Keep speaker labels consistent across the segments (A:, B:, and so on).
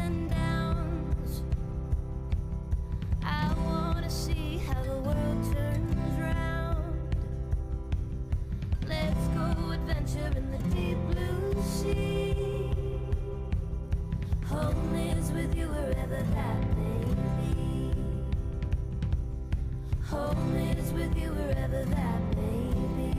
A: and downs. I wanna see how the world turns round. Let's go adventure in the deep blue sea. Home is with you wherever that may be. Home is with you wherever that may be.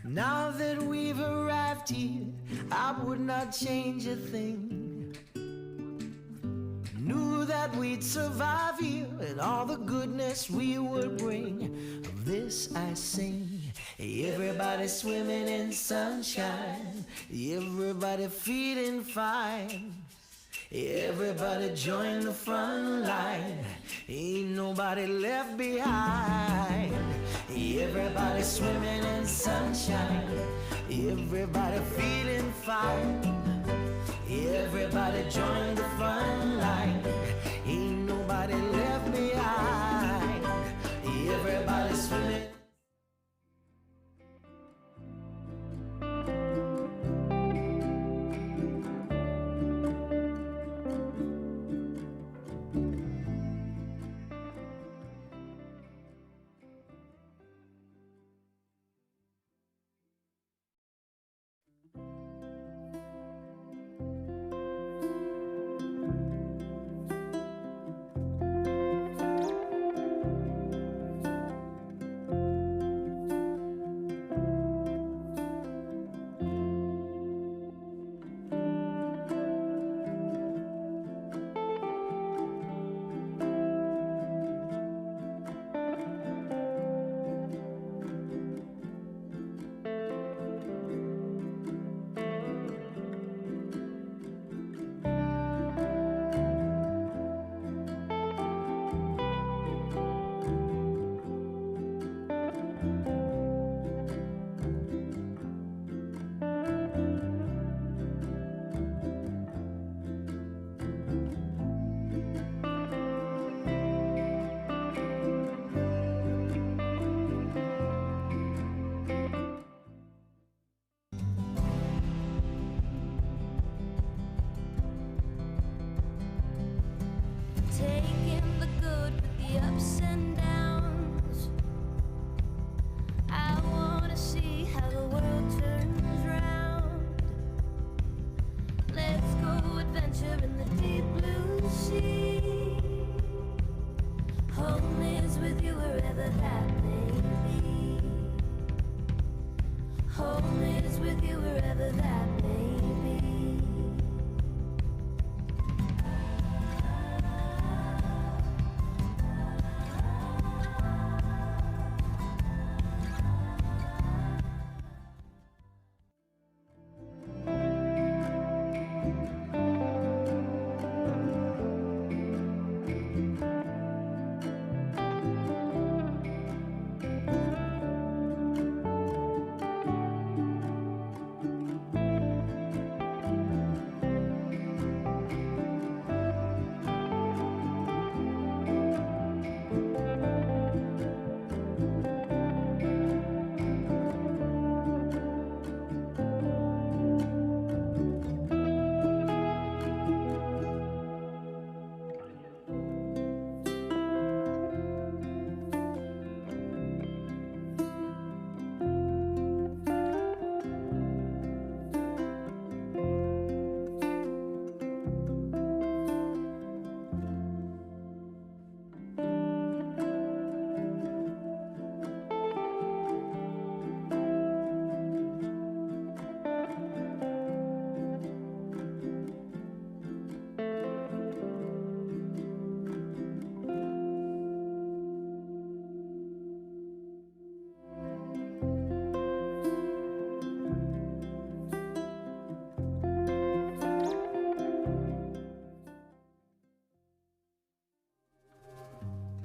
B: Now that we've arrived here, I would not change a thing. Knew that we'd survive here and all the goodness we would bring. Of this I sing. Everybody swimming in sunshine, everybody feeling fine. Everybody join the front line, ain't nobody left behind. Everybody swimming in sunshine, everybody feeling fine. Everybody join the front line, ain't nobody left behind. Everybody swimming.
A: Taking the good with the ups and downs. I wanna see how the world turns round. Let's go adventure in the deep blue sea. Home is with you wherever that may be. Home is with you wherever that may be.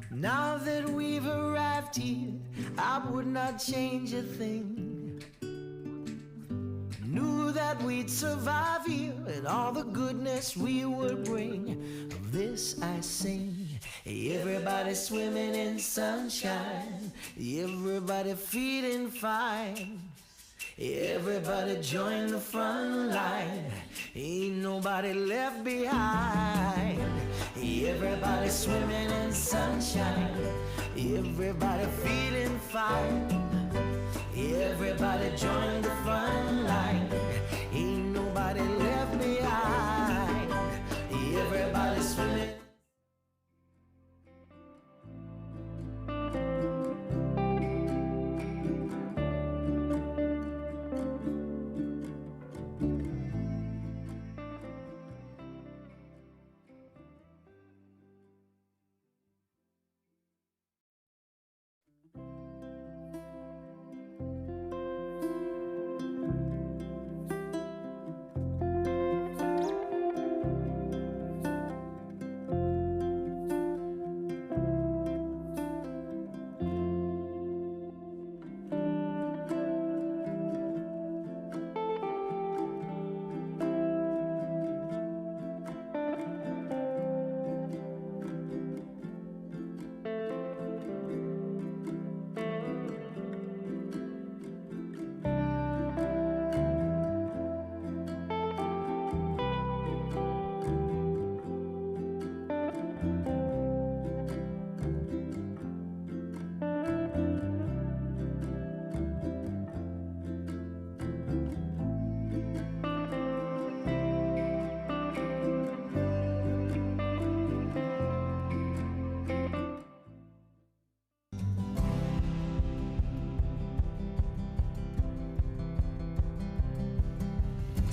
B: Now that we've arrived here, I would not change a thing. Knew that we'd survive here and all the goodness we would bring. Of this I sing. Everybody swimming in sunshine, everybody feeling fine. Everybody join the front line, ain't nobody left behind. Everybody swimming in sunshine, everybody feeling fine. Everybody join the front line, ain't nobody left behind. Everybody swimming.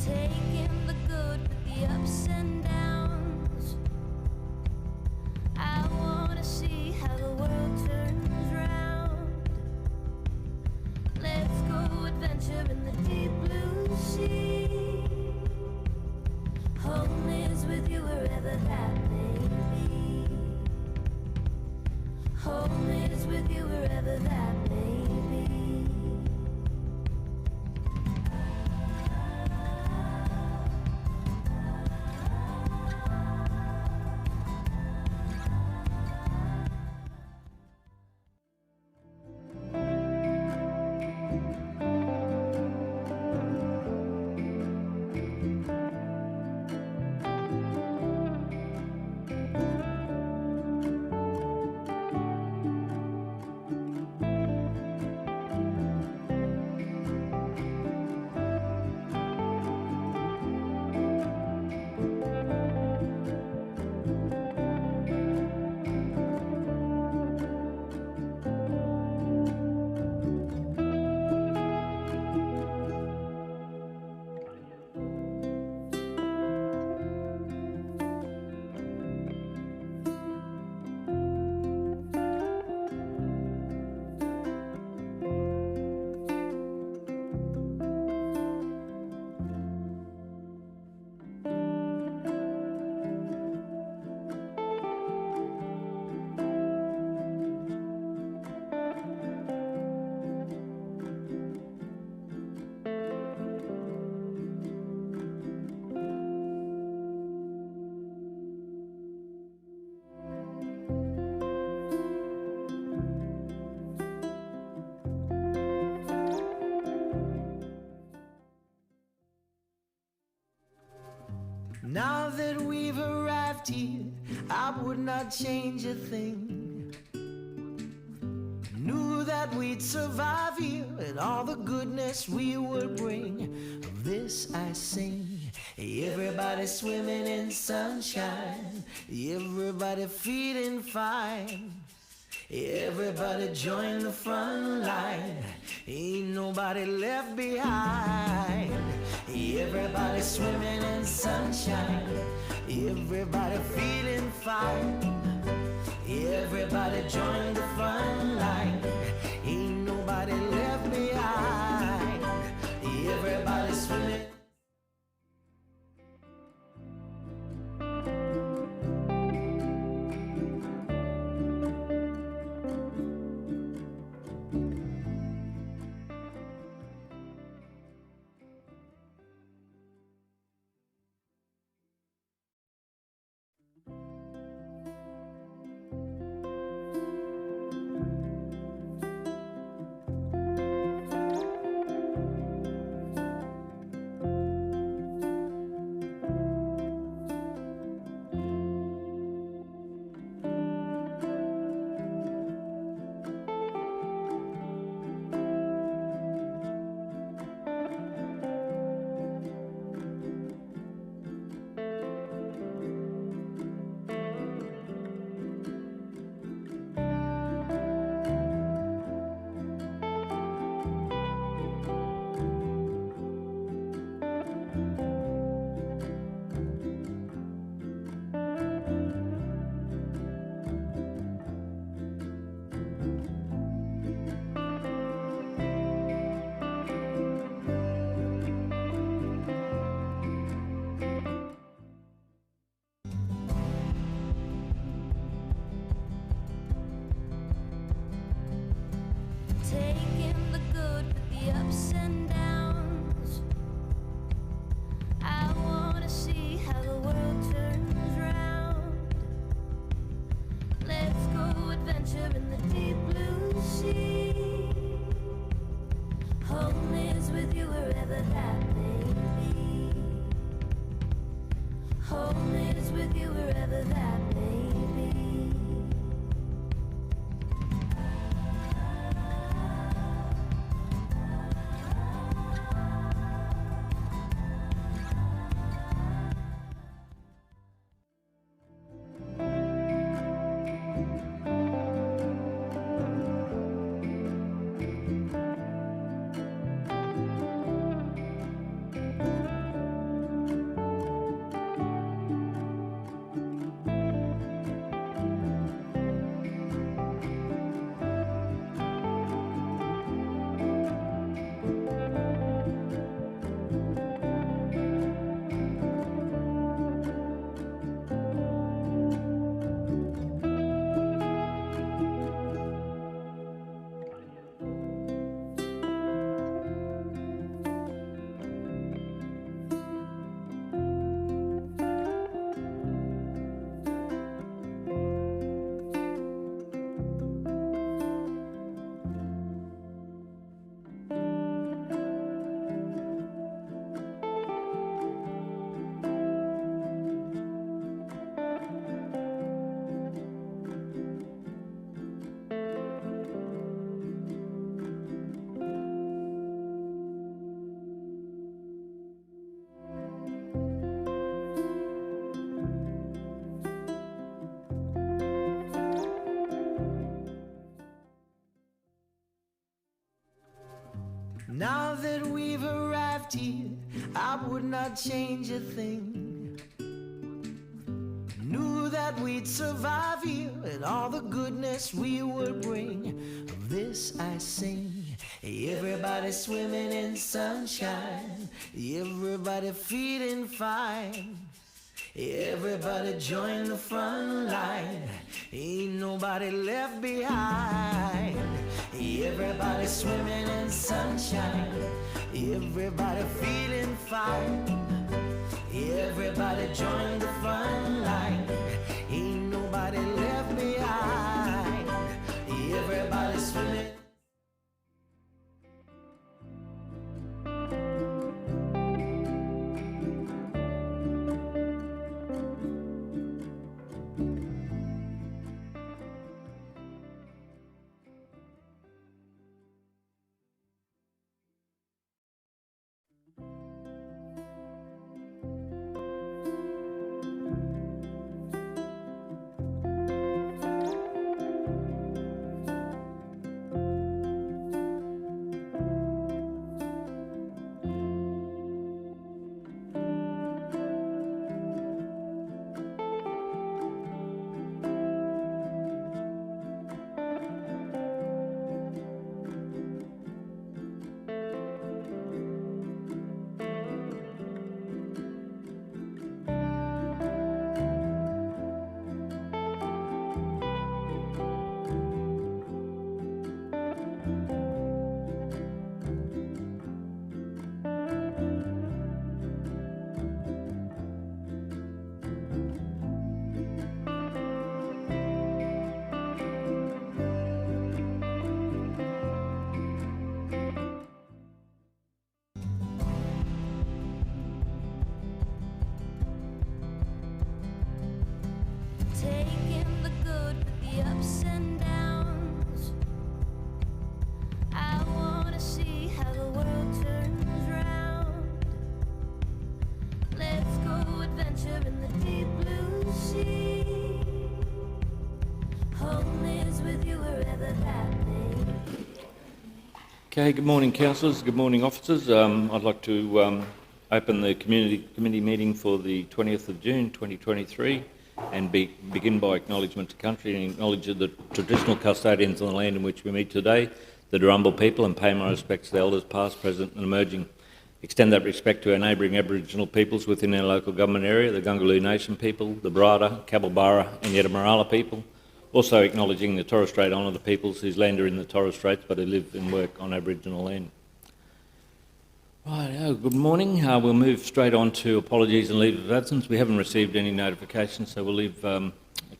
A: Taking the good with the ups and downs. I wanna see how the world turns round. Let's go adventure in the deep blue sea. Home is with you wherever that may be. Home is with you wherever that may be.
B: Now that we've arrived here, I would not change a thing. Knew that we'd survive here and all the goodness we would bring. Of this I sing. Everybody swimming in sunshine, everybody feeling fine. Everybody join the front line, ain't nobody left behind. Everybody swimming in sunshine, everybody feeling fine. Everybody join the front line, ain't nobody left behind. Everybody swimming.
A: adventure in the deep blue sea. Home is with you wherever that may be. Home is with you wherever that may be.
B: Now that we've arrived here, I would not change a thing. Knew that we'd survive here and all the goodness we would bring. Of this I sing. Everybody swimming in sunshine, everybody feeling fine. Everybody join the front line, ain't nobody left behind. Everybody swimming in sunshine, everybody feeling fine. Everybody join the front line, ain't nobody left behind. Everybody swimming.
A: Taking the good with the ups and downs. I wanna see how the world turns round. Let's go adventure in the deep blue sea. Home is with you wherever that may be.
C: Okay, good morning councillors, good morning officers. I'd like to open the committee meeting for the 20th of June 2023 and begin by acknowledgement to country and acknowledge the traditional custodians of the land in which we meet today, the Darumba people, and pay my respects to the elders past, present and emerging. Extend that respect to our neighbouring Aboriginal peoples within our local government area, the Gungaloo Nation people, the Barada, Cabelbarra and Yetamarala people. Also acknowledging the Torres Strait Islander peoples whose land are in the Torres Straits but who live and work on Aboriginal land. Right, good morning. We'll move straight on to apologies and leave of absence. We haven't received any notifications, so we'll leave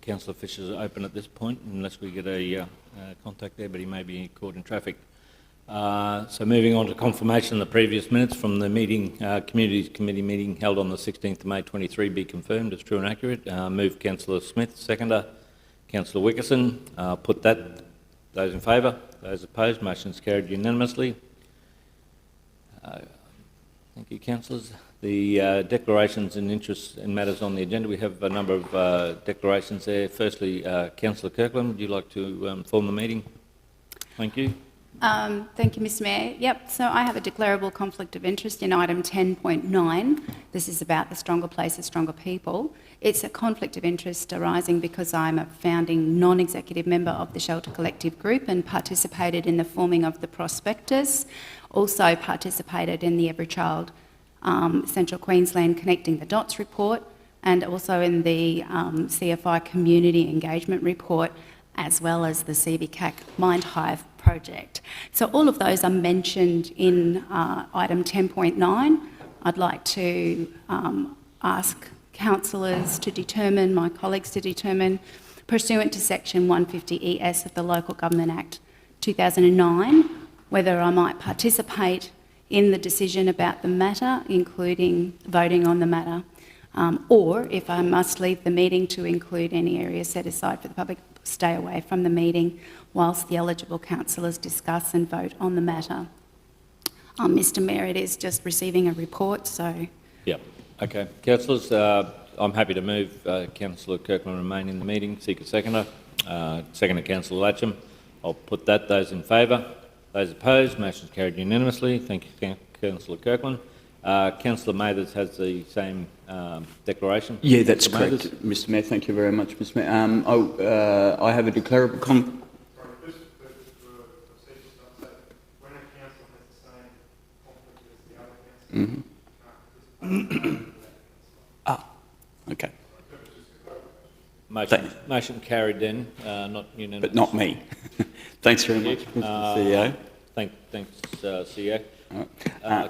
C: Councillor Fisher's open at this point, unless we get a contact there, but he may be caught in traffic. So moving on to confirmation of the previous minutes from the meeting, Communities Committee meeting held on the 16th of May 23 be confirmed as true and accurate. Move Councillor Smith, seconder. Councillor Wickerson, put that. Those in favour? Those opposed? Motion is carried unanimously. Thank you, councillors. The declarations and interests and matters on the agenda. We have a number of declarations there. Firstly, Councillor Kirkland, would you like to inform the meeting? Thank you.
D: Thank you, Mr Mayor. Yep, so I have a declarable conflict of interest in item 10.9. This is about the Stronger Places, Stronger People. It's a conflict of interest arising because I'm a founding non-executive member of the Shelter Collective Group and participated in the forming of the prospectus, also participated in the Every Child Central Queensland Connecting the Dots report, and also in the CFI Community Engagement report, as well as the CBCAC Mind Hive project. So all of those are mentioned in item 10.9. I'd like to ask councillors to determine, my colleagues to determine, pursuant to section 150 ES of the Local Government Act 2009, whether I might participate in the decision about the matter, including voting on the matter, or if I must leave the meeting to include any areas set aside for the public, stay away from the meeting whilst the eligible councillors discuss and vote on the matter. Mr Mayor, it is just receiving a report, so...
C: Yeah, okay. Councillors, I'm happy to move Councillor Kirkland remain in the meeting. Seek a seconder. Seconder, Councillor Latcham. I'll put that. Those in favour? Those opposed? Motion is carried unanimously. Thank you, Councillor Kirkland. Councillor Mathers has the same declaration.
E: Yeah, that's correct, Mr Mayor. Thank you very much, Mr Mayor. I have a declarable okay.
C: Motion carried then, not unanimous.
E: But not me. Thanks very much, Mr CEO.
C: Thanks, CEO.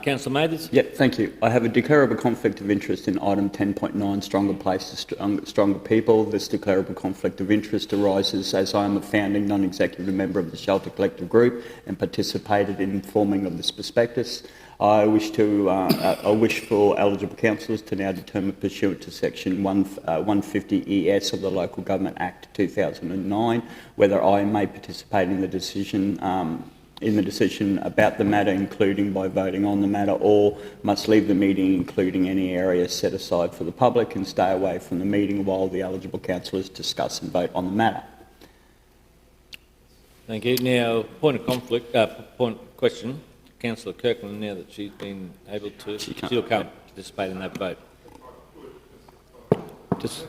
C: Councillor Mathers?
E: Yep, thank you. I have a declarable conflict of interest in item 10.9, Stronger Places, Stronger People. This declarable conflict of interest arises as I am a founding non-executive member of the Shelter Collective Group and participated in forming of this prospectus. I wish for eligible councillors to now determine, pursuant to section 150 ES of the Local Government Act 2009, whether I may participate in the decision about the matter, including by voting on the matter, or must leave the meeting, including any areas set aside for the public, and stay away from the meeting while the eligible councillors discuss and vote on the matter.
C: Thank you. Now, question. Councillor Kirkland, now that she's been able to, still can't participate in that vote. Just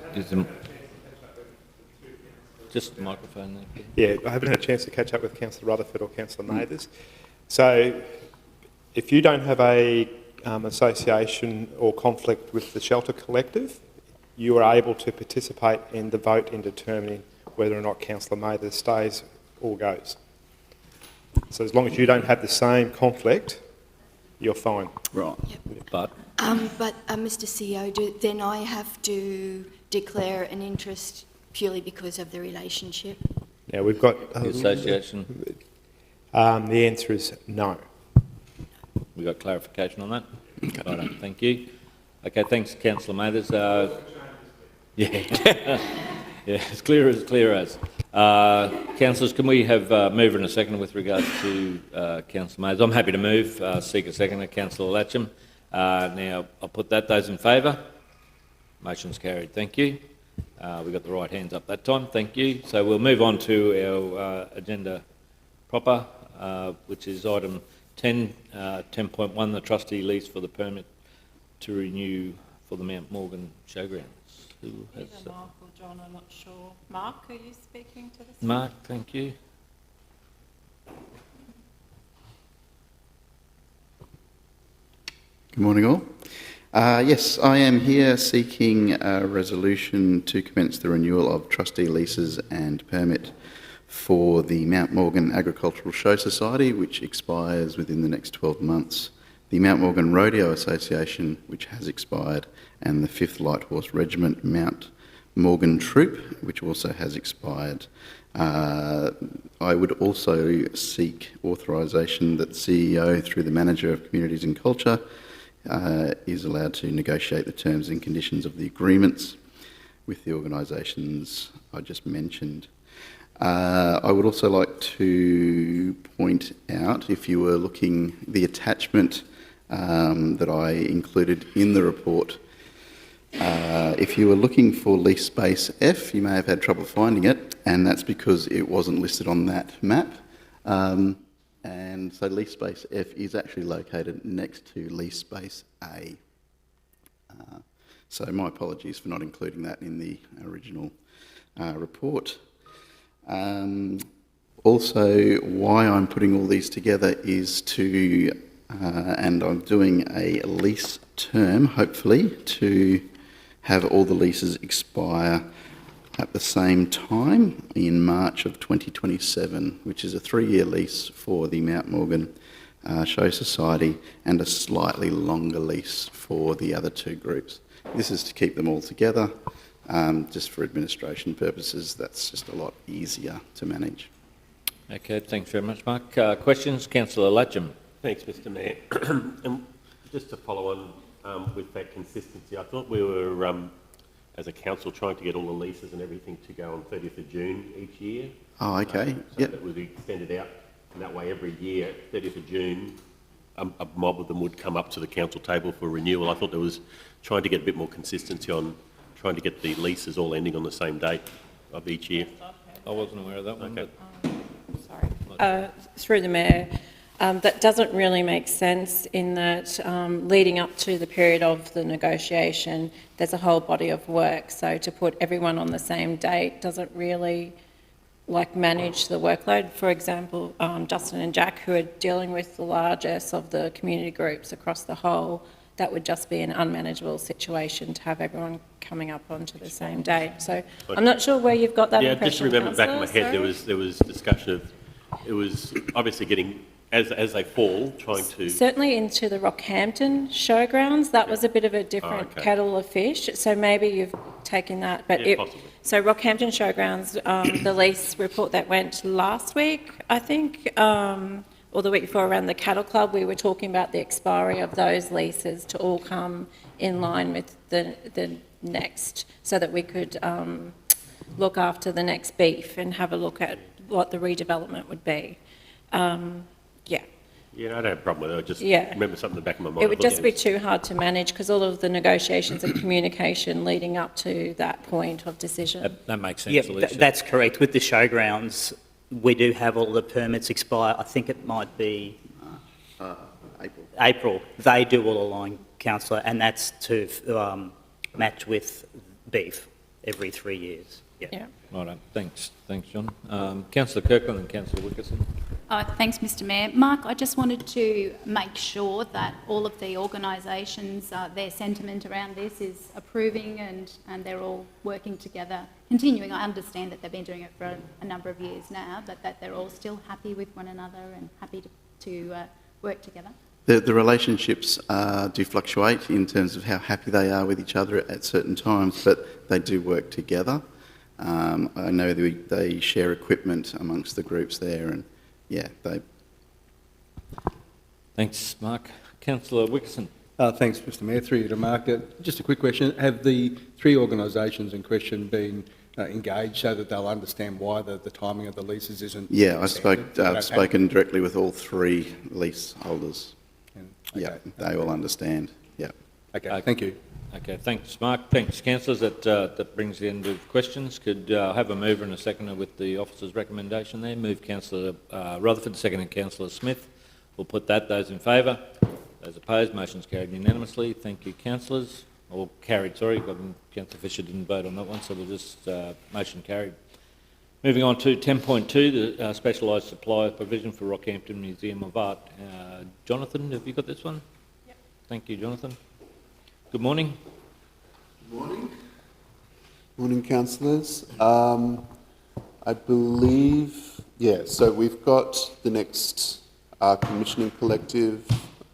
C: the microphone there.
F: Yeah, I haven't had a chance to catch up with Councillor Rutherford or Councillor Mathers. So, if you don't have a association or conflict with the Shelter Collective, you are able to participate in the vote in determining whether or not Councillor Mathers stays or goes. So as long as you don't have the same conflict, you're fine.
E: Right.
G: Yep.
C: But
G: Mr CEO, then I have to declare an interest purely because of the relationship?
F: Now we've got...
C: the association?
F: The answer is no.
C: We got clarification on that? Okay. Right, thank you. Okay, thanks, Councillor Mathers. Yeah. Yeah, as clear as. Councillors, can we have mover and a seconder with regards to Councillor Mathers? I'm happy to move. Seek a seconder, Councillor Latcham. Now, I'll put that. Those in favour? Motion's carried. Thank you. We got the right hands up that time. Thank you. So we'll move on to our agenda proper, which is item 10.1, the trustee lease for the permit to renew for the Mount Morgan Showgrounds. Who has
H: Either Mark or John, I'm not sure. Mark, are you speaking to this?
C: Mark, thank you.
I: Good morning all. Yes, I am here seeking a resolution to commence the renewal of trustee leases and permit for the Mount Morgan Agricultural Show Society, which expires within the next 12 months, the Mount Morgan Rodeo Association, which has expired, and the 5th Light Horse Regiment Mount Morgan Troop, which also has expired. I would also seek authorisation that the CEO, through the Manager of Communities and Culture, is allowed to negotiate the terms and conditions of the agreements with the organisations I just mentioned. I would also like to point out, if you were looking, the attachment that I included in the report. If you were looking for lease space F, you may have had trouble finding it, and that's because it wasn't listed on that map. And so lease space F is actually located next to lease space A. So my apologies for not including that in the original report. Also, why I'm putting all these together is to, and I'm doing a lease term, hopefully, to have all the leases expire at the same time in March of 2027, which is a 3-year lease for the Mount Morgan Show Society and a slightly longer lease for the other two groups. This is to keep them all together, just for administration purposes. That's just a lot easier to manage.
C: Okay, thanks very much, Mark. Questions? Councillor Latcham.
J: Thanks, Mr Mayor. And just to follow on with that consistency, I thought we were, as a council, trying to get all the leases and everything to go on 30th of June each year.
I: Oh, okay.
J: So that would be extended out, and that way every year, 30th of June, a mob of them would come up to the council table for renewal. I thought there was trying to get a bit more consistency on trying to get the leases all ending on the same date of each year.
C: I wasn't aware of that one.
J: Okay.
H: Sorry. Through the Mayor, that doesn't really make sense in that leading up to the period of the negotiation, there's a whole body of work. So to put everyone on the same date doesn't really manage the workload. For example, Justin and Jack, who are dealing with the largest of the community groups across the whole, that would just be an unmanageable situation to have everyone coming up onto the same date. So I'm not sure where you've got that impression.
J: Yeah, just remember back in my head there was discussion of, it was obviously getting, as they fall, trying to...
H: Certainly into the Rockhampton showgrounds, that was a bit of a different kettle of fish. So maybe you've taken that. But
J: possibly.
H: So Rockhampton showgrounds, the lease report that went last week, I think, or the week before around the Cattle Club, we were talking about the expiry of those leases to all come in line with the next, so that we could look after the next beef and have a look at what the redevelopment would be.
J: Yeah, I don't have a problem with it. I just remember something in the back of my mind.
H: It would just be too hard to manage because all of the negotiations and communication leading up to that point of decision.
C: That makes sense.
K: Yeah, that's correct. With the showgrounds, we do have all the permits expire. I think it might be April. They do all along, Councillor, and that's to match with beef every 3 years.
H: Yeah.
C: Right, thanks, John. Councillor Kirkland and Councillor Wickerson.
D: Thanks, Mr Mayor. Mark, I just wanted to make sure that all of the organisations, their sentiment around this is approving and they're all working together, continuing. I understand that they've been doing it for a number of years now, but that they're all still happy with one another and happy to work together.
I: The relationships do fluctuate in terms of how happy they are with each other at certain times, but they do work together. I know they share equipment amongst the groups there, and yeah, they...
C: Thanks, Mark. Councillor Wickerson.
L: Thanks, Mr Mayor. Through you to Mark. Just a quick question. Have the three organisations in question been engaged so that they'll understand why the timing of the leases isn't...
I: Yeah, I've spoken directly with all three leaseholders. Yeah, they all understand. Yeah.
L: Okay, thank you.
C: Okay, thanks, Mark. Thanks, councillors. That brings the end of questions. Could I have a mover and a seconder with the officer's recommendation there? Move Councillor Rutherford, second Councillor Smith. We'll put that. Those in favour? Those opposed? Motion's carried unanimously. Thank you, councillors. Or carried, sorry. Councillor Fisher didn't vote on that one, so we'll just motion carried. Moving on to 10.2, the specialised supply of provision for Rockhampton Museum of Art. Jonathan, have you got this one? Yep. Thank you, Jonathan. Good morning.
M: Good morning. Morning, councillors. I believe, so we've got the next commissioning collective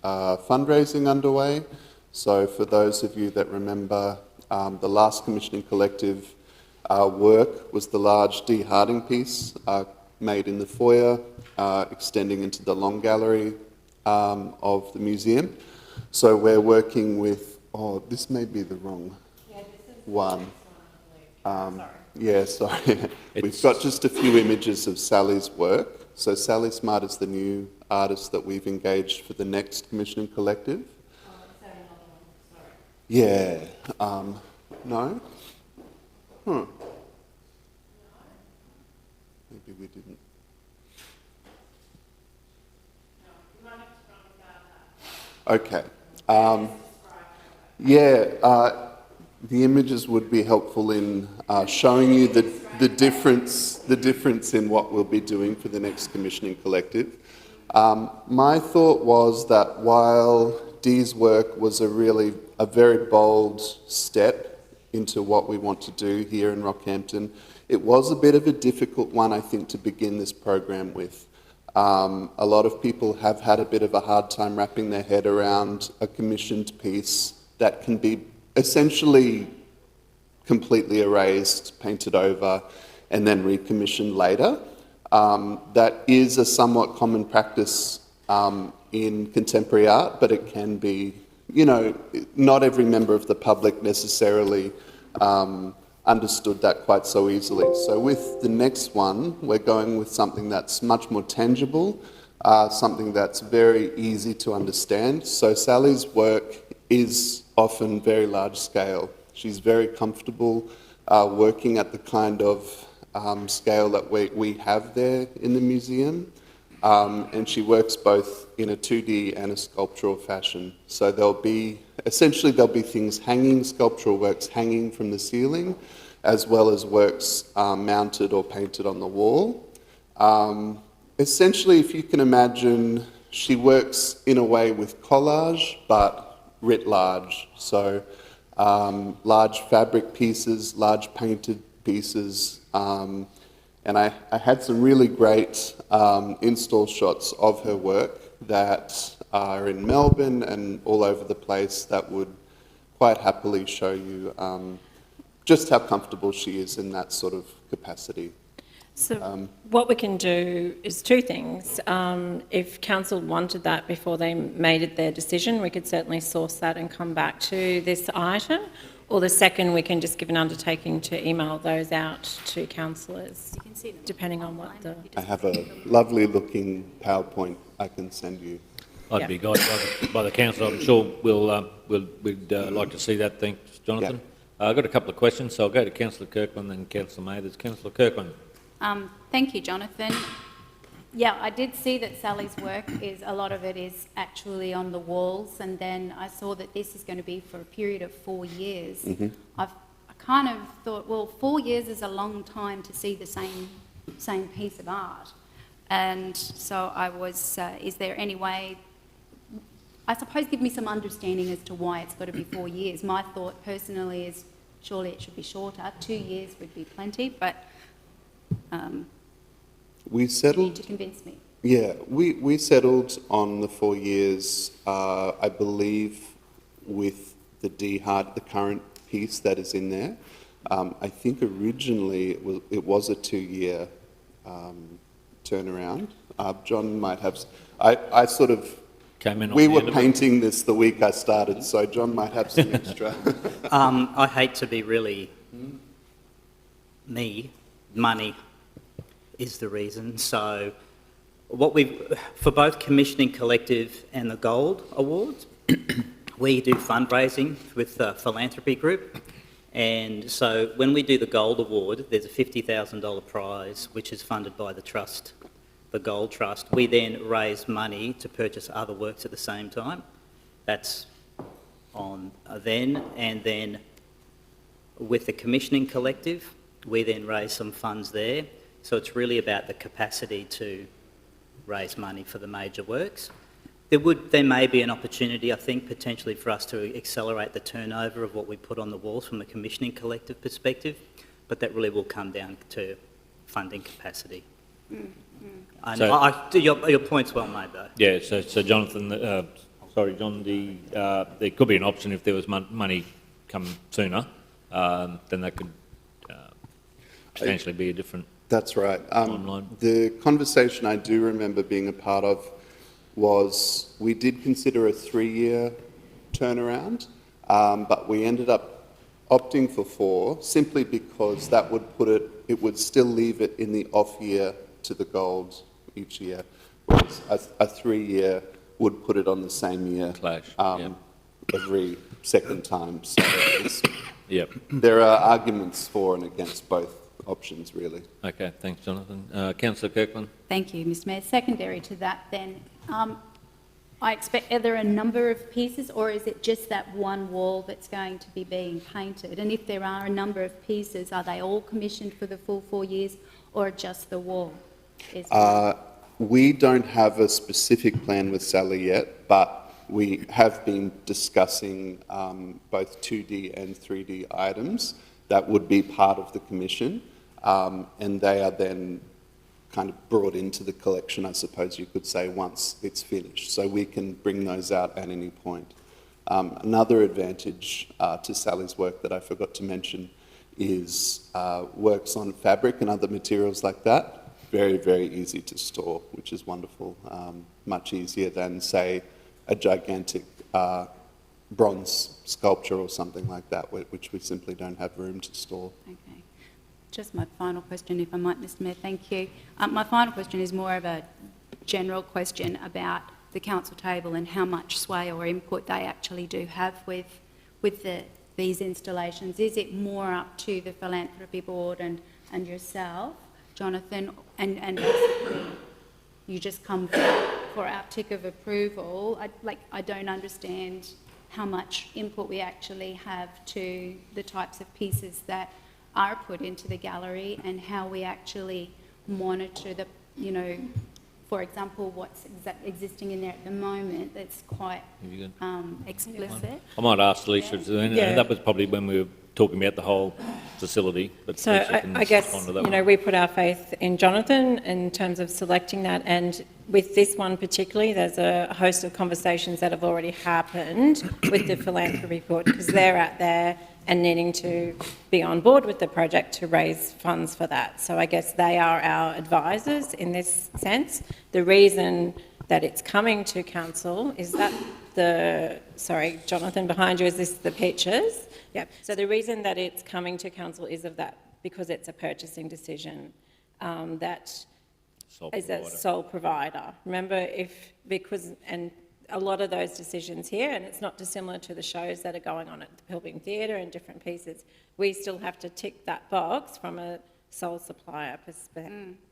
M: fundraising underway. So for those of you that remember, the last commissioning collective work was the large D. Harding piece made in the foyer, extending into the long gallery of the museum. So we're working with, oh, this may be the wrong one. Yeah, sorry. We've got just a few images of Sally's work. So Sally Smart is the new artist that we've engaged for the next commissioning collective. Yeah. No? Maybe we didn't. Okay. The images would be helpful in showing you the difference in what we'll be doing for the next commissioning collective. My thought was that while Dee's work was a very bold step into what we want to do here in Rockhampton, it was a bit of a difficult one, I think, to begin this program with. A lot of people have had a bit of a hard time wrapping their head around a commissioned piece that can be essentially completely erased, painted over, and then recommissioned later. That is a somewhat common practice in contemporary art, but it can be, not every member of the public necessarily understood that quite so easily. So with the next one, we're going with something that's much more tangible, something that's very easy to understand. So Sally's work is often very large scale. She's very comfortable working at the kind of scale that we have there in the museum. And she works both in a 2D and a sculptural fashion. So there'll be things hanging, sculptural works hanging from the ceiling, as well as works mounted or painted on the wall. Essentially, if you can imagine, she works in a way with collage, but writ large. So large fabric pieces, large painted pieces, and I had some really great install shots of her work that are in Melbourne and all over the place that would quite happily show you just how comfortable she is in that sort of capacity.
H: So what we can do is two things. If council wanted that before they made their decision, we could certainly source that and come back to this item. Or the second, we can just give an undertaking to email those out to councillors, depending on what the...
M: I have a lovely looking PowerPoint I can send you.
C: I'd be guided by the council. I'm sure we'd like to see that. Thanks, Jonathan. I've got a couple of questions, so I'll go to Councillor Kirkland and Councillor Mathers. Councillor Kirkland.
D: Thank you, Jonathan. Yeah, I did see that Sally's work a lot of it is actually on the walls, and then I saw that this is going to be for a period of 4 years.
M: Mm-hmm.
D: I kind of thought, well, 4 years is a long time to see the same piece of art. And so I was, is there any way, I suppose give me some understanding as to why it's got to be 4 years. My thought personally is surely it should be shorter. 2 years would be plenty, but
M: we settled,
D: you need to convince me.
M: Yeah, we settled on the 4 years, I believe, with the the current piece that is in there. I think originally it was a 2-year turnaround. John might have... I sort of...
C: Came in
M: we were painting this the week I started, so John might have some extra.
K: I hate to be really money is the reason. So for both Commissioning Collective and the Gold Awards, we do fundraising with the philanthropy group. And so when we do the Gold Award, there's a $50,000 prize, which is funded by the trust, the Gold Trust. We then raise money to purchase other works at the same time. That's on then. And then with the Commissioning Collective, we then raise some funds there. So it's really about the capacity to raise money for the major works. There may be an opportunity, I think, potentially for us to accelerate the turnover of what we put on the walls from a Commissioning Collective perspective, but that really will come down to funding capacity. And
C: So-
K: your point's well made, though.
C: Yeah, so Jonathan, sorry, John, there could be an option if there was money come sooner, then that could potentially be a different
M: That's right.
C: timeline.
M: The conversation I do remember being a part of was we did consider a 3-year turnaround, but we ended up opting for 4 simply because that would it would still leave it in the off year to the gold each year, whereas a 3-year would put it on the same year every second time. So there are arguments for and against both options, really.
C: Okay, thanks, Jonathan. Councillor Kirkland.
D: Thank you, Mr Mayor. Secondary to that then, I expect, are there a number of pieces or is it just that one wall that's going to be being painted? And if there are a number of pieces, are they all commissioned for the full 4 years or just the wall?
M: We don't have a specific plan with Sally yet, but we have been discussing both 2D and 3D items that would be part of the commission, and they are then kind of brought into the collection, I suppose you could say, once it's finished. So we can bring those out at any point. Another advantage to Sally's work that I forgot to mention is works on fabric and other materials like that. Very, very easy to store, which is wonderful. Much easier than, say, a gigantic bronze sculpture or something like that, which we simply don't have room to store.
D: Okay. Just my final question, if I might, Mr Mayor, thank you. My final question is more of a general question about the council table and how much sway or input they actually do have with these installations. Is it more up to the Philanthropy Board and yourself, Jonathan, and basically you just come for our tick of approval? I don't understand how much input we actually have to the types of pieces that are put into the gallery and how we actually monitor the, for example, what's existing in there at the moment that's quite explicit.
C: I might ask Alicia, and that was probably when we were talking about the whole facility. But
H: so I guess, we put our faith in Jonathan in terms of selecting that, and with this one particularly, there's a host of conversations that have already happened with the Philanthropy Board because they're out there and needing to be on board with the project to raise funds for that. So I guess they are our advisors in this sense. The reason that it's coming to council is that sorry, Jonathan, behind you, is this the pictures? Yeah. So the reason that it's coming to council is of that, because it's a purchasing decision that is a sole provider. Remember, and a lot of those decisions here, and it's not dissimilar to the shows that are going on at the Pilbeam Theatre and different pieces, we still have to tick that box from a sole supplier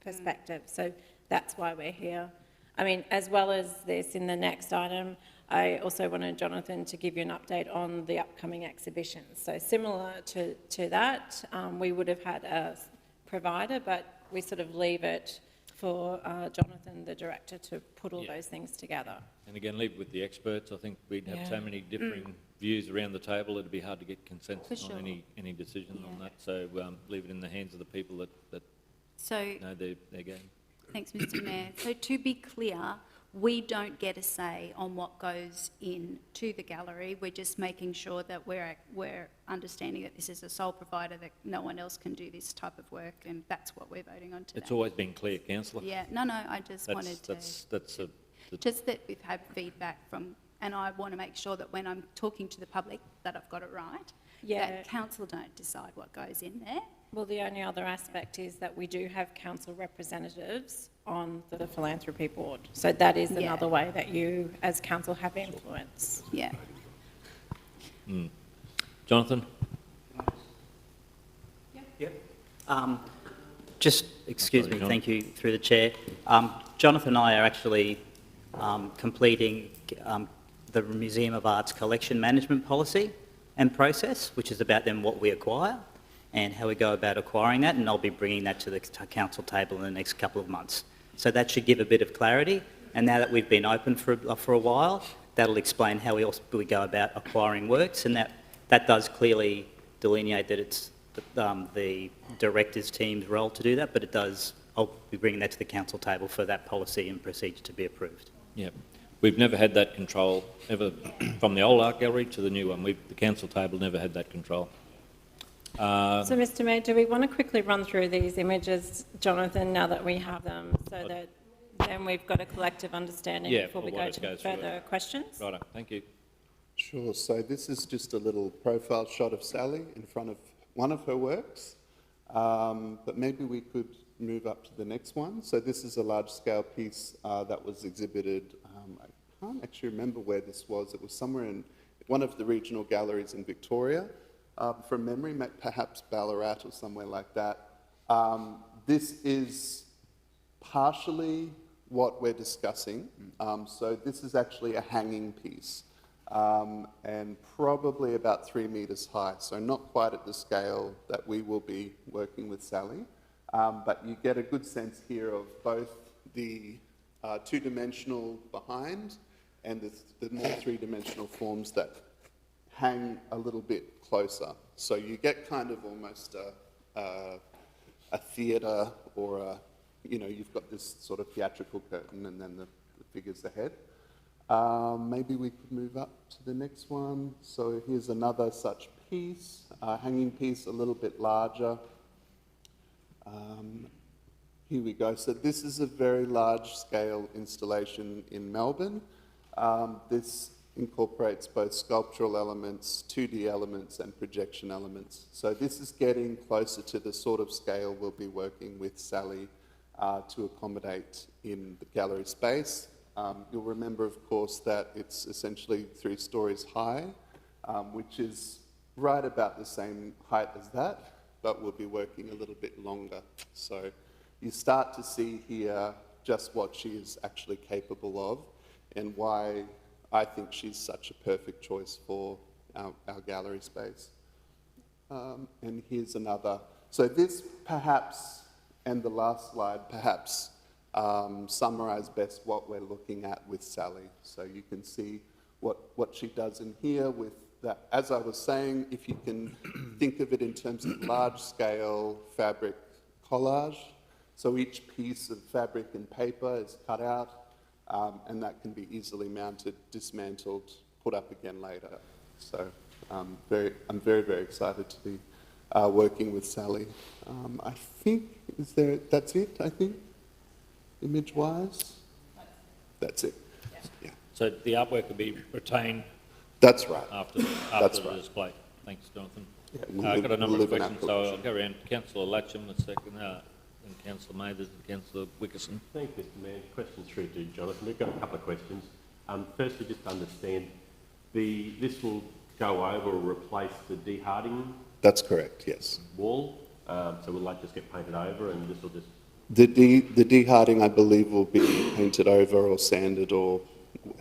H: perspective. So that's why we're here. I mean, as well as this, in the next item, I also wanted Jonathan to give you an update on the upcoming exhibitions. So similar to that, we would have had a provider, but we sort of leave it for Jonathan, the director, to put all those things together.
C: And again, leave it with the experts. I think we'd have so many differing views around the table, it'd be hard to get consensus on any decision on that. So leave it in the hands of the people that know their game.
D: Thanks, Mr Mayor. So to be clear, we don't get a say on what goes into the gallery. We're just making sure that we're understanding that this is a sole provider, that no one else can do this type of work, and that's what we're voting on today.
C: It's always been clear, Councillor.
D: Yeah, no, I just wanted to... Just that we've had feedback from, and I want to make sure that when I'm talking to the public that I've got it right, that council don't decide what goes in there.
H: Well, the only other aspect is that we do have council representatives on the Philanthropy Board. So that is another way that you, as council, have influence.
D: Yeah.
C: Jonathan?
K: Yep. Just, excuse me, thank you, through the chair. Jonathan and I are actually completing the Museum of Art's collection management policy and process, which is about then what we acquire and how we go about acquiring that, and I'll be bringing that to the council table in the next couple of months. So that should give a bit of clarity, and now that we've been open for a while, that'll explain how we go about acquiring works, and that does clearly delineate that it's the directors team's role to do that, but I'll be bringing that to the council table for that policy and procedure to be approved.
C: Yeah. We've never had that control, ever, from the old art gallery to the new one. The council table never had that control.
H: So, Mr Mayor, do we want to quickly run through these images, Jonathan, now that we have them, so that then we've got a collective understanding before we go to further questions?
C: Righto, thank you.
M: Sure. So this is just a little profile shot of Sally in front of one of her works. But maybe we could move up to the next one. So this is a large-scale piece that was exhibited. I can't actually remember where this was. It was somewhere in one of the regional galleries in Victoria. From memory, perhaps Ballarat or somewhere like that. This is partially what we're discussing. So this is actually a hanging piece and probably about 3 metres high. So not quite at the scale that we will be working with Sally. But you get a good sense here of both the two-dimensional behind and the more three-dimensional forms that hang a little bit closer. So you get kind of almost a theatre or you've got this sort of theatrical curtain and then the figures ahead. Maybe we could move up to the next one. So here's another such piece, hanging piece, a little bit larger. Here we go. So this is a very large-scale installation in Melbourne. This incorporates both sculptural elements, 2D elements, and projection elements. So this is getting closer to the sort of scale we'll be working with Sally to accommodate in the gallery space. You'll remember, of course, that it's essentially 3 stories high, which is right about the same height as that, but we'll be working a little bit longer. So you start to see here just what she is actually capable of and why I think she's such a perfect choice for our gallery space. And here's another. So this perhaps, and the last slide perhaps, summarise best what we're looking at with Sally. So you can see what she does in here with that. As I was saying, if you can think of it in terms of large-scale fabric collage, so each piece of fabric and paper is cut out, and that can be easily mounted, dismantled, put up again later. So I'm very, very excited to be working with Sally. I think, that's it, I think, image-wise? That's it. Yeah.
C: So the artwork will be retained.
M: That's right.
C: After the display. Thanks, Jonathan.
M: Yeah,
C: I've got a number of questions, so I'll go around. Councillor Latcham, the second, and Councillor Mathers and Councillor Wickerson.
J: Thank you, Mr Mayor. Questions through to Jonathan. We've got a couple of questions. Firstly, just to understand, this will go over or replace the de-harding?
M: That's correct, yes.
J: Wall, so will that just get painted over and this will just...
M: The de-harding, I believe, will be painted over or sanded or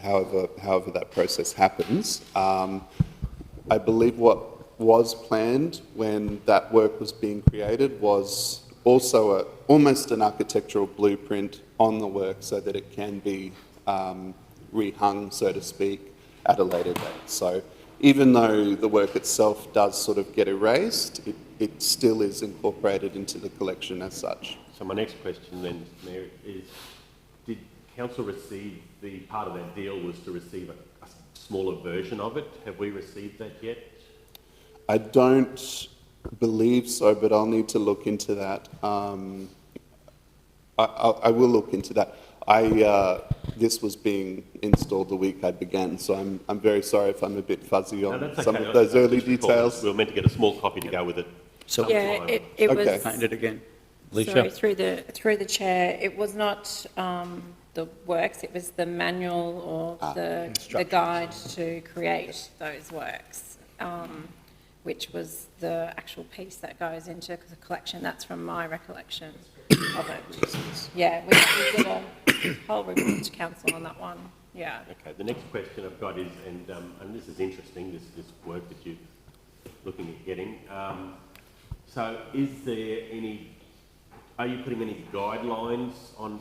M: however that process happens. I believe what was planned when that work was being created was also almost an architectural blueprint on the work so that it can be rehung, so to speak, at a later date. So even though the work itself does sort of get erased, it still is incorporated into the collection as such.
J: So my next question then, Mr Mayor, is did Council receive, the part of that deal was to receive a smaller version of it? Have we received that yet?
M: I don't believe so, but I'll need to look into that. I will look into that. This was being installed the week I began, so I'm very sorry if I'm a bit fuzzy on some of those early details.
J: We were meant to get a small copy to go with it.
K: So
H: yeah, it was...
K: Painted again.
H: Sorry, through the chair, it was not the works, it was the manual or the guide to create those works, which was the actual piece that goes into the collection. That's from my recollection of it. Yeah, we did a whole report to council on that one. Yeah.
J: Okay. The next question I've got is, and this is interesting, this work that you're looking at getting. So, is there any? Are you putting any guidelines on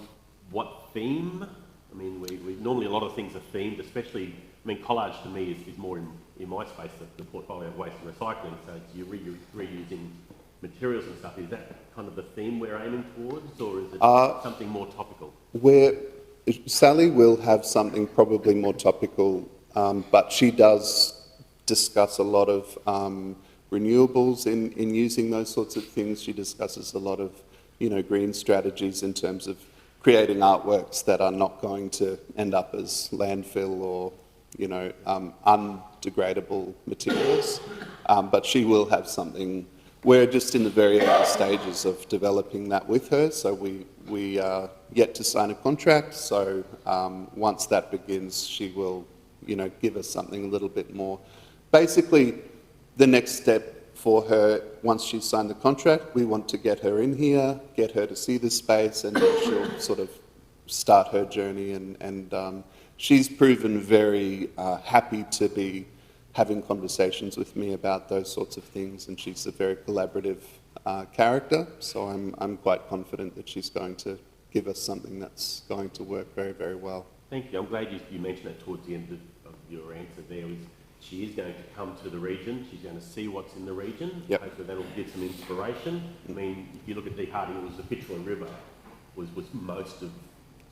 J: what theme? I mean, we normally a lot of things are themed, especially. I mean, collage to me is more in my space the portfolio of waste and recycling. So you're reusing materials and stuff. Is that kind of the theme we're aiming towards, or is it something more topical?
M: Sally will have something probably more topical, but she does discuss a lot of renewables in using those sorts of things. She discusses a lot of, green strategies in terms of creating artworks that are not going to end up as landfill or, undegradable materials. But she will have something. We're just in the very early stages of developing that with her, so we are yet to sign a contract. So once that begins, she will, give us something a little bit more. Basically, the next step for her, once she's signed the contract, we want to get her in here, get her to see the space, and then she'll sort of start her journey. And she's proven very happy to be having conversations with me about those sorts of things, and she's a very collaborative character, so I'm quite confident that she's going to give us something that's going to work very, very well.
J: Thank you. I'm glad you mentioned that towards the end of your answer there. She is going to come to the region, she's going to see what's in the region,
M: yep.
J: Hopefully that'll give some inspiration. I mean, if you look at Dee Harding, it was the Fitzroy River was most of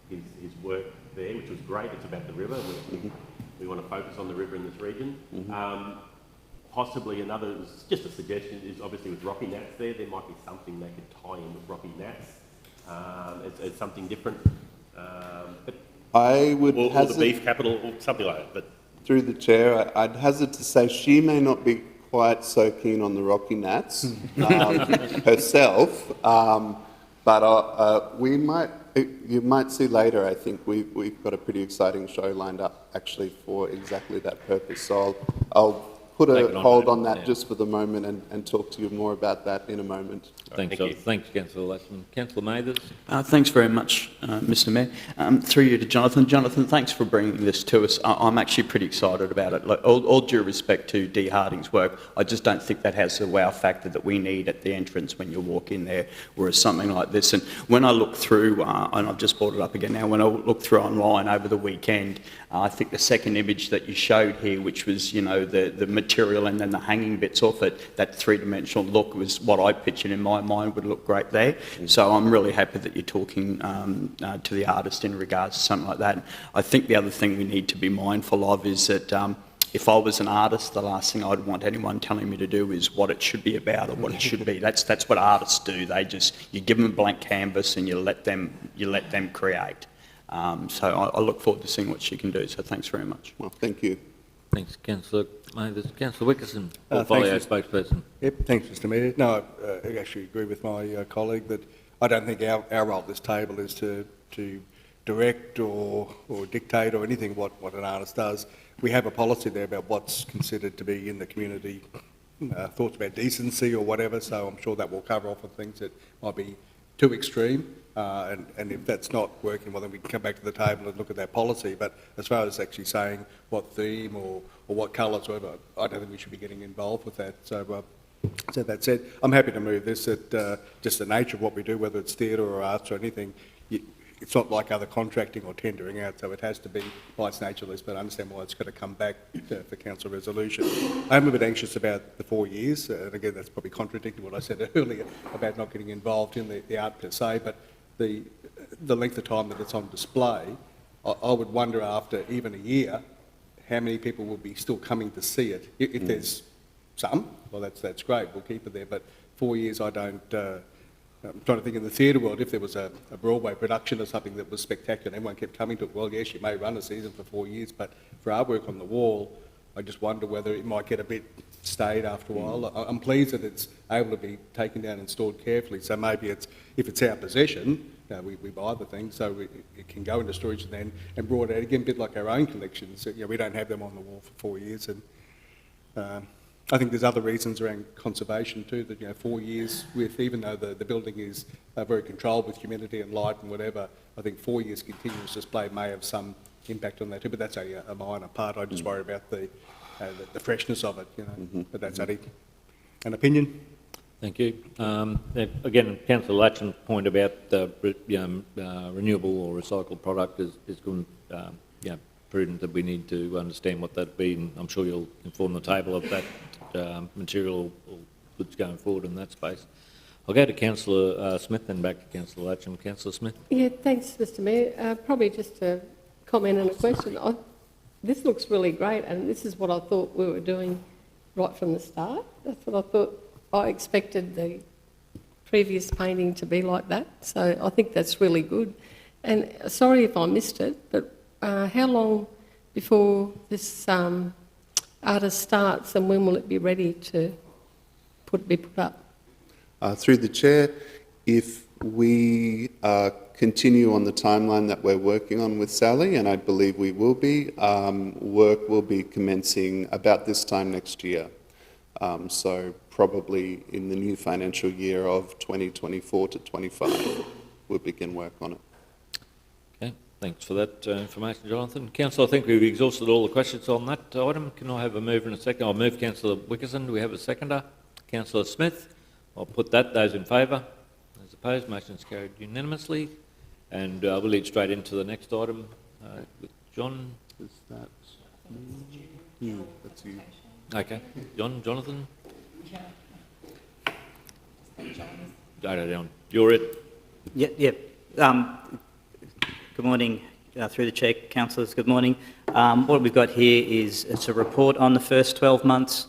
J: his work there, which was great. It's about the river. We want to focus on the river in this region. Possibly another, just a suggestion, is obviously with Rocky Nats there might be something they could tie in with Rocky Nats as something different.
M: I would
J: or the beef capital or something like that. But
M: through the chair, I'd hazard to say she may not be quite so keen on the Rocky Nats herself, but you might see later, I think, we've got a pretty exciting show lined up actually for exactly that purpose. So I'll put a hold on that just for the moment and talk to you more about that in a moment.
C: Thanks, Councillor Latchman. Councillor Mathers.
E: Thanks very much, Mr Mayor. Through you to Jonathan. Jonathan, thanks for bringing this to us. I'm actually pretty excited about it. Like, all due respect to Dee Harding's work, I just don't think that has the wow factor that we need at the entrance when you walk in there, whereas something like this. And when I look through, and I've just brought it up again now, when I look through online over the weekend, I think the second image that you showed here, which was, the material and then the hanging bits off it, that three-dimensional look was what I pictured in my mind would look great there. So I'm really happy that you're talking to the artist in regards to something like that. I think the other thing we need to be mindful of is that if I was an artist, the last thing I'd want anyone telling me to do is what it should be about or what it should be. That's what artists do. You give them a blank canvas and you let them create. So I look forward to seeing what she can do. So thanks very much.
M: Well, thank you.
C: Thanks, Councillor Mathers. Councillor Wickerson, portfolio spokesperson.
L: Yep, thanks, Mr Mayor. No, I actually agree with my colleague that I don't think our role at this table is to direct or dictate or anything what an artist does. We have a policy there about what's considered to be in the community, thoughts about decency or whatever, so I'm sure that will cover off on things that might be too extreme. And if that's not working, well, then we can come back to the table and look at that policy. But as far as actually saying what theme or what colours, whatever, I don't think we should be getting involved with that. So that said, I'm happy to move this at just the nature of what we do, whether it's theatre or arts or anything. It's not like other contracting or tendering out, so it has to be by its nature list, but I understand why it's got to come back for council resolution. I'm a bit anxious about the 4 years, and again, that's probably contradicting what I said earlier about not getting involved in the art per se, but the length of time that it's on display, I would wonder after even a year how many people will be still coming to see it. If there's some, well, that's great, we'll keep it there, but 4 years I don't... I'm trying to think in the theatre world, if there was a Broadway production or something that was spectacular, everyone kept coming to it, well, yes, you may run a season for 4 years, but for artwork on the wall, I just wonder whether it might get a bit staid after a while. I'm pleased that it's able to be taken down and stored carefully, so maybe if it's our possession, we buy the thing, so it can go into storage and brought out again, a bit like our own collections. We don't have them on the wall for 4 years, and I think there's other reasons around conservation too, that 4 years even though the building is very controlled with humidity and light and whatever, I think 4 years continuous display may have some impact on that too, but that's only a minor part. I just worry about the freshness of it, but that's only an opinion.
C: Thank you. Again, Councillor Latcham's point about the renewable or recycled product is good. Prudent that we need to understand what that'd be, and I'm sure you'll inform the table of that material or goods going forward in that space. I'll go to Councillor Smith, then back to Councillor Latcham. Councillor Smith.
N: Yeah, thanks, Mr Mayor. Probably just a comment and a question. This looks really great, and this is what I thought we were doing right from the start. That's what I thought. I expected the previous painting to be like that, so I think that's really good. And sorry if I missed it, but how long before this artist starts, and when will it be ready to be put up?
M: Through the chair, if we continue on the timeline that we're working on with Sally, and I believe we will be, work will be commencing about this time next year. So probably in the new financial year of 2024 to 25, we'll begin work on it.
C: Okay, thanks for that information, Jonathan. Councillor, I think we've exhausted all the questions on that item. Can I have a move in a second? I'll move Councillor Wickerson. Do we have a seconder? Councillor Smith. I'll put that. Those in favour? Those opposed? Motion is carried unanimously. And we'll lead straight into the next item with John.
M: Is that you? That's you.
C: Okay. Jonathan? John. You're it.
K: Yep. Good morning, through the chair, councillors. Good morning. What we've got here is it's a report on the first 12 months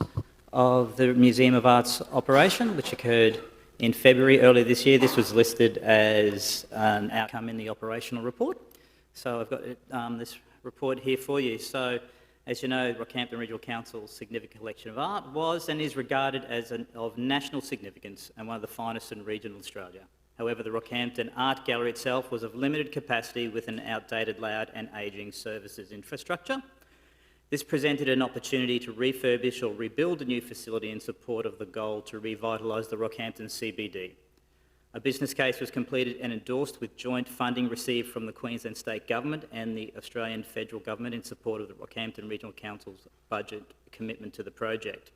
K: of the Museum of Art's operation, which occurred in February earlier this year. This was listed as an outcome in the operational report. So I've got this report here for you. So, as you know, Rockhampton Regional Council's significant collection of art was and is regarded as of national significance and one of the finest in regional Australia. However, the Rockhampton Art Gallery itself was of limited capacity with an outdated layout and ageing services infrastructure. This presented an opportunity to refurbish or rebuild a new facility in support of the goal to revitalise the Rockhampton CBD. A business case was completed and endorsed with joint funding received from the Queensland State Government and the Australian Federal Government in support of the Rockhampton Regional Council's budget commitment to the project.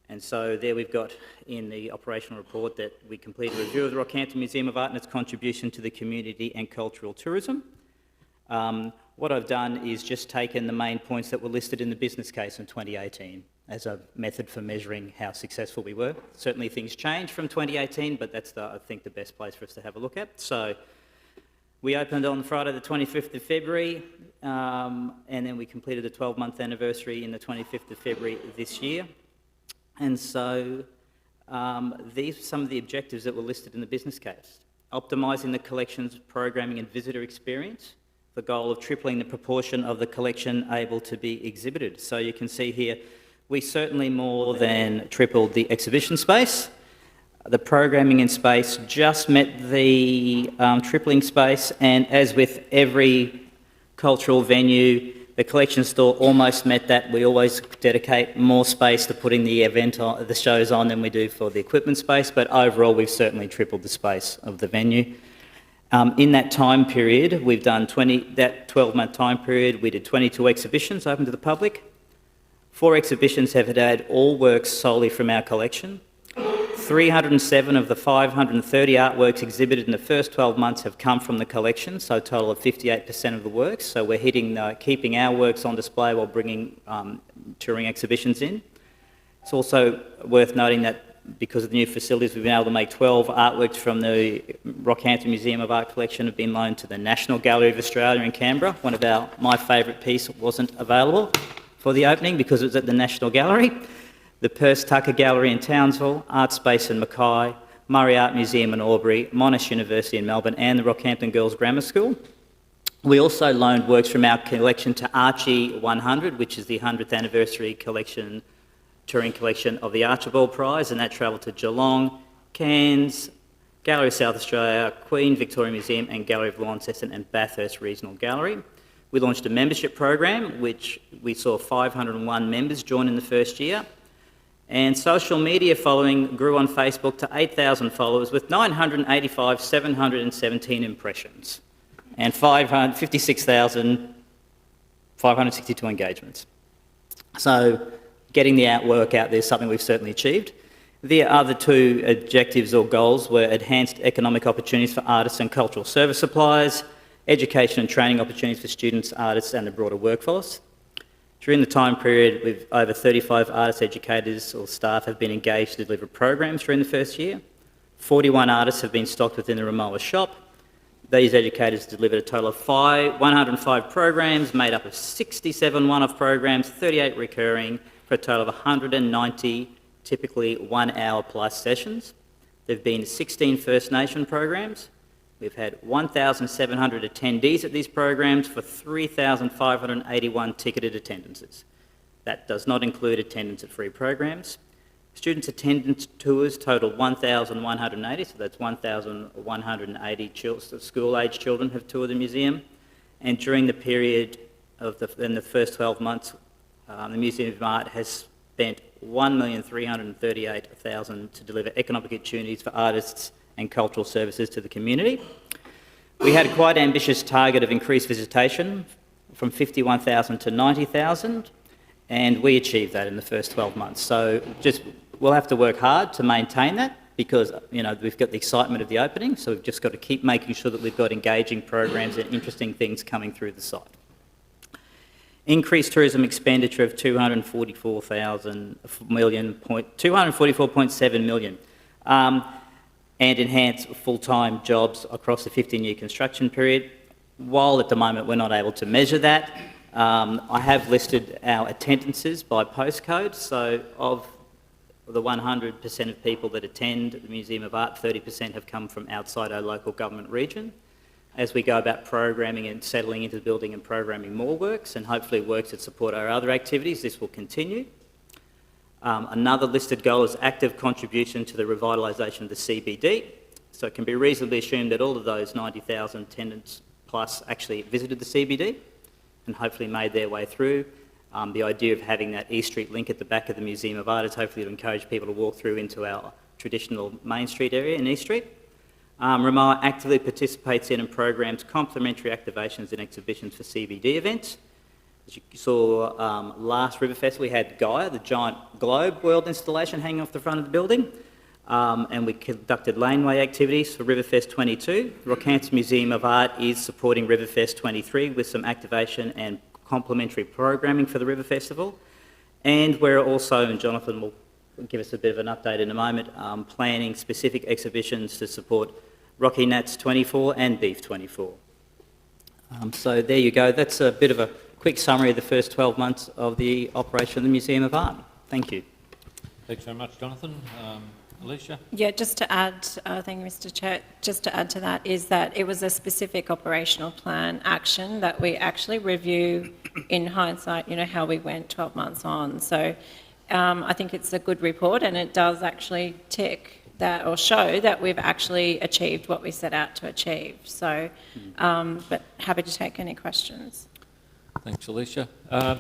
K: And so there we've got in the operational report that we completed a review of the Rockhampton Museum of Art and its contribution to the community and cultural tourism. What I've done is just taken the main points that were listed in the business case in 2018 as a method for measuring how successful we were. Certainly things changed from 2018, but that's, I think, the best place for us to have a look at. So we opened on Friday the 25th of February, and then we completed the 12-month anniversary in the 25th of February this year. And so these are some of the objectives that were listed in the business case. Optimising the collection's programming and visitor experience, the goal of tripling the proportion of the collection able to be exhibited. So you can see here, we certainly more than tripled the exhibition space. The programming in space just met the tripling space, and as with every cultural venue, the collection store almost met that. We always dedicate more space to putting the event on, the shows on, than we do for the equipment space, but overall we've certainly tripled the space of the venue. In that time period, we've done that 12-month time period, we did 22 exhibitions open to the public. 4 exhibitions have had all works solely from our collection. 307 of the 530 artworks exhibited in the first 12 months have come from the collection, so a total of 58% of the works. So we're keeping our works on display while bringing touring exhibitions in. It's also worth noting that because of the new facilities, we've been able to make 12 artworks from the Rockhampton Museum of Art collection have been loaned to the National Gallery of Australia in Canberra. My favourite piece wasn't available for the opening because it was at the National Gallery. The Percy Tucker Gallery in Townsville, Art Space in Mackay, Murray Art Museum in Albury, Monash University in Melbourne and the Rockhampton Girls Grammar School. We also loaned works from our collection to Archie 100, which is the 100th anniversary collection, touring collection of the Archibald Prize, and that travelled to Geelong, Cairns, Gallery of South Australia, Queen Victoria Museum and Gallery of Launceston and Bathurst Regional Gallery. We launched a membership program, which we saw 501 members join in the first year. And social media following grew on Facebook to 8,000 followers with 985,717 impressions and 56,562 engagements. So getting the artwork out there is something we've certainly achieved. The other 2 objectives or goals were enhanced economic opportunities for artists and cultural service suppliers, education and training opportunities for students, artists and the broader workforce. During the time period, with over 35 artists, educators or staff have been engaged to deliver programs during the first year. 41 artists have been stocked within the Ramoa shop. These educators delivered a total of 105 programs made up of 67 one-off programs, 38 recurring, for a total of 190, typically 1 hour plus sessions. There have been 16 First Nation programs. We've had 1,700 attendees at these programs for 3,581 ticketed attendances. That does not include attendance at free programs. Students' attendance tours total 1,180, so that's 1,180 school-age children have toured the museum. And during the period of in the first 12 months, the Museum of Art has spent $1,338,000 to deliver economic opportunities for artists and cultural services to the community. We had a quite ambitious target of increased visitation from 51,000 to 90,000, and we achieved that in the first 12 months. So we'll have to work hard to maintain that because, you know, we've got the excitement of the opening, so we've just got to keep making sure that we've got engaging programs and interesting things coming through the site. Increased tourism expenditure of $244.7 million. And enhance full-time jobs across the 15-year construction period. While at the moment we're not able to measure that, I have listed our attendances by postcode. So of the 100% of people that attend the Museum of Art, 30% have come from outside our local government region. As we go about programming and settling into the building and programming more works, and hopefully works that support our other activities, this will continue. Another listed goal is active contribution to the revitalisation of the CBD. So it can be reasonably assumed that all of those 90,000 attendants plus actually visited the CBD and hopefully made their way through. The idea of having that East Street link at the back of the Museum of Art is hopefully to encourage people to walk through into our traditional Main Street area in East Street. Ramar actively participates in and programs complementary activations and exhibitions for CBD events. As you saw last Riverfest, we had Gaia, the giant globe world installation hanging off the front of the building, and we conducted laneway activities for Riverfest 22. Rockhampton Museum of Art is supporting Riverfest 23 with some activation and complementary programming for the River Festival. And we're also, and Jonathan will give us a bit of an update in a moment, planning specific exhibitions to support Rocky Nats 24 and Beef 24. So there you go. That's a bit of a quick summary of the first 12 months of the operation of the Museum of Art. Thank you.
C: Thanks very much, Jonathan. Alicia?
H: Yeah, just to add, thank you, Mr. Chair, just to add to that is that it was a specific operational plan action that we actually review in hindsight, you know, how we went 12 months on. So I think it's a good report and it does actually tick that or show that we've actually achieved what we set out to achieve. So, but happy to take any questions.
C: Thanks, Alicia.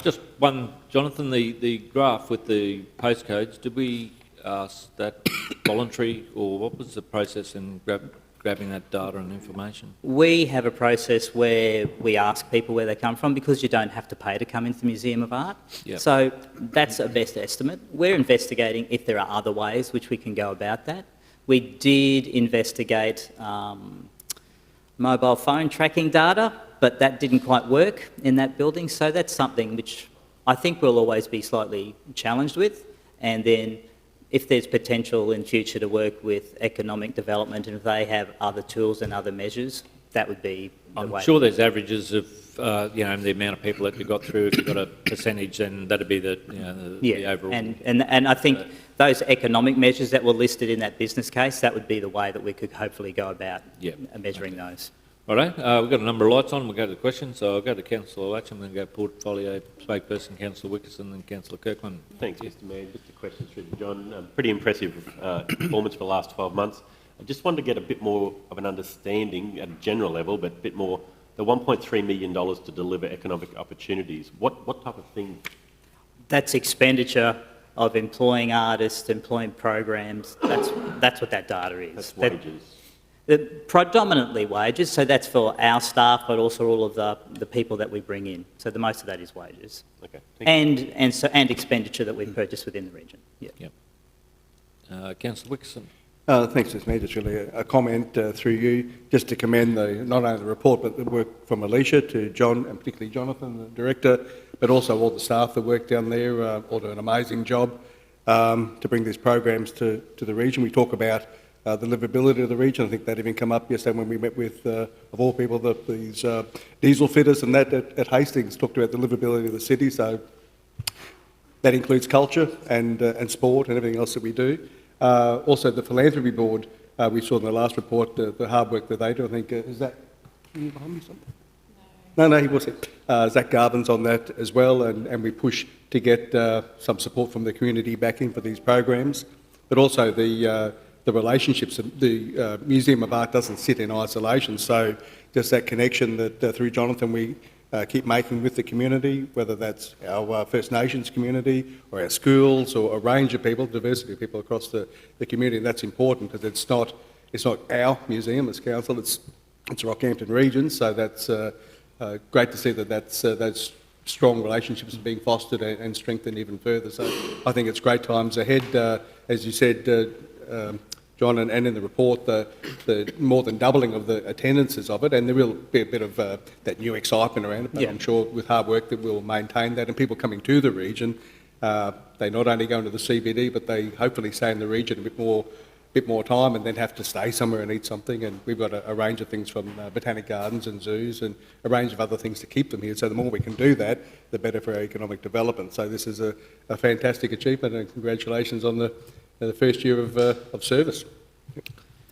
C: Just one, Jonathan, the graph with the postcodes, did we ask that voluntary, or what was the process in grabbing that data and information?
K: We have a process where we ask people where they come from because you don't have to pay to come into the Museum of Art.
C: Yep.
K: So that's a best estimate. We're investigating if there are other ways which we can go about that. We did investigate mobile phone tracking data, but that didn't quite work in that building. So that's something which I think we'll always be slightly challenged with. And then if there's potential in future to work with economic development and if they have other tools and other measures, that would be the way.
C: I'm sure there's averages of, you know, the amount of people that you got through. If you've got a percentage, then that'd be the, you know, the overall.
K: And I think those economic measures that were listed in that business case, that would be the way that we could hopefully go about measuring those.
C: Righto, we've got a number of lights on. We'll go to the questions. So I'll go to Councillor Latcham, then go portfolio spokesperson, Councillor Wickerson, then Councillor Kirkland.
J: Thanks, Mr. Mayor. Just a question through to John. Pretty impressive performance for the last 12 months. I just wanted to get a bit more of an understanding at a general level, but a bit more, the $1.3 million to deliver economic opportunities. What type of thing?
K: That's expenditure of employing artists, employing programs. That's what that data is.
J: That's wages.
K: Predominantly wages, so that's for our staff, but also all of the people that we bring in. So the most of that is wages.
J: Okay.
K: And expenditure that we've purchased within the region.
C: Yep. Councillor Wickerson.
L: Thanks, Mr. Mayor. Just really a comment through you, just to commend not only the report, but the work from Alicia to John, and particularly Jonathan, the Director, but also all the staff that work down there, all do an amazing job to bring these programs to the region. We talk about the livability of the region. I think that even come up yesterday when we met with, of all people, these diesel fitters and that at Hastings, talked about the livability of the city. So That includes culture and sport and everything else that we do. Also, the Philanthropy Board, we saw in the last report the hard work that they do. I think, is that you behind me something? No, he wasn't. Zach Garvin's on that as well, and we push to get some support from the community backing for these programs. But also the relationships, the Museum of Art doesn't sit in isolation, so just that connection that through Jonathan we keep making with the community, whether that's our First Nations community or our schools or a range of people, diversity of people across the community. And that's important because it's not our museum as council, it's Rockhampton Region, so that's great to see that those strong relationships are being fostered and strengthened even further. So I think it's great times ahead. As you said, John, and in the report, the more than doubling of the attendances of it, and there will be a bit of that new excitement around it, but I'm sure with hard work that we'll maintain that, and people coming to the region, they not only go into the CBD, but they hopefully stay in the region a bit more time and then have to stay somewhere and eat something. And we've got a range of things from botanic gardens and zoos and a range of other things to keep them here. So the more we can do that, the better for our economic development. So this is a fantastic achievement, and congratulations on the first year of service.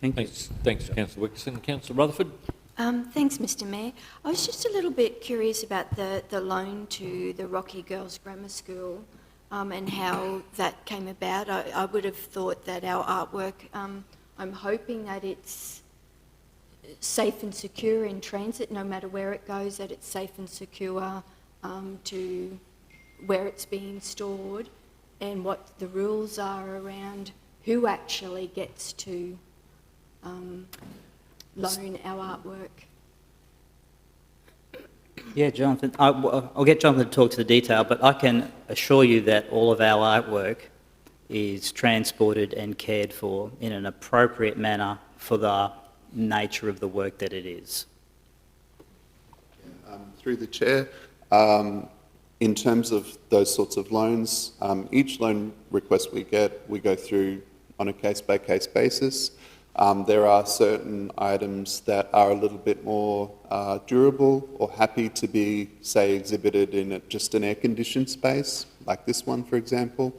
C: Thanks, Councillor Wickerson. Councillor Rutherford.
G: Thanks, Mr Mayor. I was just a little bit curious about the loan to the Rocky Girls Grammar School and how that came about. I would have thought that our artwork, I'm hoping that it's safe and secure in transit, no matter where it goes, that it's safe and secure to where it's being stored, and what the rules are around who actually gets to loan our artwork.
K: Yeah, Jonathan, I'll get Jonathan to talk to the detail, but I can assure you that all of our artwork is transported and cared for in an appropriate manner for the nature of the work that it is.
M: Through the Chair, in terms of those sorts of loans, each loan request we get, we go through on a case-by-case basis. There are certain items that are a little bit more durable or happy to be, say, exhibited in just an air-conditioned space, like this one, for example,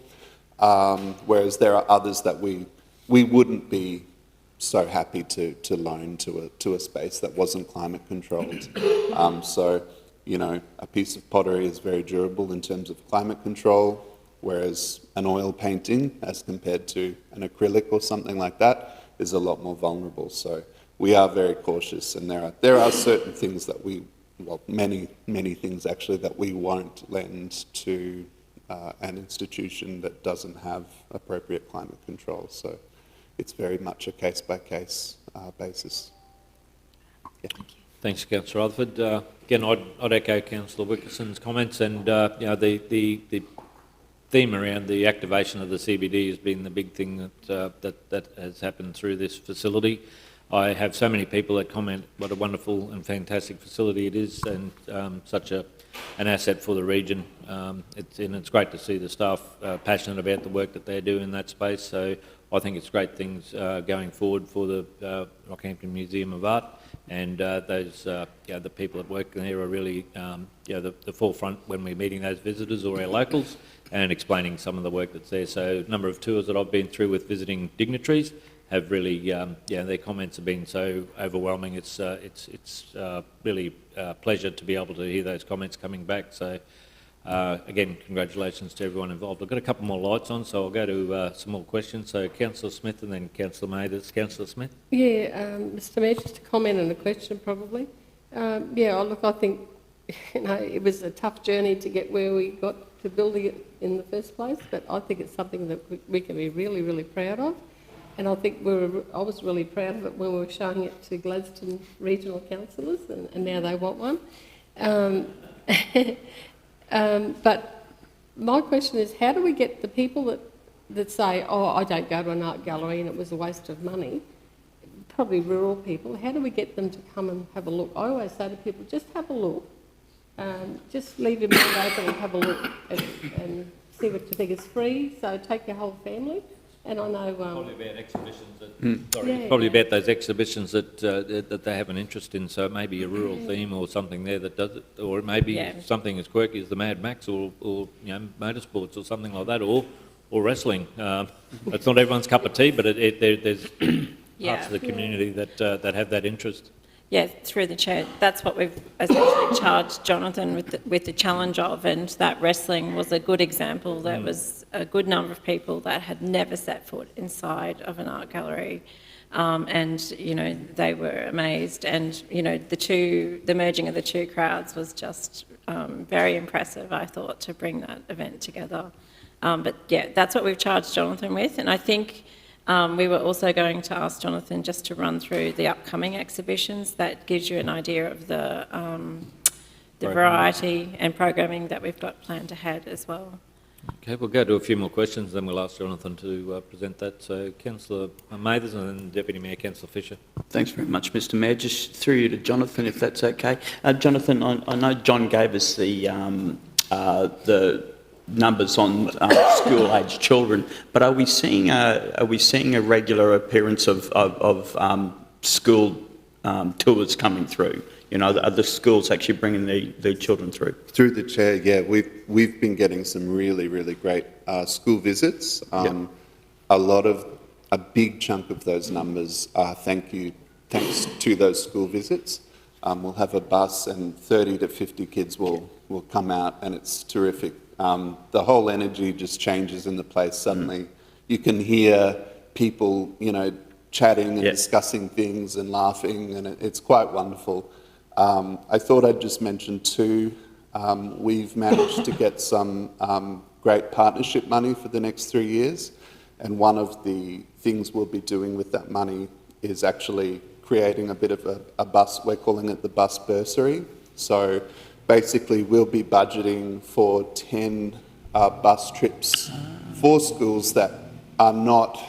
M: whereas there are others that we wouldn't be so happy to loan to a space that wasn't climate controlled. So, you know, a piece of pottery is very durable in terms of climate control, whereas an oil painting, as compared to an acrylic or something like that, is a lot more vulnerable. So we are very cautious, and there are certain things that many things actually that we won't lend to an institution that doesn't have appropriate climate control. So it's very much a case-by-case basis. Yeah.
C: Thanks, Councillor Rutherford. Again, I'd echo Councillor Wickerson's comments, and you know, the theme around the activation of the CBD has been the big thing that has happened through this facility. I have so many people that comment what a wonderful and fantastic facility it is, and such an asset for the region. It's great to see the staff passionate about the work that they do in that space. So I think it's great things going forward for the Rockhampton Museum of Art, and the people that work there are really the forefront when we're meeting those visitors or our locals and explaining some of the work that's there. So a number of tours that I've been through with visiting dignitaries have really, their comments have been so overwhelming. It's really a pleasure to be able to hear those comments coming back. So again, congratulations to everyone involved. I've got a couple more lights on, so I'll go to some more questions. So Councillor Smith and then Councillor Mathers. Councillor Smith.
N: Yeah, Mr Mayor, just a comment and a question probably. Look, I think it was a tough journey to get where we got to building it in the first place, but I think it's something that we can be really, really proud of. And I think I was really proud of it when we were showing it to Gladstone regional councillors, and now they want one. But my question is, how do we get the people that say, oh, I don't go to an art gallery and it was a waste of money, probably rural people, how do we get them to come and have a look? I always say to people, just have a look. Just leave your mind open and have a look and see what you think. It's free, so take your whole family And I know...
C: Probably about exhibitions that,
N: Yeah,
C: probably
N: yeah.
C: about those exhibitions that they have an interest in. So it may be a rural theme or something there that does it, or it may be something as quirky as the Mad Max or motorsports or something like that, or wrestling. It's not everyone's cup of tea, but there's parts of the community that have that interest.
H: Yeah, through the chair. That's what we've essentially charged Jonathan with the challenge of, and that wrestling was a good example. There was a good number of people that had never set foot inside of an art gallery, and they were amazed. And the merging of the two crowds was just very impressive, I thought, to bring that event together. But yeah, that's what we've charged Jonathan with, and I think. We were also going to ask Jonathan just to run through the upcoming exhibitions. That gives you an idea of the variety and programming that we've got planned ahead as well.
C: Okay, we'll go to a few more questions, then we'll ask Jonathan to present that. So, Councillor Mathers and then Deputy Mayor Councillor Fisher.
E: Thanks very much, Mr Mayor. Just through you to Jonathan, if that's okay. Jonathan, I know John gave us the numbers on school-aged children, but are we seeing a regular appearance of school tours coming through? Are the schools actually bringing the children through?
M: Through the chair, yeah, we've been getting some really, really great school visits. A big chunk of those numbers are thanks to those school visits. We'll have a bus and 30 to 50 kids will come out, and it's terrific. The whole energy just changes in the place suddenly. You can hear people, chatting and discussing things and laughing, and it's quite wonderful. I thought I'd just mention too, we've managed to get some great partnership money for the next 3 years, and one of the things we'll be doing with that money is actually creating a bit of a bus, we're calling it the bus bursary. So basically, we'll be budgeting for 10 bus trips for schools that are not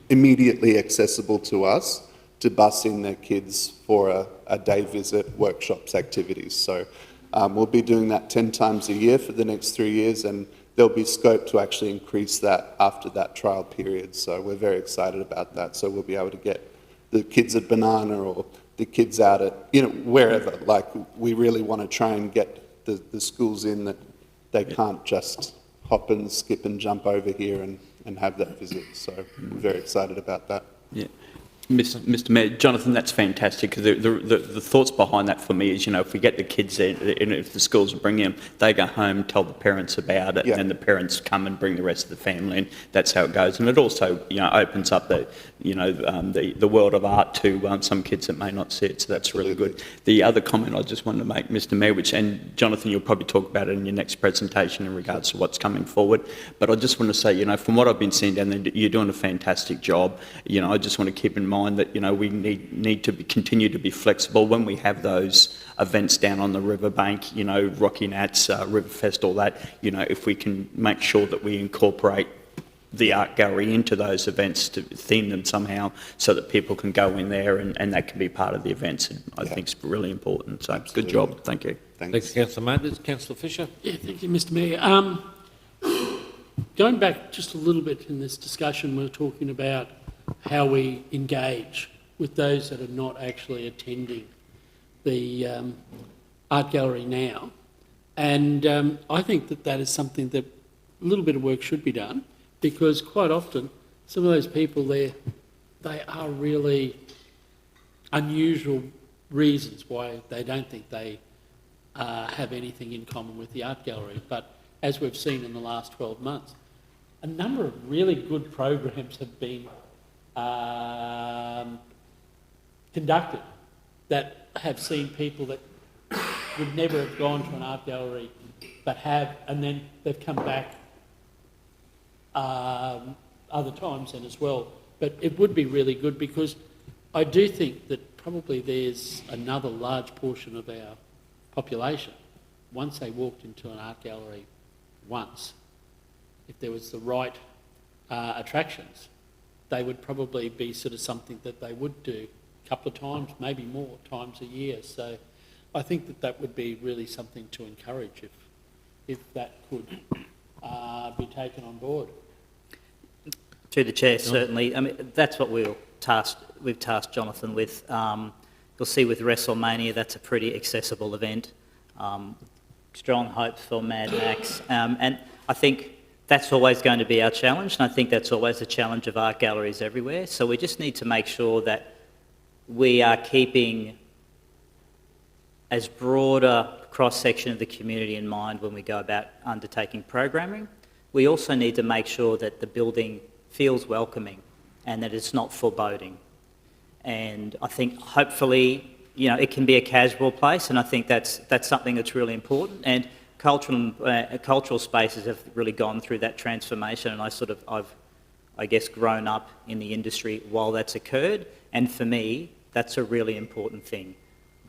M: immediately accessible to us to bus in their kids for a day visit, workshops, activities. So we'll be doing that 10 times a year for the next 3 years, and there'll be scope to actually increase that after that trial period. So we're very excited about that. So we'll be able to get the kids at Banana or the kids out at, wherever. Like, we really want to try and get the schools in that they can't just hop and skip and jump over here and have that visit. So we're very excited about that.
E: Yeah. Mr Mayor, Jonathan, that's fantastic. The thoughts behind that for me is, if we get the kids in, if the schools bring them, they go home, tell the parents about it, and then the parents come and bring the rest of the family in. That's how it goes. And it also, opens up the world of art to some kids that may not see it, so that's really good. The other comment I just wanted to make, Mr Mayor, and Jonathan, you'll probably talk about it in your next presentation in regards to what's coming forward, but I just want to say, from what I've been seeing down there, you're doing a fantastic job. I just want to keep in mind that we need to continue to be flexible when we have those events down on the riverbank, Rocky Nats, Riverfest, all that. If we can make sure that we incorporate the art gallery into those events to theme them somehow, so that people can go in there and that can be part of the events. And I think it's really important. So good job. Thank you.
C: Thanks, Councillor Mathers. Councillor Fisher.
O: Yeah, thank you, Mr Mayor. Going back just a little bit in this discussion, we're talking about how we engage with those that are not actually attending the art gallery now. And I think that is something that a little bit of work should be done, because quite often some of those people there, they are really unusual reasons why they don't think they have anything in common with the art gallery. But as we've seen in the last 12 months, a number of really good programs have been conducted that have seen people that would never have gone to an art gallery but have, and then they've come back other times then as well. But it would be really good, because I do think that probably there's another large portion of our population, once they walked into an art gallery once, if there was the right attractions, they would probably be sort of something that they would do a couple of times, maybe more times a year. So I think that would be really something to encourage if that could be taken on board.
K: To the Chair, certainly. I mean, that's what we've tasked Jonathan with. You'll see with WrestleMania, that's a pretty accessible event. Strong hopes for Mad Max. And I think that's always going to be our challenge, and I think that's always the challenge of art galleries everywhere. So we just need to make sure that we are keeping as broad a cross-section of the community in mind when we go about undertaking programming. We also need to make sure that the building feels welcoming and that it's not foreboding. And I think hopefully, you know, it can be a casual place, and I think that's something that's really important. And cultural spaces have really gone through that transformation, and I've, I guess, grown up in the industry while that's occurred. And for me, that's a really important thing.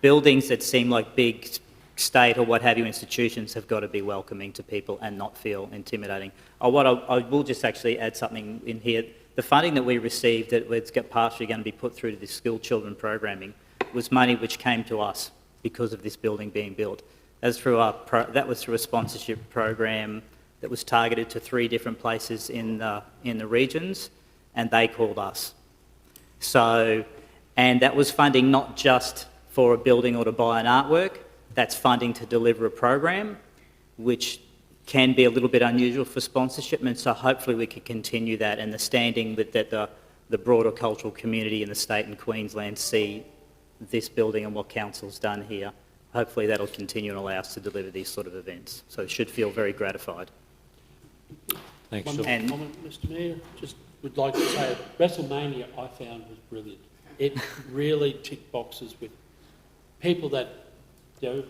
K: Buildings that seem like big state or what have you institutions have got to be welcoming to people and not feel intimidating. I will just actually add something in here. The funding that we received that was partially going to be put through to this school children programming was money which came to us because of this building being built. That was through a sponsorship program that was targeted to 3 different places in the regions, and they called us. So, and that was funding not just for a building or to buy an artwork, that's funding to deliver a program, which can be a little bit unusual for sponsorship, and so hopefully we can continue that, and the standing that the broader cultural community in the state and Queensland see this building and what council's done here. Hopefully that'll continue and allow us to deliver these sort of events. So it should feel very gratified.
C: Thanks,
O: One
C: Sean.
O: more comment, Mr Mayor. Just would like to say WrestleMania I found was brilliant. It really ticked boxes with people that, you know,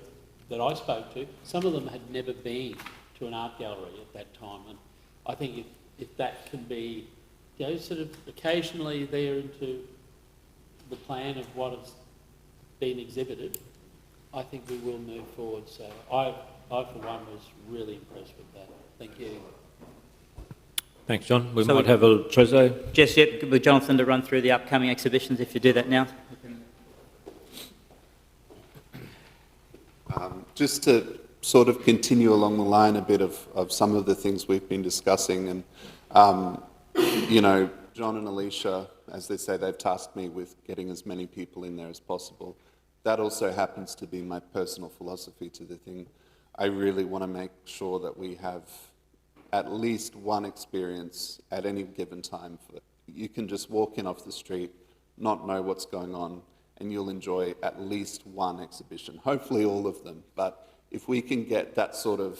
O: that I spoke to. Some of them had never been to an art gallery at that time, and I think if that can be, you know, sort of occasionally there into the plan of what has been exhibited, I think we will move forward. So I for one was really impressed with that. Thank you.
C: Thanks, John. We might have a Trezzo.
K: Just yet with Jonathan to run through the upcoming exhibitions, if you do that now.
M: Just to sort of continue along the line a bit of some of the things we've been discussing, and you know, John and Alicia, as they say, they've tasked me with getting as many people in there as possible. That also happens to be my personal philosophy to the thing. I really want to make sure that we have at least one experience at any given time. You can just walk in off the street, not know what's going on, and you'll enjoy at least one exhibition, hopefully all of them. But if we can get that sort of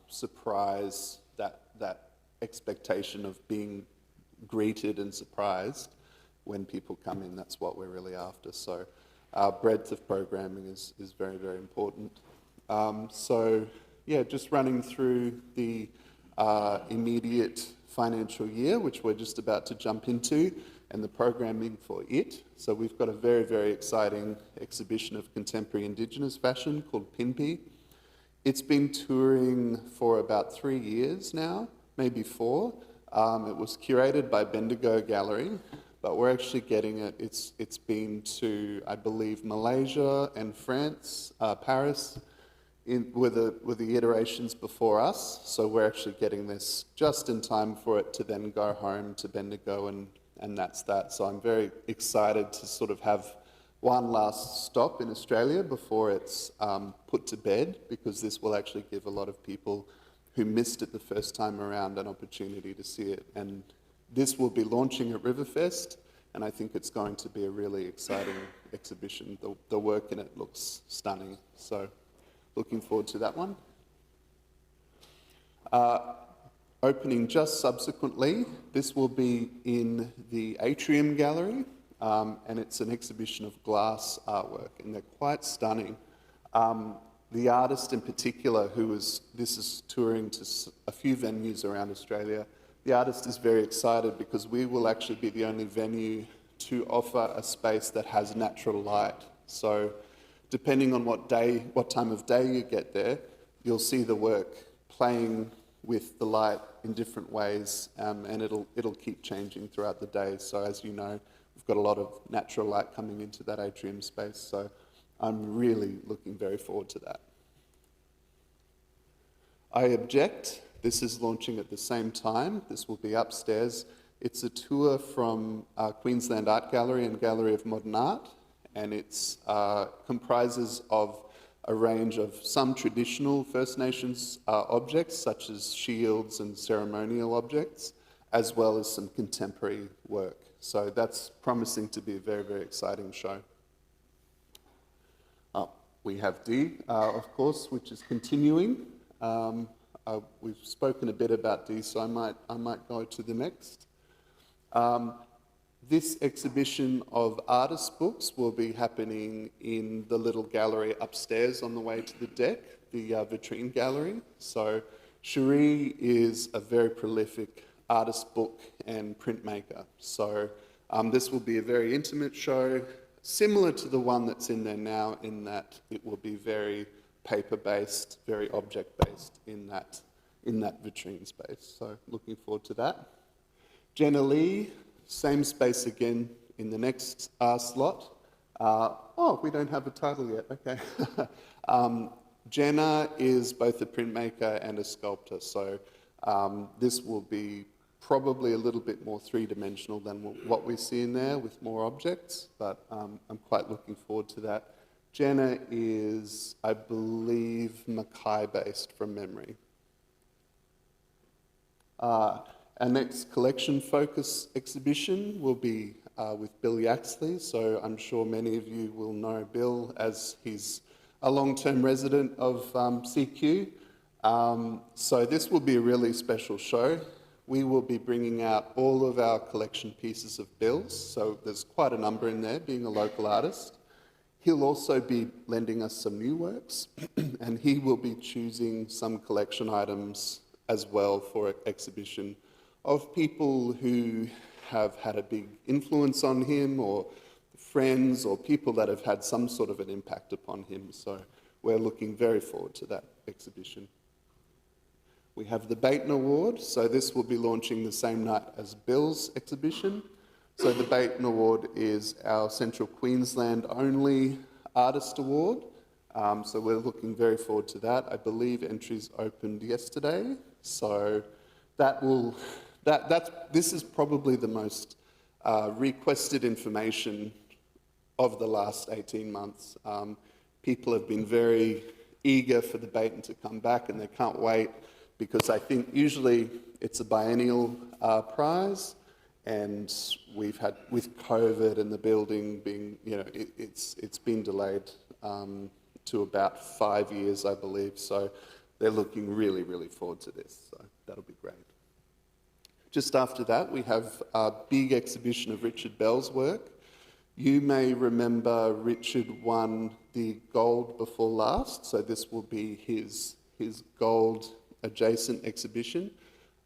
M: surprise, that expectation of being greeted and surprised when people come in, that's what we're really after. So our breadth of programming is very, very important. So yeah, just running through the immediate financial year, which we're just about to jump into, and the programming for it. So we've got a very, very exciting exhibition of contemporary Indigenous fashion called Pinpi. It's been touring for about 3 years now, maybe 4. It was curated by Bendigo Gallery, but we're actually getting it. It's been to, I believe, Malaysia and France, Paris, with the iterations before us. So we're actually getting this just in time for it to then go home to Bendigo, and that's that. So I'm very excited to sort of have one last stop in Australia before it's put to bed, because this will actually give a lot of people who missed it the first time around an opportunity to see it. And this will be launching at Riverfest, and I think it's going to be a really exciting exhibition. The work in it looks stunning, so looking forward to that one. Opening just subsequently, this will be in the Atrium Gallery, and it's an exhibition of glass artwork, and they're quite stunning. The artist in particular, this is touring to a few venues around Australia, the artist is very excited because we will actually be the only venue to offer a space that has natural light. So depending on what time of day you get there, you'll see the work playing with the light in different ways, and it'll keep changing throughout the day. So as you know, we've got a lot of natural light coming into that atrium space, so I'm really looking very forward to that. I Object. This is launching at the same time. This will be upstairs. It's a tour from Queensland Art Gallery and Gallery of Modern Art, and it comprises of a range of some traditional First Nations objects, such as shields and ceremonial objects, as well as some contemporary work. So that's promising to be a very, very exciting show. We have D, of course, which is continuing. We've spoken a bit about D, so I might go to the next. This exhibition of artist books will be happening in the little gallery upstairs on the way to the deck, the vitrine gallery. So Cherie is a very prolific artist book and printmaker. So this will be a very intimate show, similar to the one that's in there now, in that it will be very paper-based, very object-based in that vitrine space. So looking forward to that. Jenna Lee, same space again in the next slot. We don't have a title yet, okay. Jenna is both a printmaker and a sculptor, so this will be probably a little bit more three-dimensional than what we see in there with more objects, but I'm quite looking forward to that. Jenna is, I believe, Mackay-based from memory. Our next collection focus exhibition will be with Bill Yaxley, so I'm sure many of you will know Bill as he's a long-term resident of CQ. So this will be a really special show. We will be bringing out all of our collection pieces of Bill's, so there's quite a number in there, being a local artist. He'll also be lending us some new works, and he will be choosing some collection items as well for an exhibition of people who have had a big influence on him, or friends, or people that have had some sort of an impact upon him. So we're looking very forward to that exhibition. We have the Baton Award, so this will be launching the same night as Bill's exhibition. So the Baton Award is our Central Queensland only artist award. So we're looking very forward to that. I believe entries opened yesterday. So this is probably the most requested information of the last 18 months. People have been very eager for the Baton to come back, and they can't wait, because I think usually it's a biennial prize, and we've had, with COVID and the building being, it's been delayed to about 5 years, I believe. So they're looking really, really forward to this. So that'll be great. Just after that, we have a big exhibition of Richard Bell's work. You may remember Richard won the gold before last, so this will be his gold adjacent exhibition.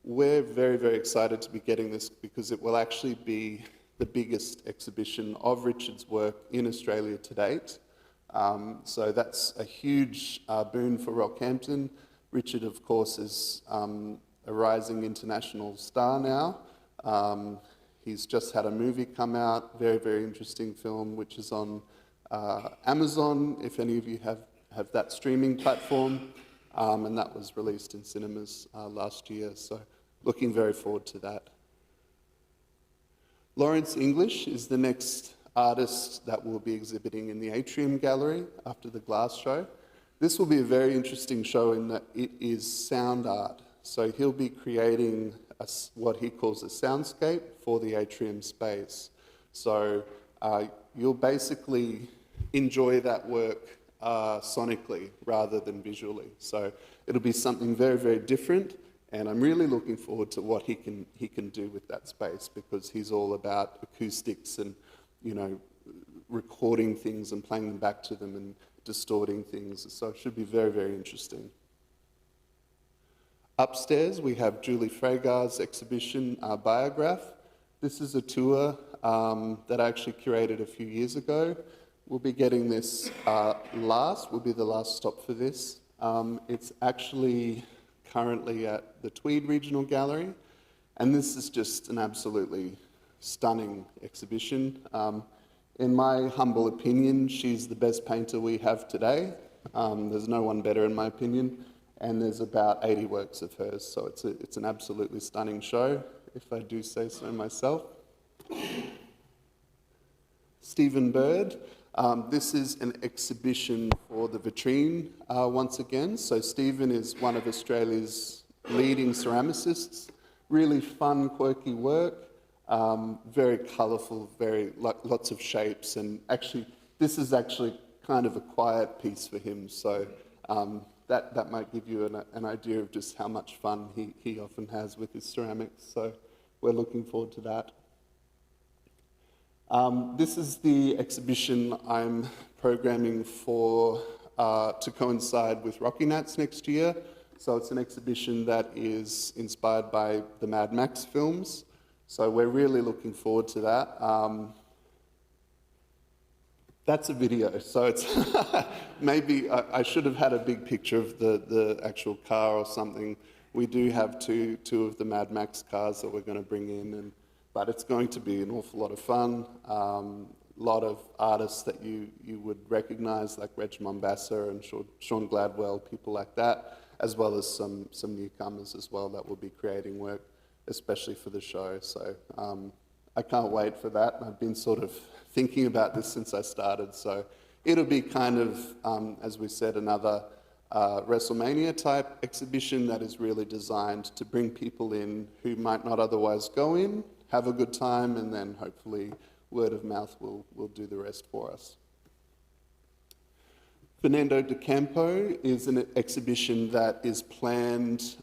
M: We're very, very excited to be getting this because it will actually be the biggest exhibition of Richard's work in Australia to date. So that's a huge boon for Rockhampton. Richard, of course, is a rising international star now. He's just had a movie come out, very, very interesting film, which is on Amazon, if any of you have that streaming platform. And that was released in cinemas last year, so looking very forward to that. Lawrence English is the next artist that will be exhibiting in the Atrium Gallery after the glass show. This will be a very interesting show in that it is sound art. So he'll be creating what he calls a soundscape for the atrium space. So you'll basically enjoy that work sonically rather than visually. So it'll be something very, very different, and I'm really looking forward to what he can do with that space, because he's all about acoustics and, recording things and playing them back to them and distorting things. So it should be very, very interesting. Upstairs, we have Julie Fragar's exhibition, Biograph. This is a tour that I actually curated a few years ago. We'll be getting this will be the last stop for this. It's actually currently at the Tweed Regional Gallery, and this is just an absolutely stunning exhibition. In my humble opinion, she's the best painter we have today. There's no one better in my opinion, and there's about 80 works of hers, so it's an absolutely stunning show. if I do say so myself. Stephen Bird. This is an exhibition for the vitrine once again. So Stephen is one of Australia's leading ceramicists. Really fun, quirky work, very colourful, lots of shapes, and actually this is actually kind of a quiet piece for him. So that might give you an idea of just how much fun he often has with his ceramics. So we're looking forward to that. This is the exhibition I'm programming for to coincide with Rocky Nats next year. So it's an exhibition that is inspired by the Mad Max films. So we're really looking forward to that. That's a video, so it's maybe I should have had a big picture of the actual car or something. We do have two of the Mad Max cars that we're going to bring in, but it's going to be an awful lot of fun. A lot of artists that you would recognise, like Reg Mombassa and Sean Gladwell, people like that, as well as some newcomers as well that will be creating work, especially for the show. So I can't wait for that. I've been sort of thinking about this since I started, so it'll be kind of, as we said, another WrestleMania type exhibition that is really designed to bring people in who might not otherwise go in, have a good time, and then hopefully word of mouth will do the rest for us. Fernando de Campo is an exhibition that is planned.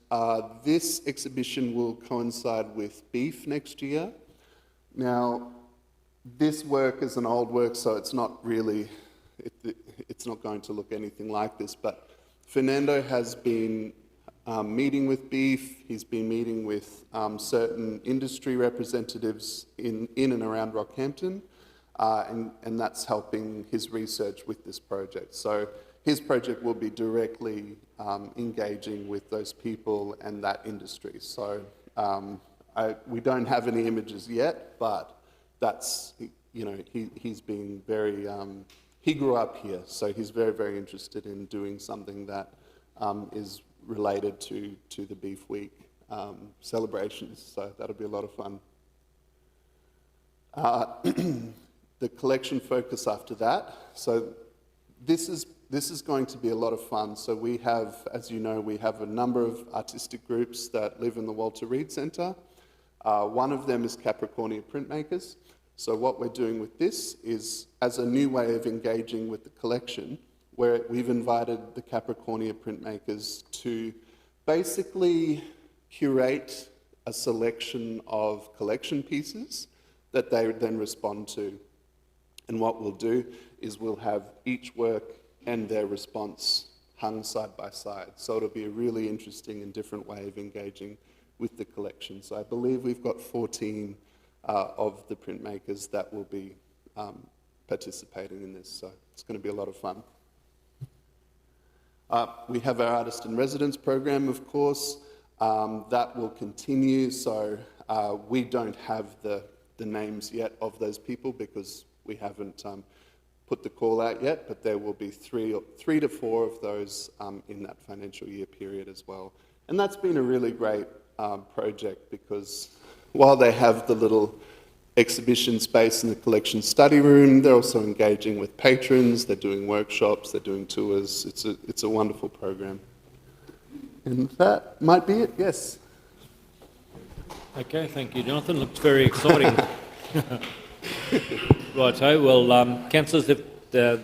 M: This exhibition will coincide with Beef next year. Now, this work is an old work, so it's not really, it's not going to look anything like this, but Fernando has been meeting with Beef, he's been meeting with certain industry representatives in and around Rockhampton, and that's helping his research with this project. So his project will be directly engaging with those people and that industry. So we don't have any images yet, but that's, he's been very, he grew up here, so he's very, very interested in doing something that is related to the Beef Week celebrations, so that'll be a lot of fun. The collection focus after that, so this is going to be a lot of fun. So we have, as you know, we have a number of artistic groups that live in the Walter Reed Centre. One of them is Capricornia Printmakers. So what we're doing with this is, as a new way of engaging with the collection, where we've invited the Capricornia Printmakers to basically curate a selection of collection pieces that they then respond to. And what we'll do is we'll have each work and their response hung side by side. So it'll be a really interesting and different way of engaging with the collection. So I believe we've got 14 of the printmakers that will be participating in this. So it's going to be a lot of fun. We have our Artist in Residence program, of course. That will continue. So we don't have the names yet of those people because we haven't put the call out yet, but there will be three to four of those in that financial year period as well. And that's been a really great project because while they have the little exhibition space in the collection study room, they're also engaging with patrons, they're doing workshops, they're doing tours. It's a wonderful program. And that might be it, yes.
C: Okay, thank you, Jonathan. Looks very exciting. Righto, well, councillors, if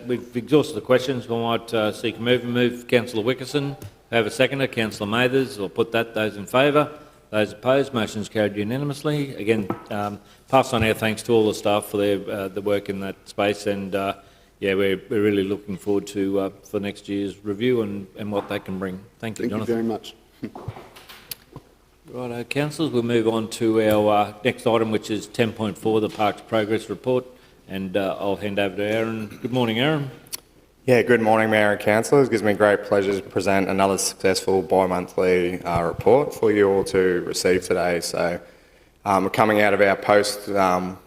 C: we've exhausted the questions, we might seek a move. Councillor Wickerson, have a seconder. Councillor Mathers, I'll put that. Those in favour? Those opposed? Motion's carried unanimously. Again, pass on our thanks to all the staff for the work in that space, and yeah, we're really looking forward to for next year's review and what that can bring. Thank you, Jonathan.
M: Thank you very much.
C: Righto, councillors, we'll move on to our next item, which is 10.4, the Parks Progress Report, and I'll hand over to Aaron. Good morning, Aaron.
P: Yeah, good morning, Mayor and Councillors. It gives me great pleasure to present another successful bi-monthly report for you all to receive today. So we're coming out of our post-growing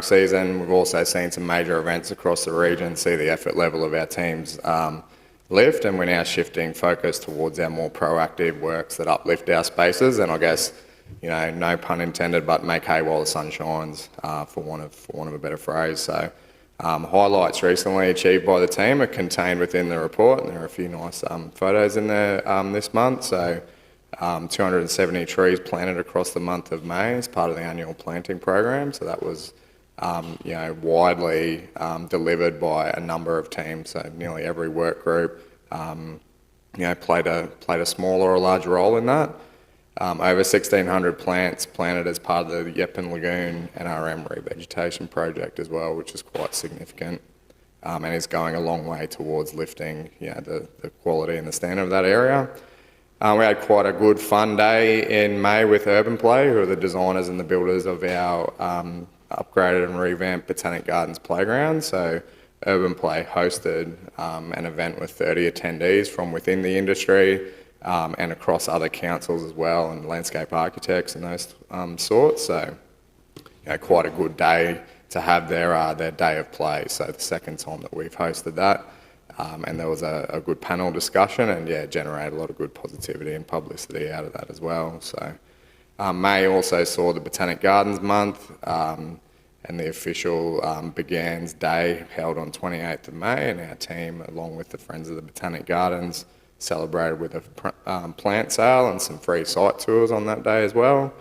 P: season. We've also seen some major events across the region, see the effort level of our teams lift, and we're now shifting focus towards our more proactive works that uplift our spaces and I guess no pun intended, but make hay while the sun shines, for want of a better phrase. So highlights recently achieved by the team are contained within the report, and there are a few nice photos in there this month. So 270 trees planted across the month of May as part of the annual planting program. So that was widely delivered by a number of teams. So nearly every work group played a small or a large role in that. Over 1,600 plants planted as part of the Yeppen Lagoon NRM revegetation project as well, which is quite significant, and is going a long way towards lifting the quality and the standard of that area. We had quite a good fun day in May with Urban Play, who are the designers and the builders of our upgraded and revamped Botanic Gardens playground. So Urban Play hosted an event with 30 attendees from within the industry, and across other councils as well, and landscape architects and those sorts. So, quite a good day to have their day of play. So the second time that we've hosted that, and there was a good panel discussion, and generated a lot of good positivity and publicity out of that as well. So May also saw the Botanic Gardens month, and the official Begans Day held on 28th of May, and our team, along with the Friends of the Botanic Gardens, celebrated with a plant sale and some free site tours on that day as well.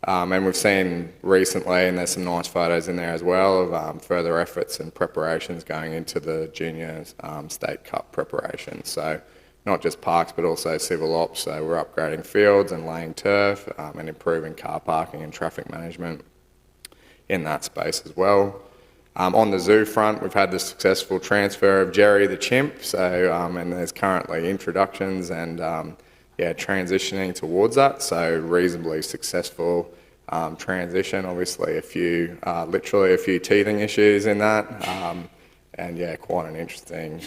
P: And we've seen recently, and there's some nice photos in there as well, of further efforts and preparations going into the Junior State Cup preparation. So not just parks, but also civil ops. So we're upgrading fields and laying turf, and improving car parking and traffic management in that space as well. On the zoo front, we've had the successful transfer of Jerry the chimp, so and there's currently introductions and transitioning towards that, so reasonably successful transition. Obviously literally a few teething issues in that, and quite an interesting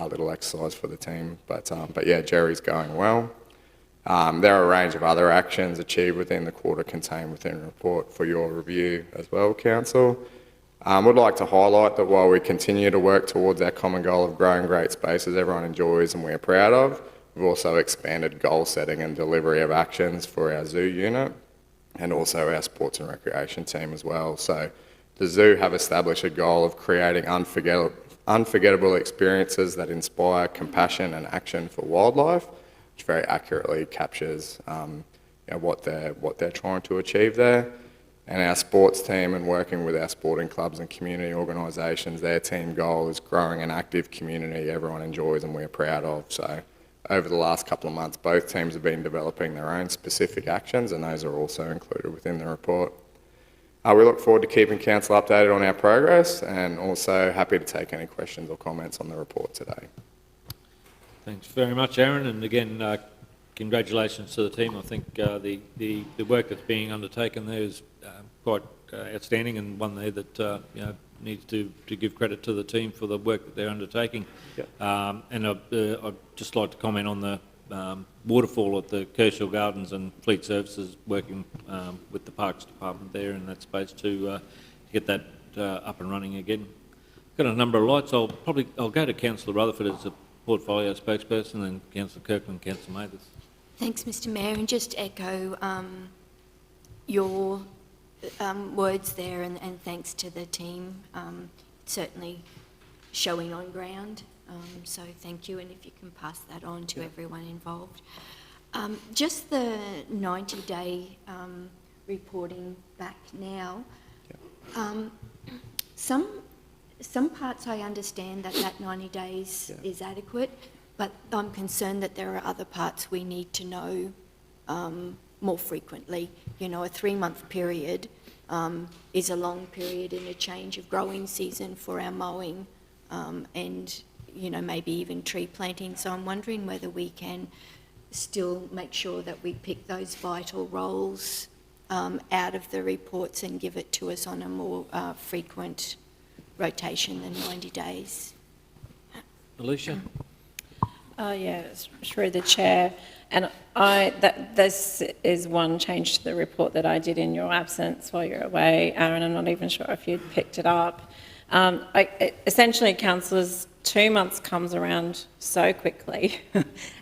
P: little exercise for the team, but Jerry's going well. There are a range of other actions achieved within the quarter contained within the report for your review as well, Council. Would like to highlight that while we continue to work towards our common goal of growing great spaces everyone enjoys and we are proud of, we've also expanded goal setting and delivery of actions for our zoo unit and also our sports and recreation team as well. So the zoo have established a goal of creating unforgettable experiences that inspire compassion and action for wildlife, which very accurately captures what they're trying to achieve there. And our sports team, and working with our sporting clubs and community organisations, their team goal is growing an active community everyone enjoys and we're proud of. So over the last couple of months, both teams have been developing their own specific actions, and those are also included within the report. We look forward to keeping Council updated on our progress, and also happy to take any questions or comments on the report today.
C: Thanks very much, Aaron, and again, congratulations to the team. I think the work that's being undertaken there is quite outstanding, and one there that needs to give credit to the team for the work that they're undertaking. Yep. And I'd just like to comment on the waterfall at the Kershaw Gardens and Fleet Services, working with the Parks Department there in that space to get that up and running again. Got a number of lights. I'll go to Councillor Rutherford as a portfolio spokesperson, and Councillor Kirkland, Councillor Mathers.
G: Thanks, Mr Mayor, and just echo your words there, and thanks to the team. Certainly showing on ground, so thank you, and if you can pass that on to everyone involved. Just the 90-day reporting back now. Some parts I understand that 90 days is adequate, but I'm concerned that there are other parts we need to know more frequently. A 3-month period is a long period in a change of growing season for our mowing, and maybe even tree planting. So I'm wondering whether we can still make sure that we pick those vital roles out of the reports and give it to us on a more frequent rotation than 90 days.
C: Alicia?
H: Through the chair, and this is one change to the report that I did in your absence while you're away, Aaron. I'm not even sure if you'd picked it up. Essentially, councillors 2 months comes around so quickly.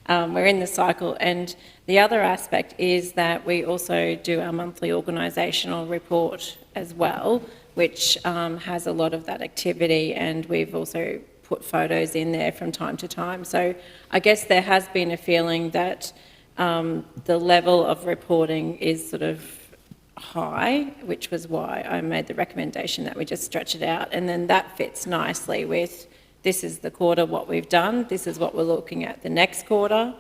H: We're in the cycle. And the other aspect is that we also do our monthly organisational report as well, which has a lot of that activity, and we've also put photos in there from time to time. So I guess there has been a feeling that the level of reporting is sort of high, which was why I made the recommendation that we just stretch it out, and then that fits nicely with this is the quarter what we've done, this is what we're looking at the next quarter.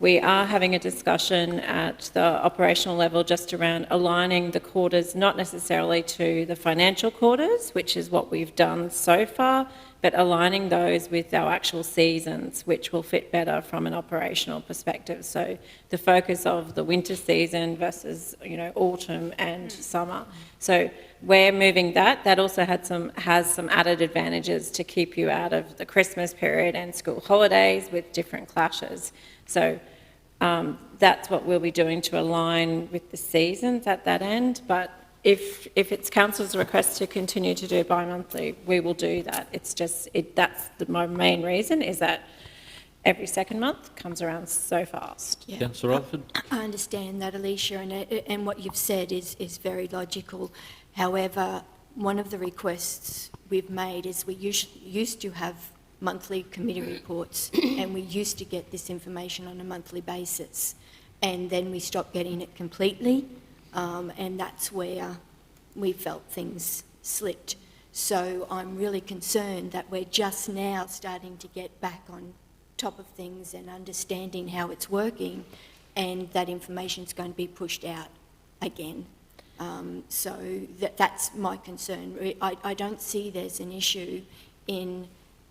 H: We are having a discussion at the operational level just around aligning the quarters, not necessarily to the financial quarters, which is what we've done so far, but aligning those with our actual seasons, which will fit better from an operational perspective. So the focus of the winter season versus, autumn and summer. So we're moving that. That also has some added advantages to keep you out of the Christmas period and school holidays with different clashes. So that's what we'll be doing to align with the seasons at that end. But if it's council's request to continue to do bi-monthly, we will do that. It's just, my main reason is that every second month comes around so fast.
G: Yeah.
C: Councillor Rutherford?
G: I understand that, Alicia, and what you've said is very logical. However, one of the requests we've made is we used to have monthly committee reports, and we used to get this information on a monthly basis, and then we stopped getting it completely, and that's where we felt things slipped. So I'm really concerned that we're just now starting to get back on top of things and understanding how it's working, and that information's going to be pushed out again. So that's my concern. I don't see there's an issue in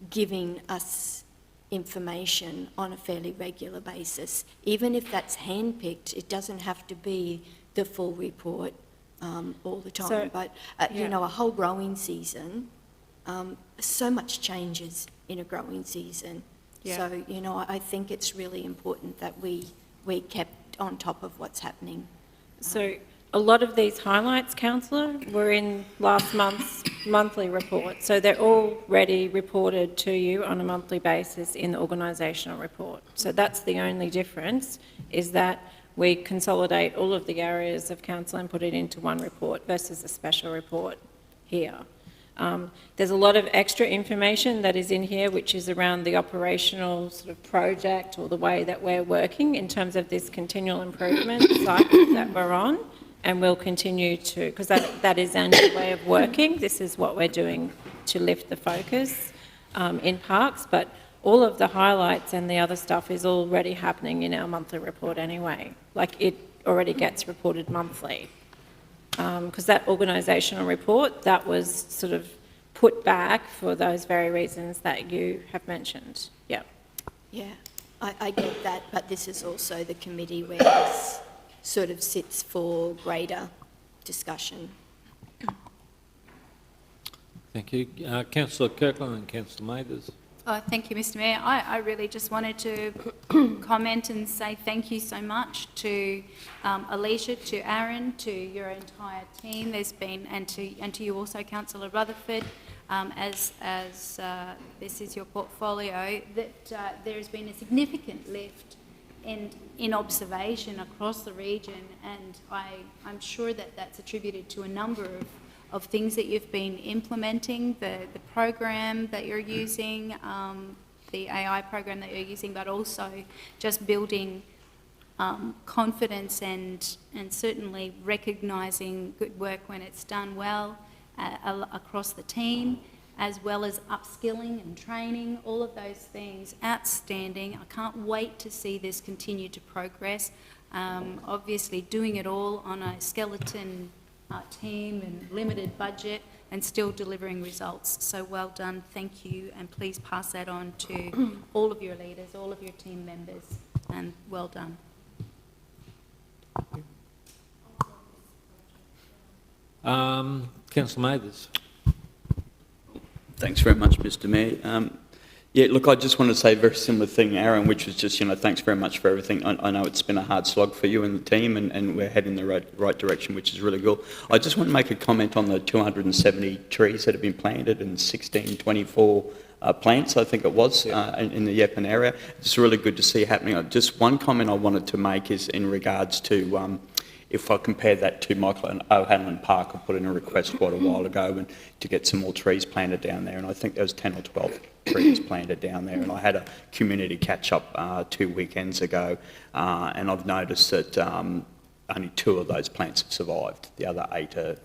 G: giving us information on a fairly regular basis. Even if that's handpicked, it doesn't have to be the full report all the time.
H: So,
G: but, a whole growing season, so much changes in a growing season.
H: Yeah.
G: So, I think it's really important that we kept on top of what's happening.
H: So a lot of these highlights, Councillor, were in last month's monthly report. So they're already reported to you on a monthly basis in the organisational report. So that's the only difference, is that we consolidate all of the areas of council and put it into one report versus a special report here. There's a lot of extra information that is in here, which is around the operational sort of project or the way that we're working in terms of this continual improvement cycle that we're on. And we'll continue to, because that is our new way of working. This is what we're doing to lift the focus in parks. But all of the highlights and the other stuff is already happening in our monthly report anyway. Like, it already gets reported monthly. Because that organisational report, that was sort of put back for those very reasons that you have mentioned. Yeah.
G: Yeah, I get that, but this is also the committee where this sort of sits for greater discussion.
C: Thank you. Councillor Kirkland and Councillor Mathers.
D: Thank you, Mr Mayor. I really just wanted to comment and say thank you so much to Alicia, to Aaron, to your entire team. There's been, and to you also, Councillor Rutherford, as this is your portfolio, that there has been a significant lift in observation across the region, and I'm sure that that's attributed to a number of things that you've been implementing, the program that you're using, the AI program that you're using, but also just building confidence and certainly recognising good work when it's done well across the team, as well as upskilling and training, all of those things, outstanding. I can't wait to see this continue to progress. Obviously doing it all on a skeleton team and limited budget and still delivering results. So well done, thank you, and please pass that on to all of your leaders, all of your team members, and well done.
C: Councillor Mathers.
E: Thanks very much, Mr Mayor. Yeah, look, I just want to say a very similar thing, Aaron, which was just, thanks very much for everything. I know it's been a hard slog for you and the team, and we're heading in the right direction, which is really good. I just want to make a comment on the 270 trees that have been planted and 1624 plants, I think it was, in the Yeppan area. It's really good to see happening. Just one comment I wanted to make is in regards to if I compare that to Michael O'Hanlon Park, I put in a request quite a while ago to get some more trees planted down there, and I think there was 10 or 12 trees planted down there, and I had a community catch-up 2 weekends ago, and I've noticed that only 2 of those plants have survived. The other 8 are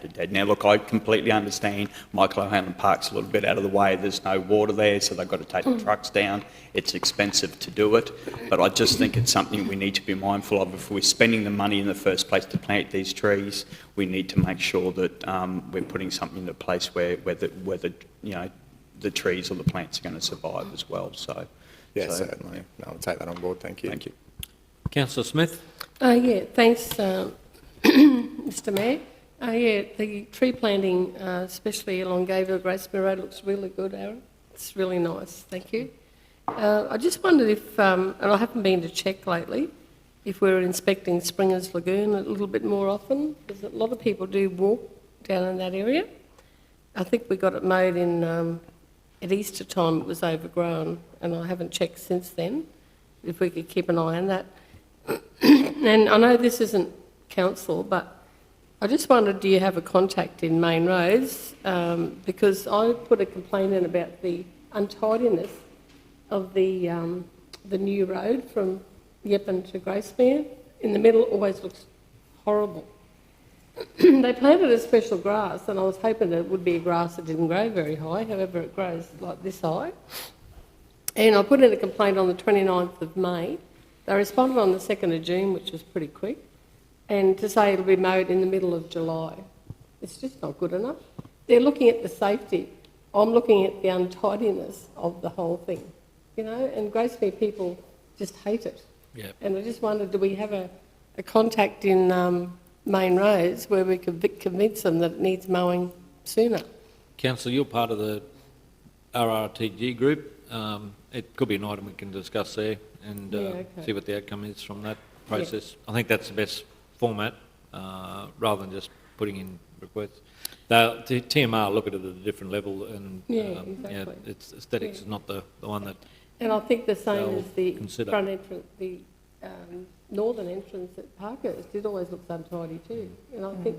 E: dead. Now, look, I completely understand Michael O'Hanlon Park's a little bit out of the way. There's no water there, so they've got to take the trucks down. It's expensive to do it, but I just think it's something we need to be mindful of. If we're spending the money in the first place to plant these trees, we need to make sure that we're putting something into place where the trees or the plants are going to survive as well. So,
P: certainly. No, I'll take that on board. Thank you.
E: Thank you.
C: Councillor Smith.
N: Yeah, thanks, Mr Mayor. Yeah, the tree planting, especially along Gayville Gracemere Road, looks really good, Aaron. It's really nice, thank you. I just wondered if, and I haven't been to check lately, if we're inspecting Springers Lagoon a little bit more often, because a lot of people do walk down in that area. I think we got it mowed in, at Easter time it was overgrown, and I haven't checked since then, if we could keep an eye on that. And I know this isn't council, but I just wondered, do you have a contact in Main Roads? Because I put a complaint in about the untidiness of the new road from Yeppan to Gracemere. In the middle always looks horrible. They planted a special grass, and I was hoping it would be a grass that didn't grow very high, however it grows like this high. And I put in a complaint on the 29th of May. They responded on the 2nd of June, which was pretty quick, and to say it'll be mowed in the middle of July. It's just not good enough. They're looking at the safety. I'm looking at the untidiness of the whole thing, you know, and Gracemere people just hate it.
C: Yep.
N: And I just wondered, do we have a contact in Main Roads where we could convince them that it needs mowing sooner?
C: Councillor, you're part of the RRTG group. It could be an item we can discuss there and see what the outcome is from that process. I think that's the best format, rather than just putting in requests. The TMR look at it at a different level, and
N: exactly.
C: Its aesthetics is not the one that.
N: And I think the same as the
C: consider.
N: front entrance, the northern entrance at Parkhurst, it always looks untidy too. And I think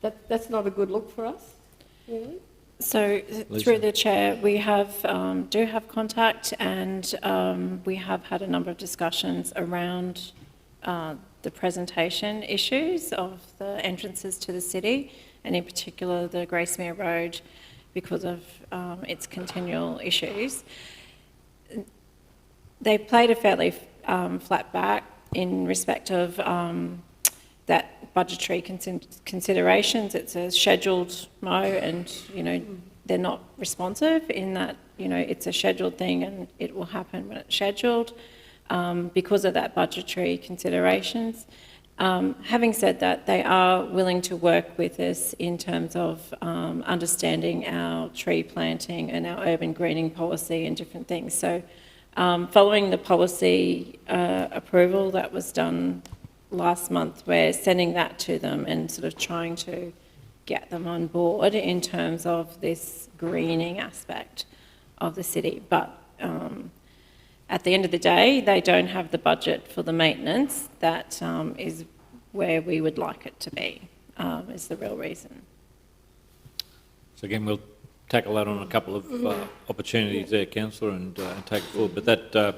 N: that's not a good look for us, really.
H: So, through the chair, we do have contact, and we have had a number of discussions around the presentation issues of the entrances to the city, and in particular the Gracemere Road, because of its continual issues. They played a fairly flat back in respect of that budgetary considerations. It's a scheduled mow, and they're not responsive in that it's a scheduled thing and it will happen when it's scheduled because of that budgetary considerations. Having said that, they are willing to work with us in terms of understanding our tree planting and our urban greening policy and different things. So following the policy approval that was done last month, we're sending that to them and sort of trying to get them on board in terms of this greening aspect of the city. But at the end of the day, they don't have the budget for the maintenance that is where we would like it to be, is the real reason.
C: So again, we'll tackle that on a couple of opportunities there, Councillor, and take it forward. But that,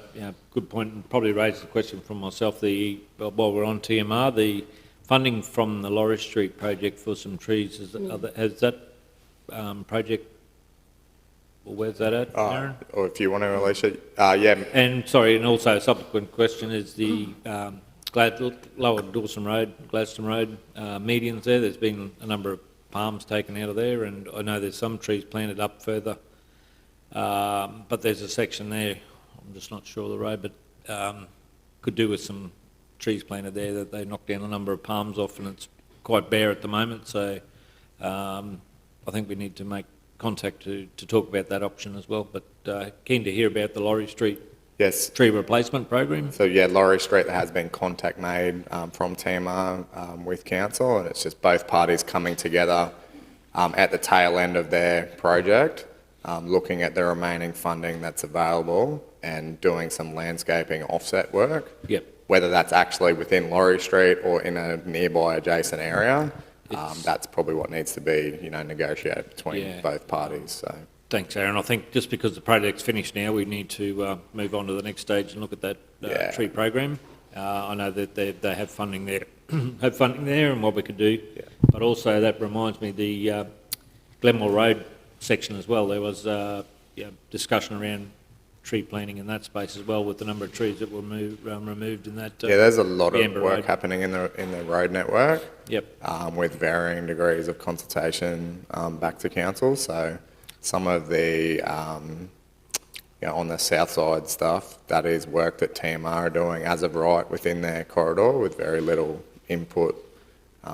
C: good point, and probably raised the question from myself, while we're on TMR, the funding from the Laurie Street project for some trees, has that project, well, where's that at, Aaron?
P: Or if you want to release it, yeah.
C: And sorry, and also a subsequent question is the Lower Dawson Road, Gladstone Road medians there. There's been a number of palms taken out of there, and I know there's some trees planted up further, but there's a section there, I'm just not sure of the road, but could do with some trees planted there that they knocked down a number of palms off, and it's quite bare at the moment, so I think we need to make contact to talk about that option as well, but keen to hear about the Laurie Street tree replacement program.
P: So yeah, Laurie Street, there has been contact made from TMR with council, and it's just both parties coming together at the tail end of their project. looking at the remaining funding that's available and doing some landscaping offset work.
C: Yep.
P: Whether that's actually within Laurie Street or in a nearby adjacent area, that's probably what needs to be, negotiated between both parties. So.
C: Thanks, Aaron. I think just because the project's finished now, we need to move on to the next stage and look at that tree program. I know that they have funding there, and what we could do. Yeah. But also that reminds me the Glenmore Road section as well. There was discussion around tree planting in that space as well, with the number of trees that were removed in that.
P: There's a lot of work happening in the road network.
C: Yep.
P: With varying degrees of consultation back to council. So some of the on the south side stuff, that is work that TMR are doing as of right within their corridor with very little input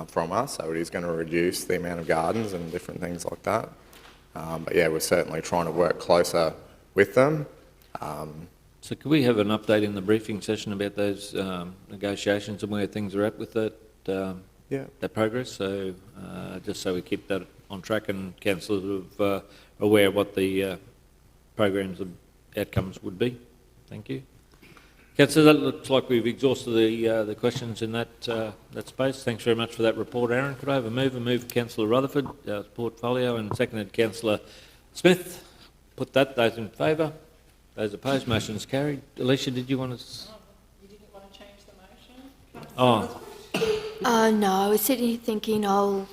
P: from us. So it is going to reduce the amount of gardens and different things like that. But yeah, we're certainly trying to work closer with them.
C: So could we have an update in the briefing session about those negotiations and where things are at with that, that progress? So just so we keep that on track and councillors are aware of what the programs and outcomes would be. Thank you. Councillor, that looks like we've exhausted the questions in that space. Thanks very much for that report, Aaron. Could I have a move? A move Councillor Rutherford, portfolio, and seconded Councillor Smith. Put that. Those in favour? Those opposed? Motion is carried. Alicia, did you want to...
H: You didn't want to change the motion?
G: No, I was sitting here thinking I'll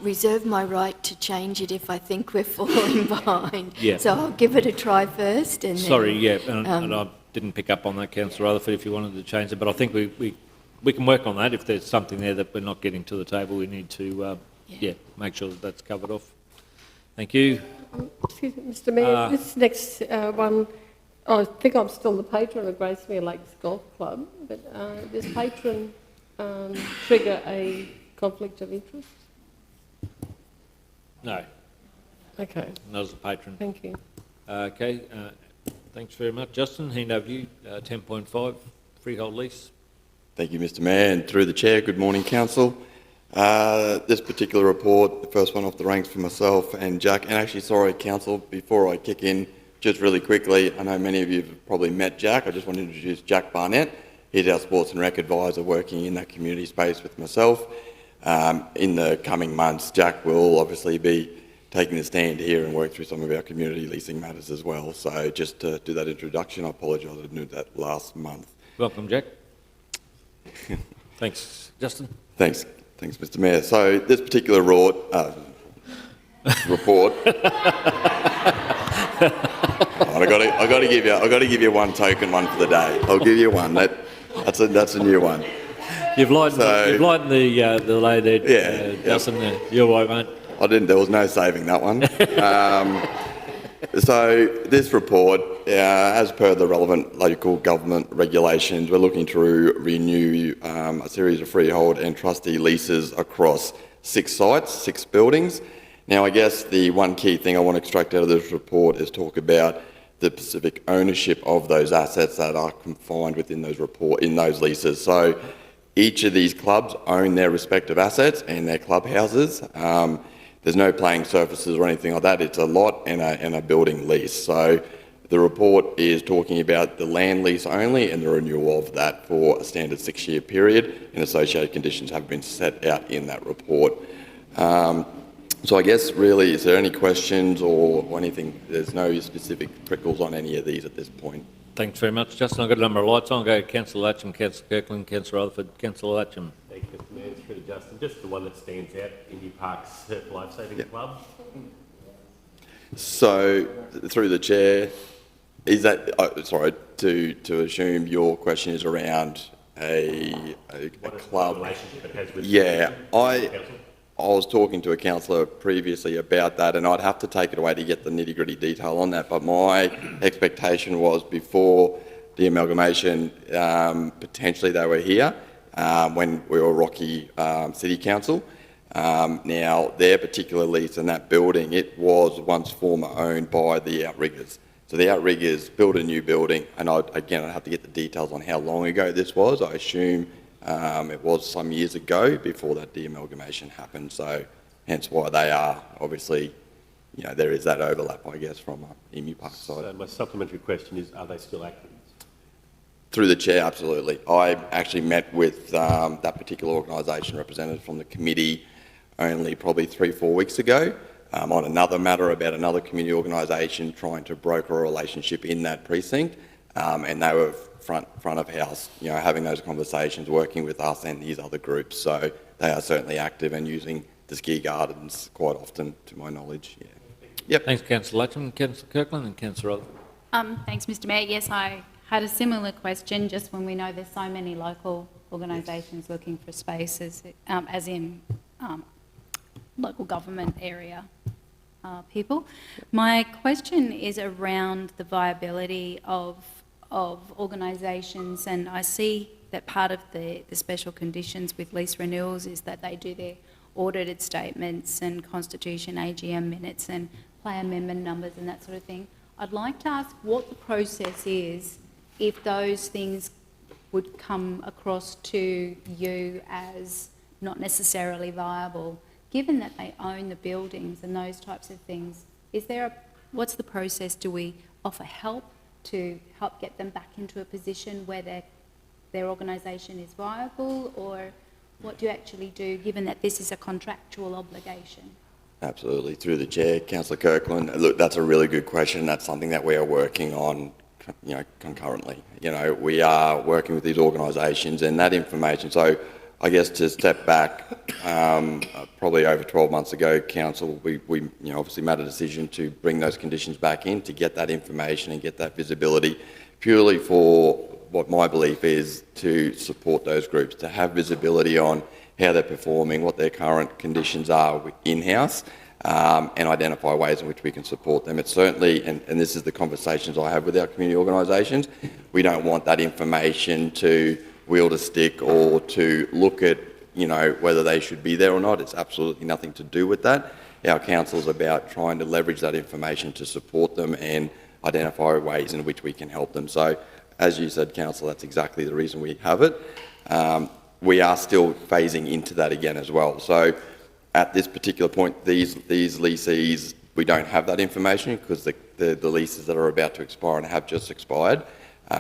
G: reserve my right to change it if I think we're falling behind.
C: Yeah.
G: So I'll give it a try first. And
C: Sorry,
G: then,
C: and I didn't pick up on that, Councillor Rutherford, if you wanted to change it, but I think we can work on that. If there's something there that we're not getting to the table, we need to make sure that that's covered off. Thank you.
N: Excuse me, Mr Mayor, this next one, I think I'm still the patron of Gracemere Lakes Golf Club, but does patron trigger a conflict of interest?
C: No.
N: Okay.
C: Not as a patron.
N: Thank you.
C: Okay, thanks very much. Justin, hand over to you. 10.5, freehold lease.
Q: Thank you, Mr Mayor, and through the Chair, good morning, Council. This particular report, the first one off the ranks for myself and Jack, and actually, sorry, Council, before I kick in, just really quickly, I know many of you have probably met Jack. I just want to introduce Jack Barnett. He's our Sports and Rec advisor working in that community space with myself. In the coming months, Jack will obviously be taking the stand here and work through some of our community leasing matters as well. So just to do that introduction, I apologise, I didn't do that last month.
C: Welcome, Jack. Thanks, Justin.
Q: Thanks, Mr Mayor. So this particular report, I got to give you one token one for the day. I'll give you one. That's a new one.
C: You've lightened the lay there, Justin. You're right, mate.
Q: I didn't. There was no saving that one. So this report, as per the relevant local government regulations, we're looking to renew a series of freehold and trustee leases across 6 sites, 6 buildings. Now, I guess the one key thing I want to extract out of this report is talk about the specific ownership of those assets that are confined within those leases. So each of these clubs own their respective assets and their clubhouses. There's no playing surfaces or anything like that. It's a lot and a building lease. So the report is talking about the land lease only and the renewal of that for a standard 6-year period, and associated conditions have been set out in that report. So I guess really, is there any questions or anything? There's no specific prickles on any of these at this point.
C: Thanks very much, Justin. I've got a number of lights on. I'll go to Councillor Latcham, Councillor Kirkland, Councillor Rutherford, Councillor Latcham.
J: Thank you, Mr Mayor. Through to Justin. Just the one that stands out, Indy Park's Surf Lifesaving Club.
Q: So, through the Chair, is that, sorry, to assume your question is around a club?
J: Relationship it has with
Q: I was talking to a councillor previously about that, and I'd have to take it away to get the nitty-gritty detail on that, but my expectation was before the amalgamation, potentially they were here when we were Rocky City Council. Now, their particular lease in that building, it was once former owned by the Outriggers. So the Outriggers built a new building, and I'd have to get the details on how long ago this was. I assume it was some years ago before that de-amalgamation happened, so hence why they are obviously there is that overlap, I guess, from Emu Park side.
J: So my supplementary question is, are they still active?
Q: Through the chair, absolutely. I actually met with that particular organisation representative from the committee only probably 3-4 weeks ago on another matter about another community organisation trying to broker a relationship in that precinct, and they were front of house, having those conversations, working with us and these other groups. So they are certainly active and using the ski gardens quite often, to my knowledge. Yeah. Yep.
C: Thanks, Councillor Latcham. Councillor Kirkland and Councillor Rutherford.
D: Thanks, Mr Mayor. Yes, I had a similar question, just when we know there's so many local organisations looking for spaces, as in local government area people. My question is around the viability of organisations, and I see that part of the special conditions with lease renewals is that they do their audited statements and constitution, AGM minutes and player amendment numbers and that sort of thing. I'd like to ask what the process is if those things would come across to you as not necessarily viable, given that they own the buildings and those types of things. What's the process? Do we offer help to help get them back into a position where their organisation is viable, or what do you actually do, given that this is a contractual obligation?
Q: Absolutely. Through the chair, Councillor Kirkland. Look, that's a really good question. That's something that we are working on, concurrently. We are working with these organisations and that information. So I guess to step back, probably over 12 months ago, Council, we obviously made a decision to bring those conditions back in to get that information and get that visibility, purely for what my belief is to support those groups, to have visibility on how they're performing, what their current conditions are in-house, and identify ways in which we can support them. It's certainly, and this is the conversations I have with our community organisations, we don't want that information to wield a stick or to look at, whether they should be there or not. It's absolutely nothing to do with that. Our council's about trying to leverage that information to support them and identify ways in which we can help them. So, as you said, Council, that's exactly the reason we have it. We are still phasing into that again as well. So at this particular point, these leasees, we don't have that information because the leases that are about to expire and have just expired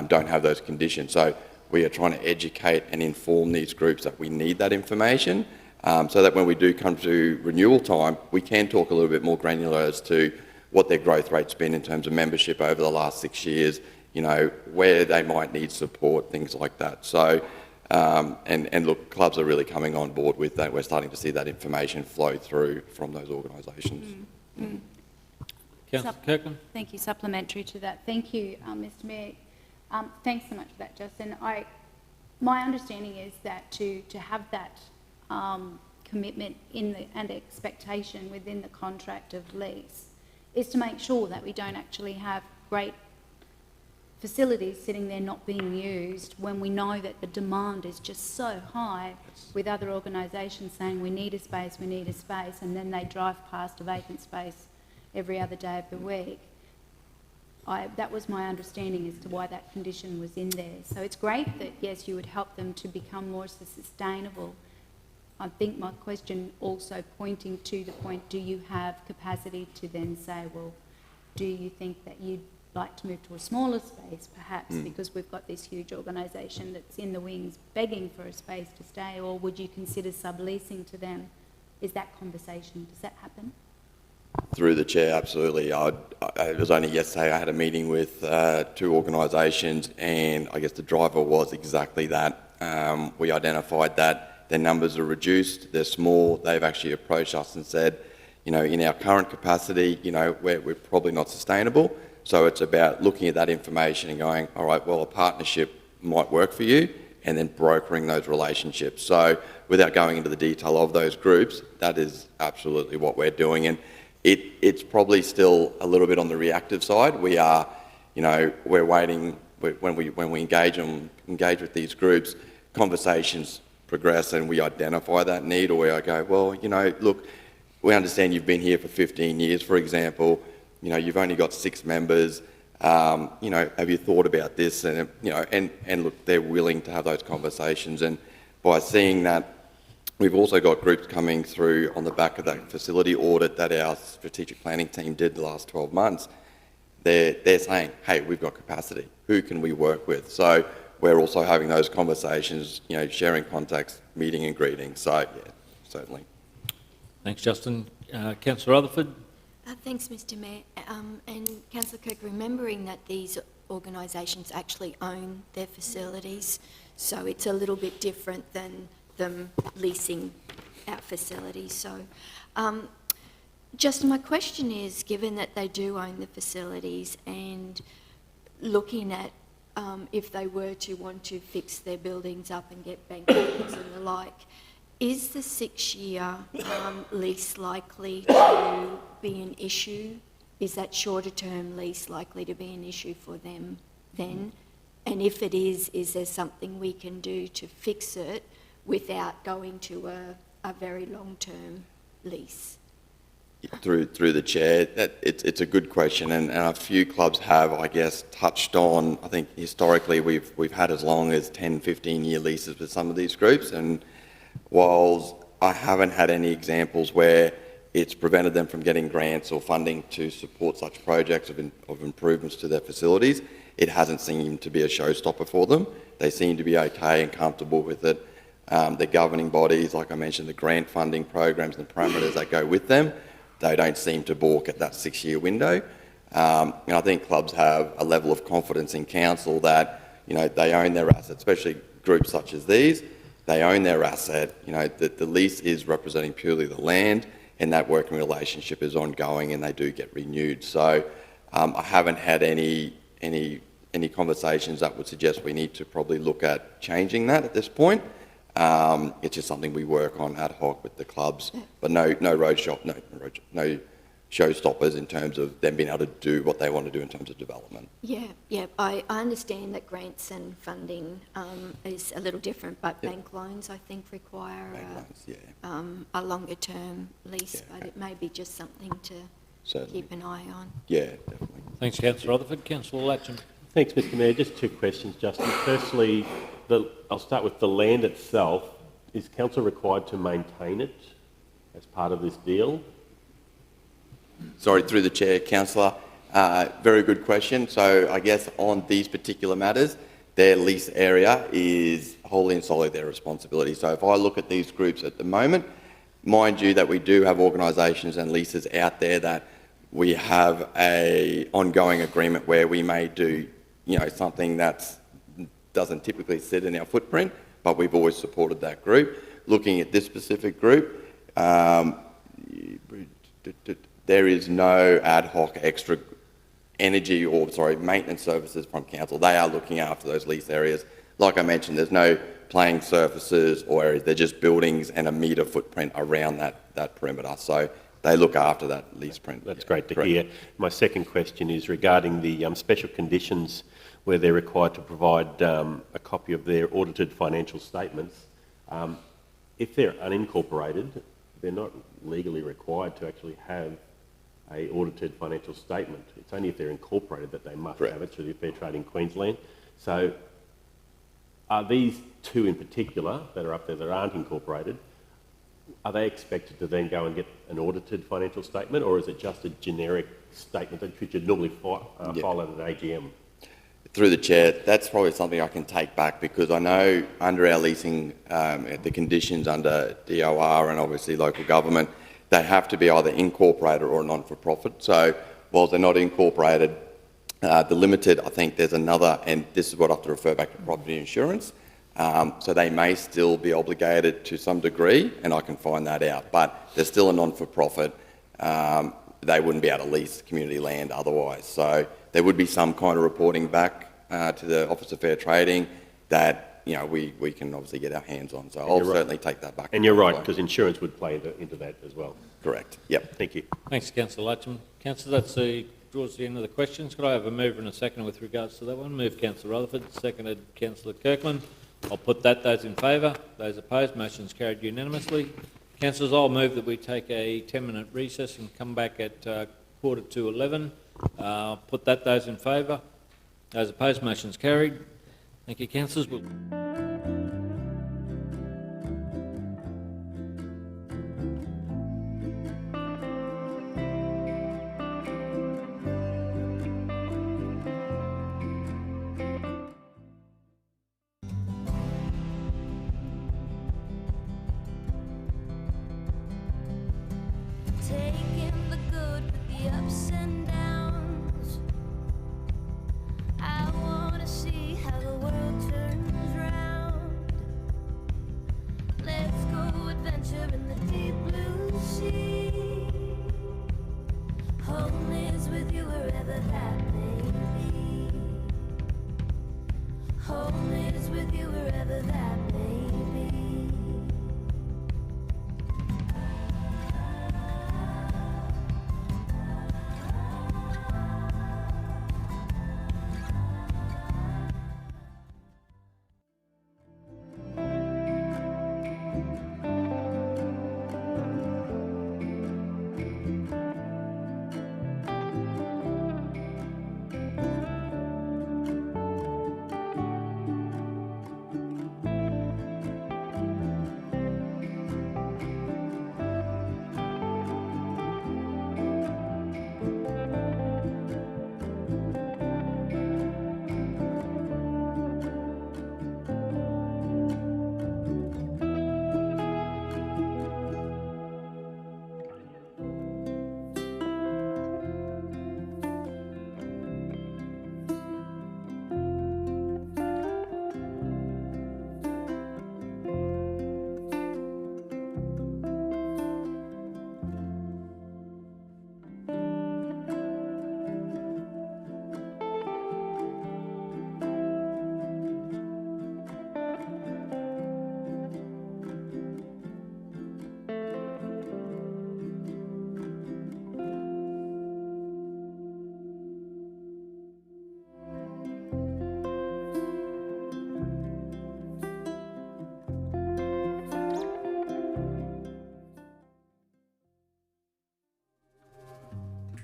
Q: don't have those conditions. So we are trying to educate and inform these groups that we need that information so that when we do come to renewal time, we can talk a little bit more granular as to what their growth rate's been in terms of membership over the last 6 years, where they might need support, things like that. So, and look, clubs are really coming on board with that. We're starting to see that information flow through from those organisations.
C: Councillor Kirkland.
D: Thank you. Supplementary to that. Thank you, Mr Mayor. Thanks so much for that, Justin. My understanding is that to have that commitment and expectation within the contract of lease is to make sure that we don't actually have great facilities sitting there not being used when we know that the demand is just so high, with other organisations saying we need a space, and then they drive past a vacant space every other day of the week. That was my understanding as to why that condition was in there. So it's great that, yes, you would help them to become more sustainable. I think my question also pointing to the point, do you have capacity to then say, well, do you think that you'd like to move to a smaller space, perhaps, because we've got this huge organisation that's in the wings begging for a space to stay, or would you consider subleasing to them? Is that conversation, does that happen?
Q: Through the chair, absolutely. It was only yesterday I had a meeting with 2 organisations, and I guess the driver was exactly that. We identified that their numbers are reduced, they're small. They've actually approached us and said, in our current capacity, we're probably not sustainable. So it's about looking at that information and going, all right, well, a partnership might work for you, and then brokering those relationships. So without going into the detail of those groups, that is absolutely what we're doing. And it's probably still a little bit on the reactive side. We are, we're waiting. When we engage with these groups, conversations progress and we identify that need, or we go, well, look, we understand you've been here for 15 years, for example. You've only got 6 members. Have you thought about this? And and look, they're willing to have those conversations. And by seeing that We've also got groups coming through on the back of that facility audit that our strategic planning team did the last 12 months. They're saying, hey, we've got capacity. Who can we work with? So we're also having those conversations, sharing contacts, meeting and greeting. So, yeah, certainly.
C: Thanks, Justin. Councillor Rutherford.
G: Thanks, Mr Mayor. And Councillor Kirk, remembering that these organisations actually own their facilities, so it's a little bit different than them leasing out facilities. So, Justin, my question is, given that they do own the facilities and looking at if they were to want to fix their buildings up and get bank loans and the like, is the 6-year lease likely to be an issue? Is that shorter term lease likely to be an issue for them then? And if it is there something we can do to fix it without going to a very long-term lease?
Q: Through the chair, it's a good question, and a few clubs have, I guess, touched on. I think historically we've had as long as 10, 15-year leases with some of these groups, and whilst I haven't had any examples where it's prevented them from getting grants or funding to support such projects of improvements to their facilities, it hasn't seemed to be a showstopper for them. They seem to be okay and comfortable with it. The governing bodies, like I mentioned, the grant funding programs and the parameters that go with them, they don't seem to balk at that 6-year window. And I think clubs have a level of confidence in council that, they own their assets, especially groups such as these. They own their asset, the lease is representing purely the land, and that working relationship is ongoing and they do get renewed. So I haven't had any conversations that would suggest we need to probably look at changing that at this point. It's just something we work on ad hoc with the clubs, but no showstoppers in terms of them being able to do what they want to do in terms of development.
G: Yeah. I understand that grants and funding is a little different, but bank loans, I think, require a longer term lease, but it may be just something to keep an eye on.
Q: Yeah, definitely.
C: Thanks, Councillor Rutherford. Councillor Latcham.
J: Thanks, Mr Mayor. Just 2 questions, Justin. Firstly, I'll start with the land itself. Is council required to maintain it as part of this deal?
Q: Sorry, through the chair, councillor. Very good question. So I guess on these particular matters, their lease area is wholly and solely their responsibility. So if I look at these groups at the moment, mind you that we do have organisations and leases out there that we have a ongoing agreement where we may do, something that doesn't typically sit in our footprint, but we've always supported that group. Looking at this specific group, there is no ad hoc extra maintenance services from council. They are looking after those lease areas. Like I mentioned, there's no playing surfaces or areas. They're just buildings and a metre footprint around that perimeter. So they look after that lease print.
J: That's great to hear. My second question is regarding the special conditions where they're required to provide a copy of their audited financial statements. If they're unincorporated, they're not legally required to actually have a audited financial statement. It's only if they're incorporated that they must have it through the Fair Trading Queensland. So are these 2 in particular that are up there that aren't incorporated, are they expected to then go and get an audited financial statement, or is it just a generic statement that you'd normally file at an AGM?
Q: Through the chair, that's probably something I can take back, because I know under our leasing, the conditions under DOR and obviously local government, they have to be either incorporated or a non-for-profit. So while they're not incorporated, the limited, I think there's another, and this is what I have to refer back to property insurance. So they may still be obligated to some degree, and I can find that out, but they're still a non-for-profit. They wouldn't be able to lease community land otherwise. So there would be some kind of reporting back to the Office of Fair Trading that we can obviously get our hands on. So I'll certainly take that back.
J: And you're right, because insurance would play into that as well.
Q: Correct. Yep.
J: Thank you.
C: Thanks, Councillor Latcham. Councillor, draws the end of the questions. Could I have a mover and a second with regards to that one? Move Councillor Rutherford, seconded Councillor Kirkland. I'll put that. Those in favour? Those opposed? Motion's carried unanimously. Councillors, I'll move that we take a 10-minute recess and come back at 11:15. Put that. Those in favour? Those opposed? Motion's carried. Thank you, councillors.
A: Home is with you wherever that may be.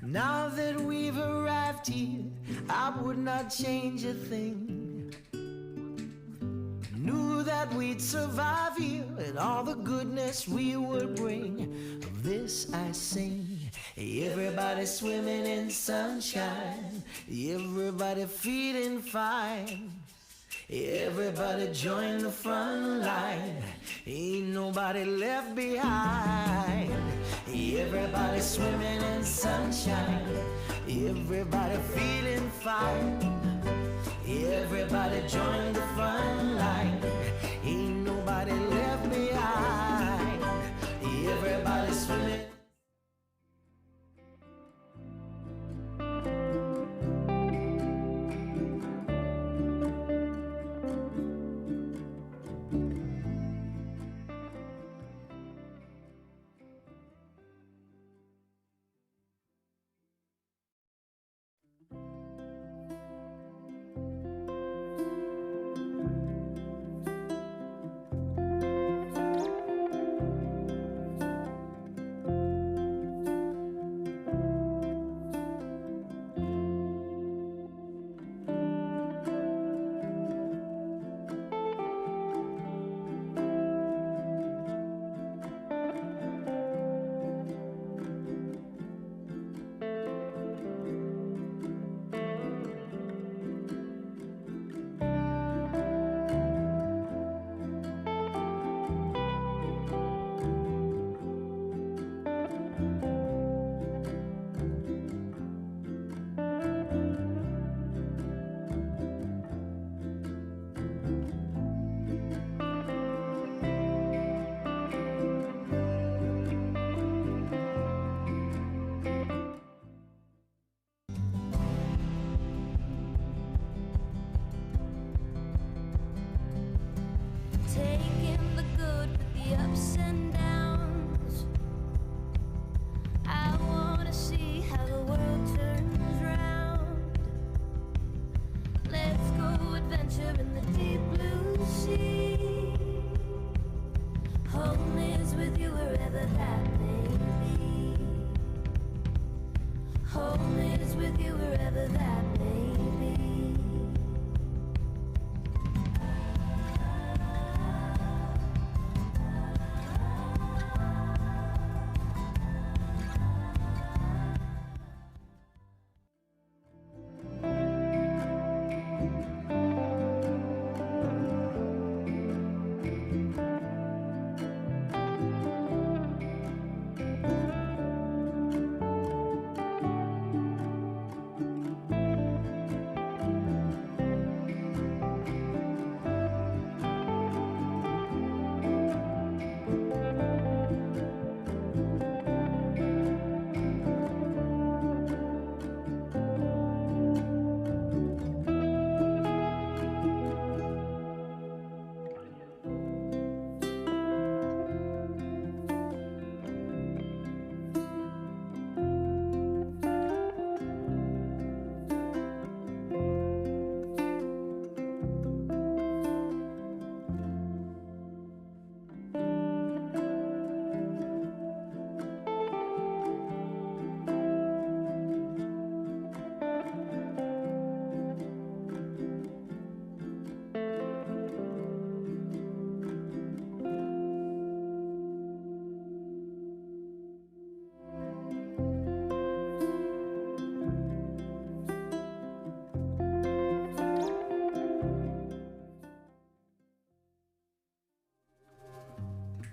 B: Now that we've arrived here, I would not change a thing. Knew that we'd survive here and all the goodness we would bring. Of this I sing. Everybody swimming in sunshine, everybody feeling fine. Everybody join the front line, ain't nobody left behind. Everybody swimming in sunshine, everybody feeling fine. Everybody join the front line, ain't nobody left behind. Everybody swimming.
A: Taking the good with the ups and downs. I wanna see how the world turns round. Let's go adventure in the deep blue sea. Home is with you wherever that may be. Home is with you wherever that may be.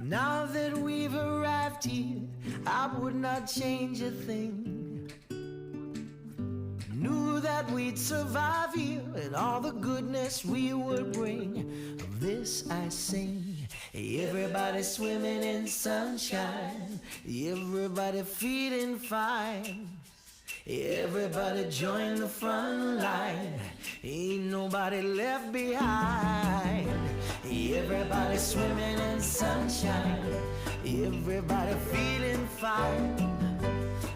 B: Now that we've arrived here, I would not change a thing. Knew that we'd survive here and all the goodness we would bring. Of this I sing. Everybody swimming in sunshine, everybody feeling fine. Everybody join the front line, ain't nobody left behind. Everybody swimming in sunshine, everybody feeling fine.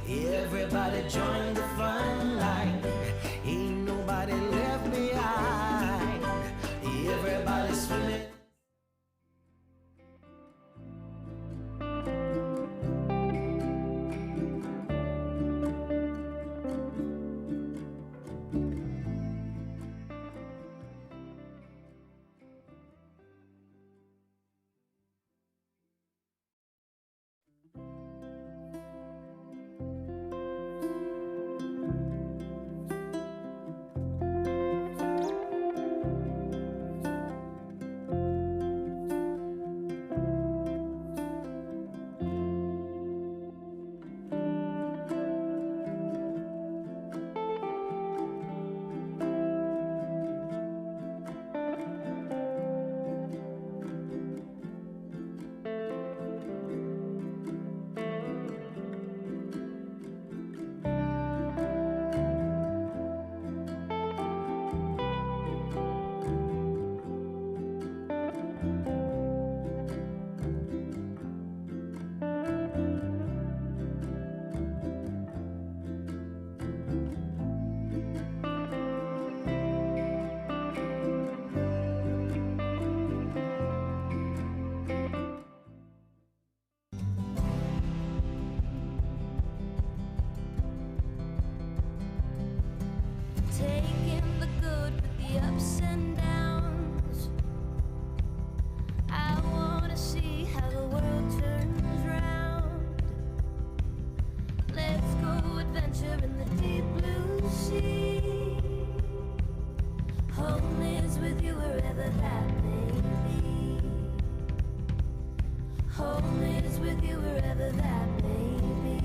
B: Everybody join the front line, ain't nobody left behind. Everybody swimming.
A: Taking the good with the ups and downs. I wanna see how the world turns round. Let's go adventure in the deep blue sea. Home is with you wherever that may be. Home is with you wherever that may be.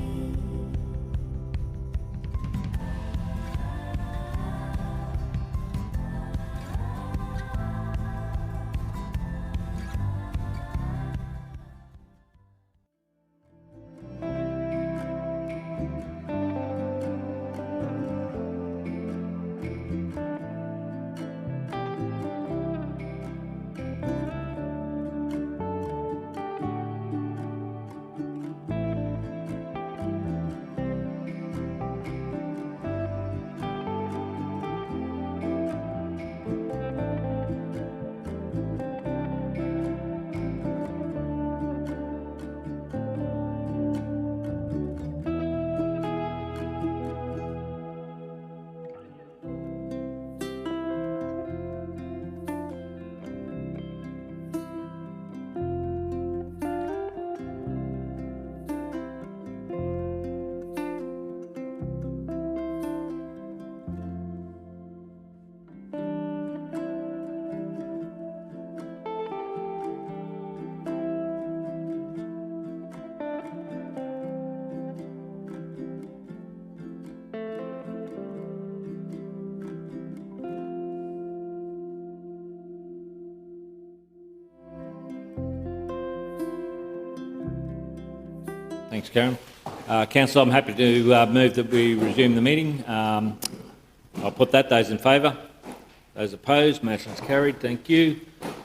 C: Thanks, Karen. Council, I'm happy to move that we resume the meeting. I'll put that. Those in favour? Those opposed? Motion's carried. Thank you.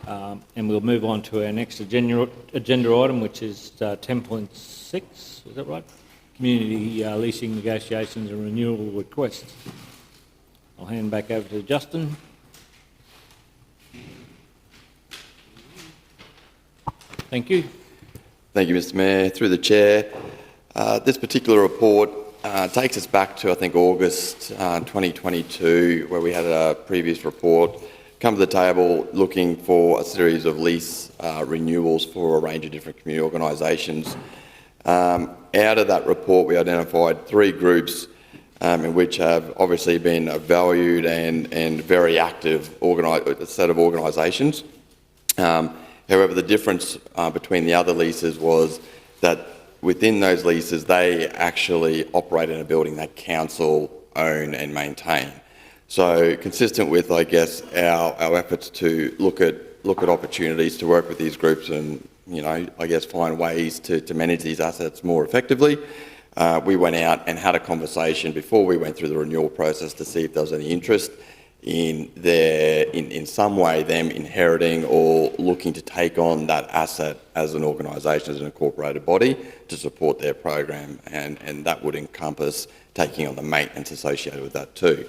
C: And we'll move on to our next agenda item, which is 10.6. Is that right? Community leasing negotiations and renewal requests. I'll hand back over to Justin. Thank you.
Q: Thank you, Mr Mayor. Through the Chair, this particular report takes us back to, I think, August 2022, where we had a previous report come to the table looking for a series of lease renewals for a range of different community organisations. Out of that report, we identified three groups in which have obviously been a valued and very active set of organisations. However, the difference between the other leases was that within those leases, they actually operate in a building that council own and maintain. So consistent with, I guess, our efforts to look at opportunities to work with these groups and, you know, I guess find ways to manage these assets more effectively, we went out and had a conversation before we went through the renewal process to see if there was any interest in some way them inheriting or looking to take on that asset as an organisation, as an incorporated body to support their program, and that would encompass taking on the maintenance associated with that too.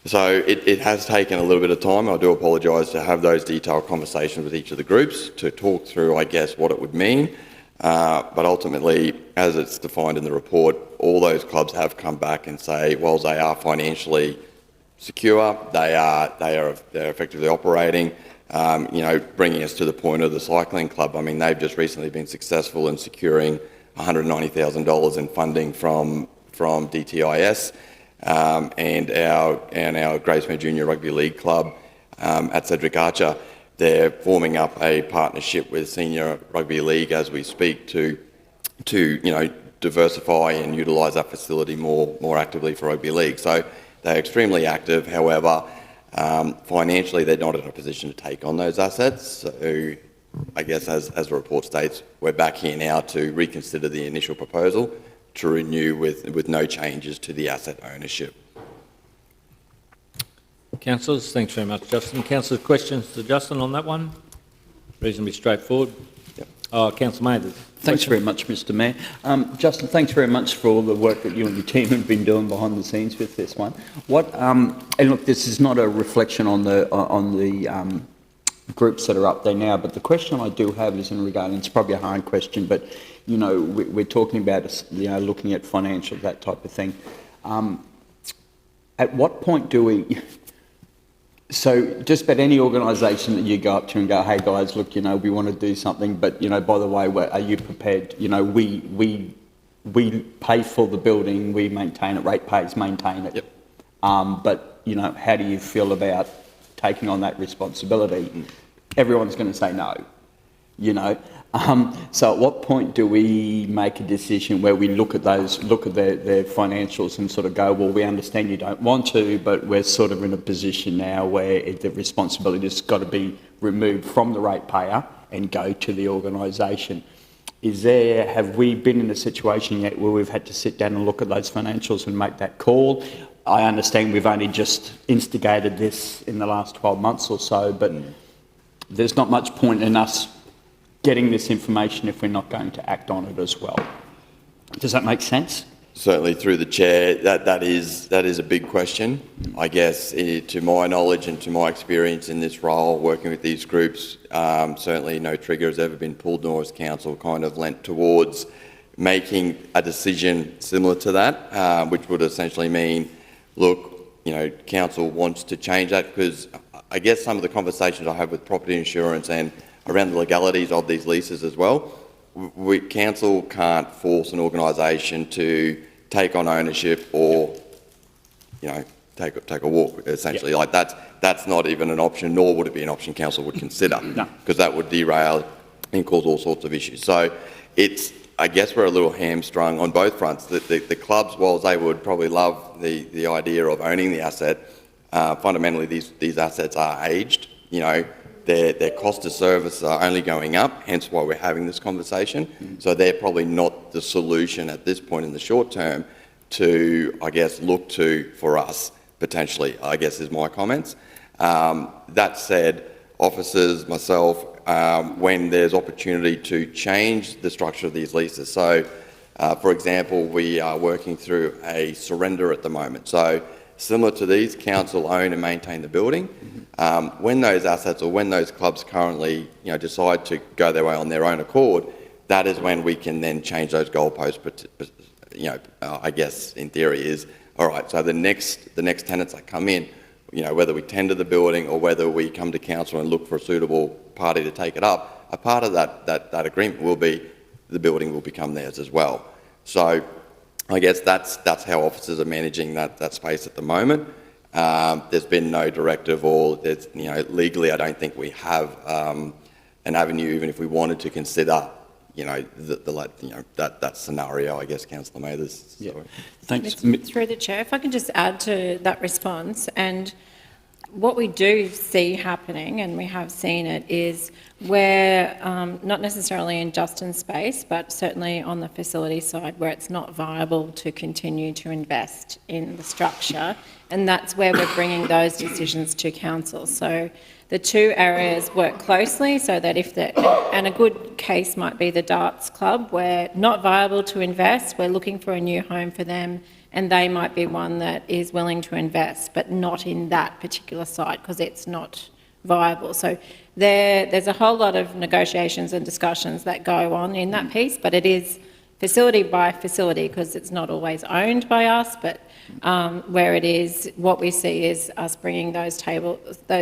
Q: So it has taken a little bit of time. I do apologise to have those detailed conversations with each of the groups to talk through, I guess, what it would mean. But ultimately, as it's defined in the report, all those clubs have come back and say, whilst they are financially secure, they're effectively operating. You know, bringing us to the point of the cycling club. I mean, they've just recently been successful in securing $190,000 in funding from DTIS, and our Gracemere Junior Rugby League club at Cedric Archer. They're forming up a partnership with Senior Rugby League as we speak to you know, diversify and utilise that facility more actively for rugby league. So they're extremely active. However, financially, they're not in a position to take on those assets. So I guess, as the report states, we're back here now to reconsider the initial proposal to renew with no changes to the asset ownership.
C: Councillors, thanks very much, Justin. Councillors, questions to Justin on that one? Reasonably straightforward. Yep. Councillor Mathers.
E: Thanks very much, Mr. Mayor. Justin, thanks very much for all the work that you and your team have been doing behind the scenes with this one. And look, this is not a reflection on the groups that are up there now, but the question I do have is in regard, and it's probably a hard question, but you know, we're talking about, you know, looking at financials, that type of thing. At what point do we? So just about any organisation that you go up to and go, hey guys, look, you know, we want to do something, but you know, by the way, are you prepared? You know, we pay for the building, we maintain it, ratepayers maintain it.
Q: Yep.
E: But you know, how do you feel about taking on that responsibility? Everyone's going to say no, you know. So at what point do we make a decision where we look at their financials and sort of go, well, we understand you don't want to, but we're sort of in a position now where the responsibility has got to be removed from the ratepayer and go to the organisation. Have we been in a situation yet where we've had to sit down and look at those financials and make that call? I understand we've only just instigated this in the last 12 months or so, but there's not much point in us getting this information if we're not going to act on it as well. Does that make sense?
Q: Certainly, through the chair, that is a big question. I guess, to my knowledge and to my experience in this role, working with these groups, certainly no trigger has ever been pulled, nor has council kind of lent towards making a decision similar to that, which would essentially mean, look, you know, council wants to change that, because I guess some of the conversations I have with property insurance and around the legalities of these leases as well, council can't force an organisation to take on ownership or, you know, take a walk, essentially. Yep. Like that's not even an option, nor would it be an option council would consider, because that would derail and cause all sorts of issues. So I guess we're a little hamstrung on both fronts. The clubs, whilst they would probably love the idea of owning the asset, fundamentally these assets are aged. You know, their cost of service are only going up, hence why we're having this conversation. So they're probably not the solution at this point in the short term to, I guess, look to for us, potentially, I guess is my comments. That said, officers, myself, when there's opportunity to change the structure of these leases. So, for example, we are working through a surrender at the moment. So, similar to these, council own and maintain the building. When those assets or when those clubs currently, you know, decide to go their way on their own accord, that is when we can then change those goalposts. But you know, I guess in theory is all right. So the next tenants that come in, you know, whether we tender the building or whether we come to council and look for a suitable party to take it up, a part of that agreement will be the building will become theirs as well. So I guess that's how officers are managing that space at the moment. There's been no directive, or there's, you know, legally I don't think we have an avenue, even if we wanted to consider, that scenario, I guess, Councillor Mathers.
E: Yeah. Thanks.
H: Through the Chair, if I can just add to that response, and what we do see happening, and we have seen it, is where, not necessarily in Justin's space, but certainly on the facility side, where it's not viable to continue to invest in the structure, and that's where we're bringing those decisions to council. So the two areas work closely, so that and a good case might be the darts club, where not viable to invest, we're looking for a new home for them, and they might be one that is willing to invest, but not in that particular site because it's not viable. So there's a whole lot of negotiations and discussions that go on in that piece, but it is facility by facility because it's not always owned by us, but where it is, what we see is us bringing those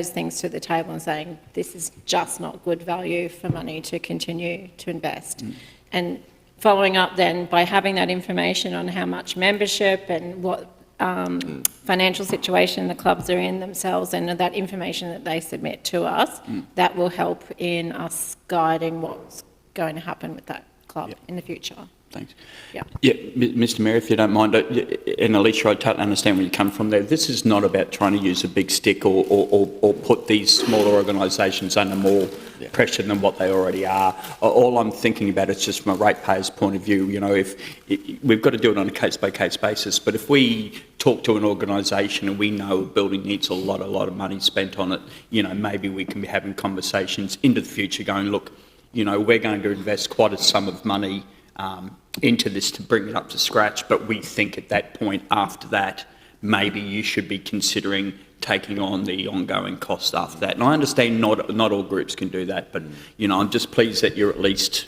H: things to the table and saying, this is just not good value for money to continue to invest. And following up then by having that information on how much membership and what financial situation the clubs are in themselves, and that information that they submit to us, that will help in us guiding what's going to happen with that club in the future.
E: Thanks.
H: Yeah.
E: Yeah, Mr. Mayor, if you don't mind, and Alicia, I totally understand where you come from there. This is not about trying to use a big stick or put these smaller organisations under more pressure than what they already are. All I'm thinking about is just from a ratepayer's point of view. If we've got to do it on a case-by-case basis, but if we talk to an organisation and we know a building needs a lot of money spent on it, maybe we can be having conversations into the future going, look, we're going to invest quite a sum of money into this to bring it up to scratch, but we think at that point after that, maybe you should be considering taking on the ongoing costs after that. And I understand not all groups can do that, but I'm just pleased that you're at least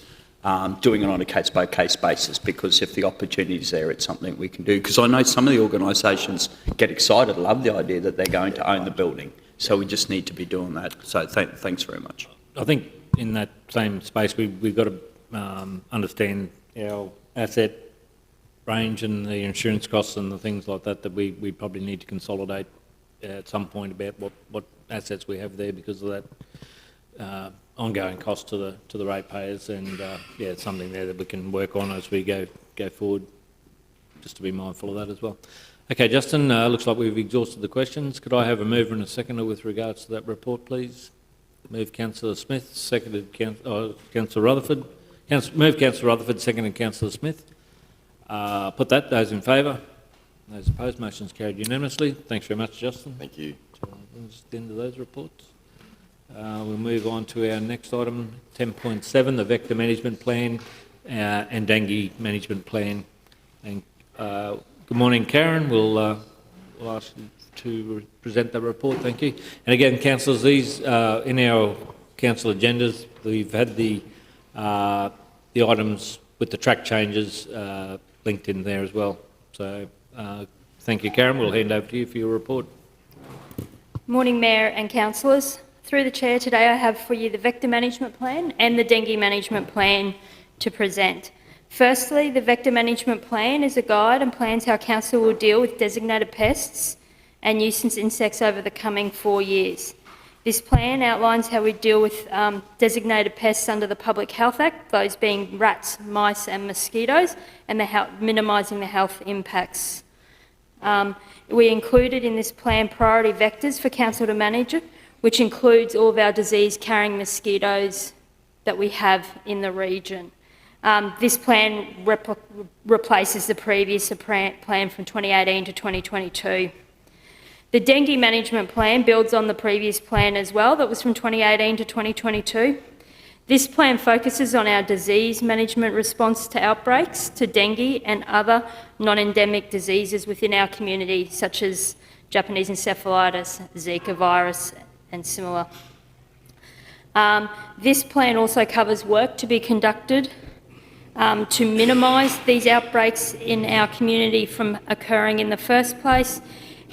E: doing it on a case-by-case basis, because if the opportunity is there, it's something we can do. Because I know some of the organisations get excited, love the idea that they're going to own the building. So we just need to be doing that. So thanks very much.
C: I think in that same space, we've got to understand our asset range and the insurance costs and the things like that we probably need to consolidate at some point about what assets we have there because of that ongoing cost to the ratepayers, and it's something there that we can work on as we go forward, just to be mindful of that as well. Okay, Justin, looks like we've exhausted the questions. Could I have a mover and a seconder with regards to that report, please? Move Councillor Smith, seconded Councillor Rutherford. Move Councillor Rutherford, seconded Councillor Smith. Put that. Those in favour? Those opposed? Motion's carried unanimously. Thanks very much, Justin.
Q: Thank you.
C: That's the end of those reports. We'll move on to our next item, 10.7, the Vector Management Plan and Dengue Management Plan. And good morning, Karen. We'll ask you to present the report. Thank you. And again, councillors, these in our council agendas, we've had the items with the track changes linked in there as well. So thank you, Karen. We'll hand over to you for your report.
R: Morning, Mayor and councillors. Through the Chair, today I have for you the Vector Management Plan and the Dengue Management Plan to present. Firstly, the Vector Management Plan is a guide and plans how Council will deal with designated pests and nuisance insects over the coming 4 years. This plan outlines how we deal with designated pests under the Public Health Act, those being rats, mice and mosquitoes, and minimising the health impacts. We included in this plan priority vectors for Council to manage, which includes all of our disease-carrying mosquitoes that we have in the region. This plan replaces the previous plan from 2018 to 2022. The Dengue Management Plan builds on the previous plan as well, that was from 2018 to 2022. This plan focuses on our disease management response to outbreaks, to dengue and other non-endemic diseases within our community, such as Japanese encephalitis, Zika virus, and similar. This plan also covers work to be conducted to minimise these outbreaks in our community from occurring in the first place,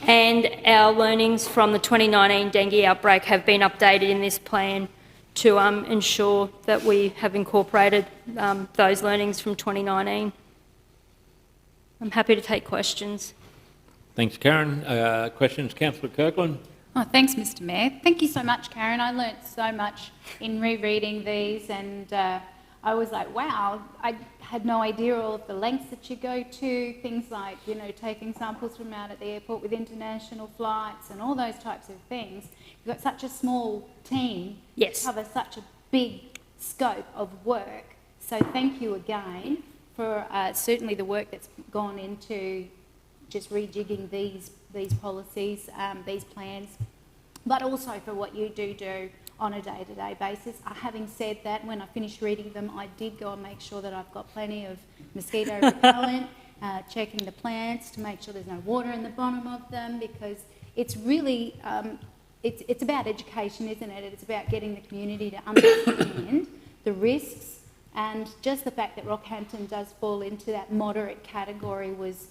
R: and our learnings from the 2019 dengue outbreak have been updated in this plan to ensure that we have incorporated those learnings from 2019. I'm happy to take questions.
C: Thanks, Karen. Questions, Councillor Kirkland?
D: Oh, thanks, Mr Mayor. Thank you so much, Karen. I learnt so much in rereading these, and I was like, wow, I had no idea all of the lengths that you go to, things like, you know, taking samples from out at the airport with international flights and all those types of things. You've got such a small team to cover such a big scope of work. So thank you again for certainly the work that's gone into just rejigging these policies, these plans, but also for what you do on a day-to-day basis. Having said that, when I finished reading them, I did go and make sure that I've got plenty of mosquito repellent, checking the plants to make sure there's no water in the bottom of them, because it's really, it's about education, isn't it? It's about getting the community to understand the risks, and just the fact that Rockhampton does fall into that moderate category was,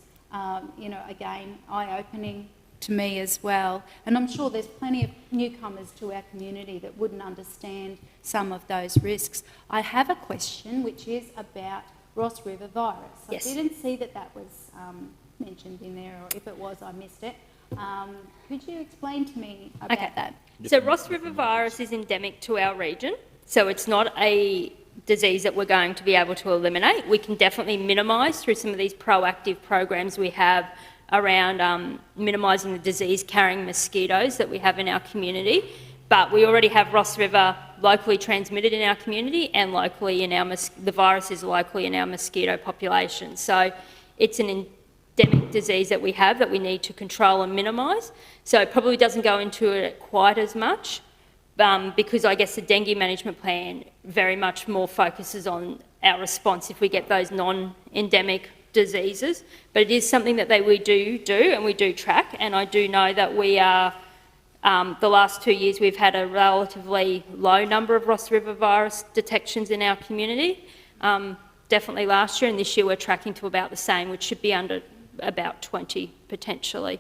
D: you know, again, eye-opening to me as well. And I'm sure there's plenty of newcomers to our community that wouldn't understand some of those risks. I have a question which is about Ross River virus.
R: Yes.
D: I didn't see that that was mentioned in there, or if it was, I missed it. Could you explain to me about that?
R: So Ross River virus is endemic to our region, so it's not a disease that we're going to be able to eliminate. We can definitely minimise through some of these proactive programs we have around minimising the disease-carrying mosquitoes that we have in our community. But we already have Ross River locally transmitted in our community, and locally in our the virus is locally in our mosquito population. So it's an endemic disease that we have that we need to control and minimise. So it probably doesn't go into it quite as much, because I guess the dengue management plan very much more focuses on our response if we get those non-endemic diseases. But it is something that we do and we do track, and I do know that we are, the last 2 years we've had a relatively low number of Ross River virus detections in our community. Definitely last year, and this year we're tracking to about the same, which should be under about 20 potentially.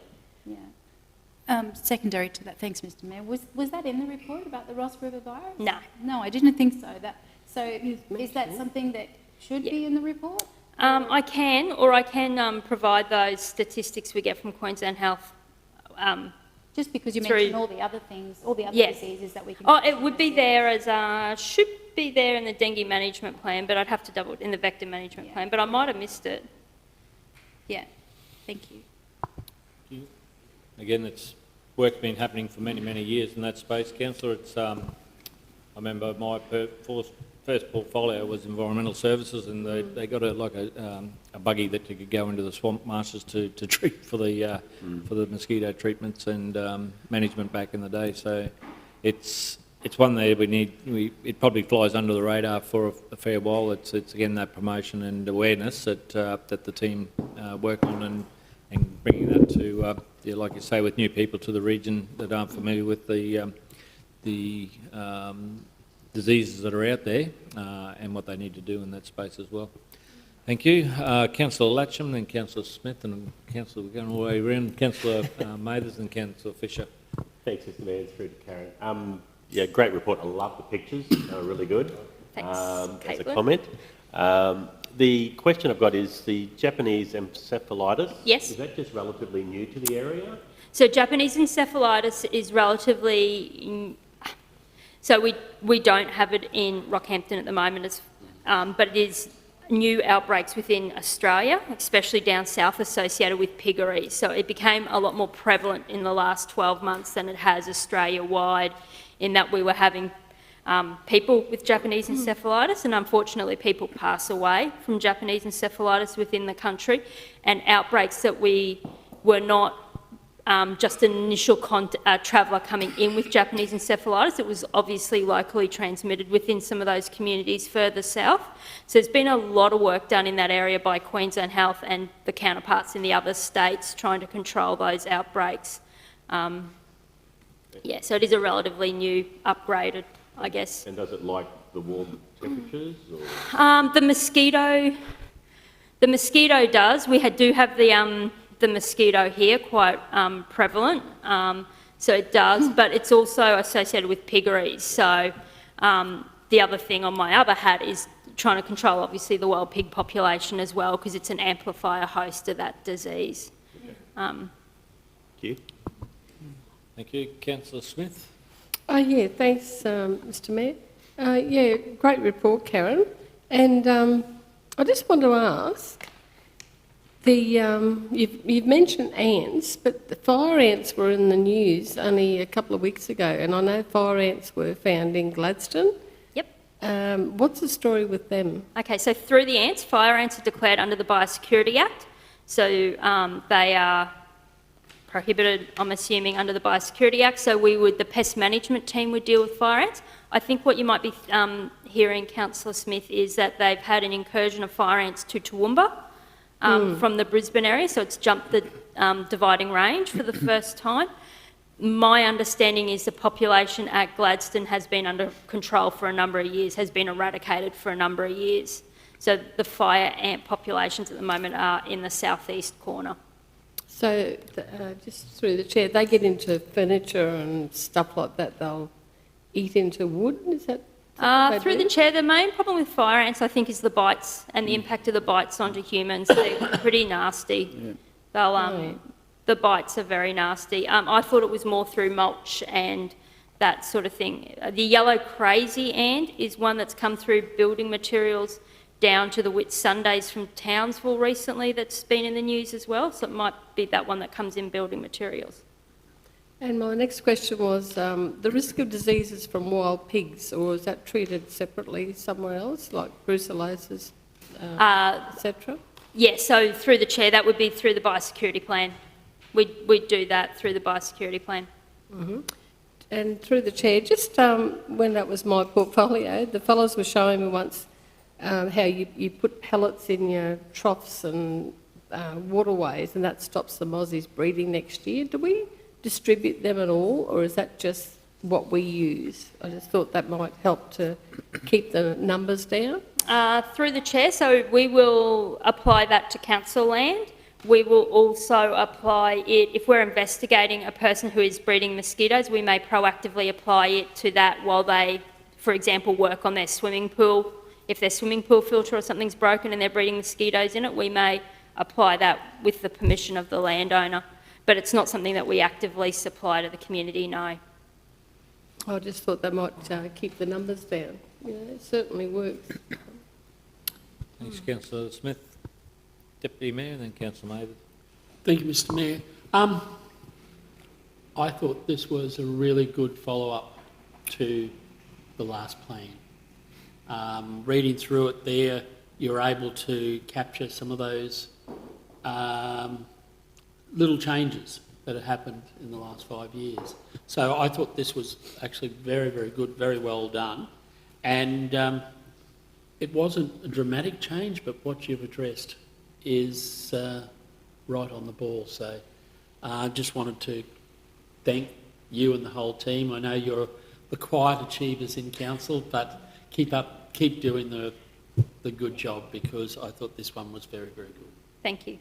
D: Secondary to that, thanks, Mr Mayor, was that in the report about the Ross River virus?
R: No.
D: No, I didn't think so. So is that something that should be in the report?
R: I can provide those statistics we get from Queensland Health.
D: Just because you mentioned all the other things, all the other diseases that we can...
R: Oh, it would be there as, should be there in the dengue management plan, but I'd have to in the vector management plan, but I might have missed it.
D: Yeah, thank you.
C: Again, it's work's been happening for many, many years in that space, Councillor. It's I remember my first portfolio was environmental services, and they got a buggy that you could go into the swamp marshes to treat for the mosquito treatments and management back in the day. So it's one that we need. It probably flies under the radar for a fair while. It's again that promotion and awareness that the team work on, and bringing that to like you say, with new people to the region that aren't familiar with the diseases that are out there and what they need to do in that space as well. Thank you. Councillor Latcham, then Councillor Smith, and Councillor, we're going all the way around, Councillor Mathers and Councillor Fisher.
J: Thanks, Mr Mayor. Through to Karen. Yeah, great report. I love the pictures. They were really good.
R: Thanks,
J: as a comment. The question I've got is the Japanese encephalitis.
R: Yes.
J: Is that just relatively new to the area?
R: So Japanese encephalitis is relatively... So we don't have it in Rockhampton at the moment, but it is new outbreaks within Australia, especially down south, associated with piggeries. So it became a lot more prevalent in the last 12 months than it has Australia-wide, in that we were having people with Japanese encephalitis, and unfortunately people pass away from Japanese encephalitis within the country, and outbreaks that we were not just an initial traveller coming in with Japanese encephalitis. It was obviously locally transmitted within some of those communities further south. So there's been a lot of work done in that area by Queensland Health and the counterparts in the other states trying to control those outbreaks. Yeah, so it is a relatively new, upgraded, I guess.
J: And does it like the warm temperatures? Or?
R: The mosquito does. We do have the mosquito here quite prevalent, so it does, but it's also associated with piggeries. So the other thing on my other hat is trying to control, obviously, the wild pig population as well, because it's an amplifier host of that disease.
J: Thank you.
C: Thank you. Councillor Smith.
N: Yeah, thanks, Mr Mayor. Yeah, great report, Karen. And I just want to ask, you've mentioned ants, but the fire ants were in the news only a couple of weeks ago, and I know fire ants were found in Gladstone.
R: Yep.
N: What's the story with them?
R: Okay, so through the ants, fire ants are declared under the Biosecurity Act. So they are prohibited, I'm assuming, under the Biosecurity Act. So the pest management team would deal with fire ants. I think what you might be hearing, Councillor Smith, is that they've had an incursion of fire ants to Toowoomba from the Brisbane area, so it's jumped the dividing range for the first time. My understanding is the population at Gladstone has been under control for a number of years, has been eradicated for a number of years. So the fire ant populations at the moment are in the southeast corner.
N: So, just through the chair, they get into furniture and stuff like that, they'll eat into wood, is that
R: through the chair, the main problem with fire ants, I think, is the bites and the impact of the bites onto humans. They're pretty nasty. They'll, the bites are very nasty. I thought it was more through mulch and that sort of thing. The yellow crazy ant is one that's come through building materials down to the Whitsundays from Townsville recently that's been in the news as well, so it might be that one that comes in building materials.
N: And my next question was the risk of diseases from wild pigs, or is that treated separately somewhere else, like brucellosis, etc.?
R: Yeah, so through the chair, that would be through the biosecurity plan. We'd do that through the biosecurity plan.
N: Mm-hmm. And through the chair, just when that was my portfolio, the fellows were showing me once how you put pellets in your troughs and waterways, and that stops the mozzies breeding next year. Do we distribute them at all, or is that just what we use? I just thought that might help to keep the numbers down.
R: Through the chair, so we will apply that to council land. We will also apply it, if we're investigating a person who is breeding mosquitoes, we may proactively apply it to that while they, for example, work on their swimming pool. If their swimming pool filter or something's broken and they're breeding mosquitoes in it, we may apply that with the permission of the landowner. But it's not something that we actively supply to the community, no.
N: I just thought that might keep the numbers down. You know, it certainly works.
C: Thanks, Councillor Smith. Deputy Mayor, then Councillor Mathers.
O: Thank you, Mr Mayor. I thought this was a really good follow-up to the last plan. Reading through it there, you're able to capture some of those little changes that have happened in the last 5 years. So I thought this was actually very, very good, very well done. And it wasn't a dramatic change, but what you've addressed is right on the ball. So I just wanted to thank you and the whole team. I know you're the quiet achievers in council, but keep doing the good job, because I thought this one was very, very good.
R: Thank you.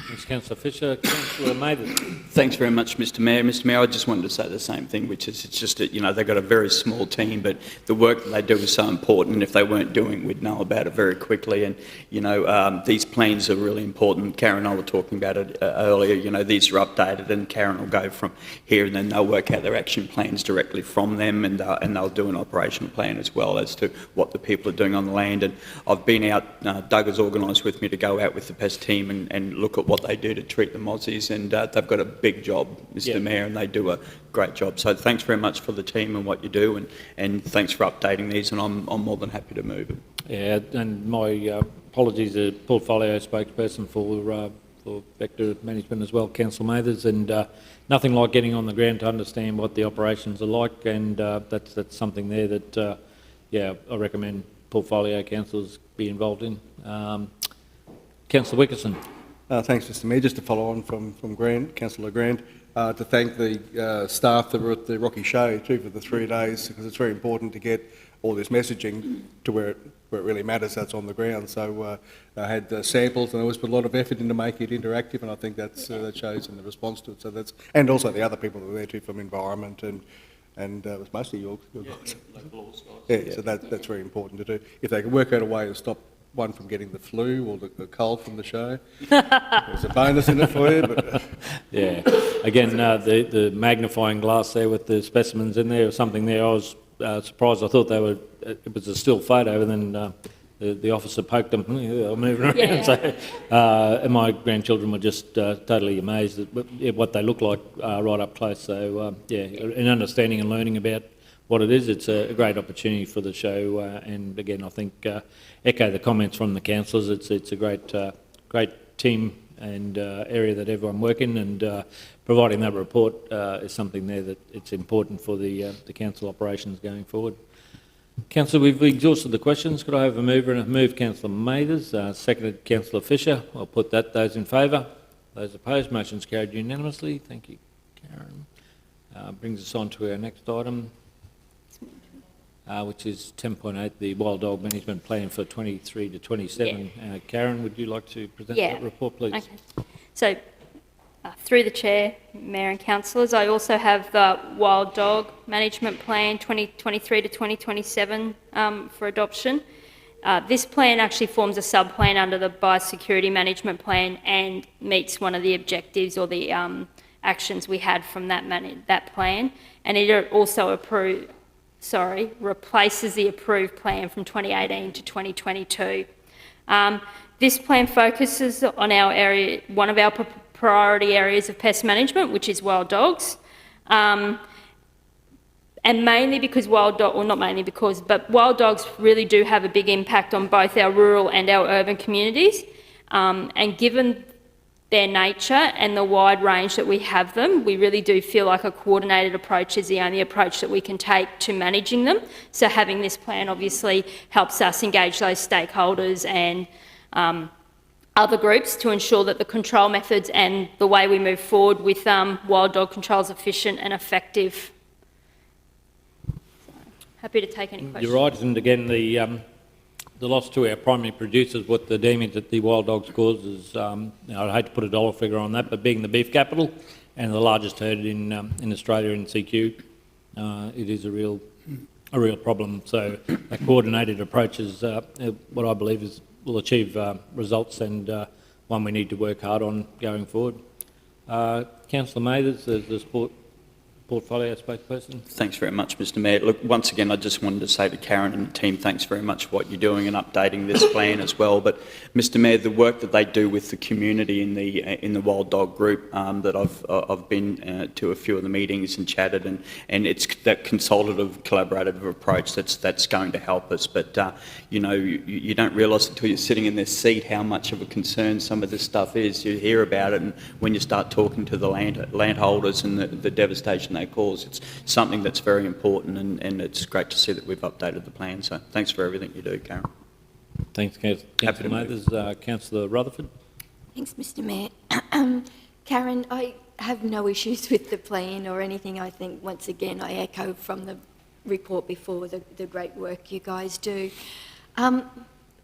C: Thanks, Councillor Fisher. Councillor Mathers.
E: Thanks very much, Mr Mayor. Mr Mayor, I just wanted to say the same thing, which is it's just that, you know, they've got a very small team, but the work that they do is so important, and if they weren't doing, we'd know about it very quickly. And, you know, these plans are really important. Karen and I were talking about it earlier. You know, these are updated, and Karen will go from here, and then they'll work out their action plans directly from them, and they'll do an operational plan as well as to what the people are doing on the land. And I've been out, Doug has organised with me to go out with the pest team and look at what they do to treat the mozzies, and they've got a big job, Mr Mayor, and they do a great job. So thanks very much for the team and what you do, and thanks for updating these, and I'm more than happy to move it.
C: Yeah, and my apologies to portfolio spokesperson for vector management as well, Councillor Mathers, and nothing like getting on the ground to understand what the operations are like, and that's something there that, yeah, I recommend portfolio councillors be involved in. Councillor Wickerson.
L: Thanks, Mr Mayor. Just to follow on from Councillor Grant, to thank the staff that were at the Rocky Show too for the 3 days, because it's very important to get all this messaging to where it really matters, that's on the ground. So I had samples, and I always put a lot of effort into making it interactive, and I think that shows in the response to it. So that's, and also the other people that were there too from environment, and it was mostly your guys.
J: Local guys.
L: Yeah, so that's very important to do. If they can work out a way to stop one from getting the flu or the cold from the show. There's a bonus in it for you. But
C: yeah. Again, the magnifying glass there with the specimens in there or something there, I was surprised. I thought it was a still photo, and then the officer poked them, they were moving around.
R: Yeah.
C: So, and my grandchildren were just totally amazed at what they look like right up close. So, yeah, in understanding and learning about what it is, it's a great opportunity for the show. And again, I think echo the comments from the councillors. It's a great team and area that everyone work in, and providing that report is something there that it's important for the council operations going forward. Councillor, we've exhausted the questions. Could I have a mover and a move? Councillor Mathers, seconded Councillor Fisher. I'll put that. Those in favour? Those opposed? Motion's carried unanimously. Thank you, Karen. Brings us on to our next item, which is 10.8, the Wild Dog Management Plan for 23 to 27. Yeah. Karen, would you like to present that report, please?
R: Okay. So, through the Chair, Mayor and Councillors, I also have the Wild Dog Management Plan 2023 to 2027 for adoption. This plan actually forms a sub-plan under the Biosecurity Management Plan and meets one of the objectives or the actions we had from that plan, and it also replaces the approved plan from 2018 to 2022. This plan focuses on one of our priority areas of pest management, which is wild dogs. And mainly because wild dogs really do have a big impact on both our rural and our urban communities. And given their nature and the wide range that we have them, we really do feel like a coordinated approach is the only approach that we can take to managing them. So having this plan obviously helps us engage those stakeholders and other groups to ensure that the control methods and the way we move forward with wild dog control is efficient and effective. Happy to take any questions.
C: You're right, and again, the loss to our primary producers, what the damage that the wild dogs cause is, I'd hate to put a dollar figure on that, but being the beef capital and the largest herd in Australia in CQ, it is a real problem. So a coordinated approach is what I believe will achieve results, and one we need to work hard on going forward. Councillor Mathers, the Sport Portfolio spokesperson.
E: Thanks very much, Mr Mayor. Look, once again, I just wanted to say to Karen and the team, thanks very much for what you're doing and updating this plan as well. But Mr Mayor, the work that they do with the community in the wild dog group that I've been to a few of the meetings and chatted, and it's that consultative, collaborative approach that's going to help us. But you don't realise until you're sitting in this seat how much of a concern some of this stuff is. You hear about it, and when you start talking to the landholders and the devastation they cause, it's something that's very important, and it's great to see that we've updated the plan. So thanks for everything you do, Karen.
C: Thanks, Councillor Mathers. Councillor Rutherford.
G: Thanks, Mr Mayor. Karen, I have no issues with the plan or anything. I think, once again, I echo from the report before the great work you guys do.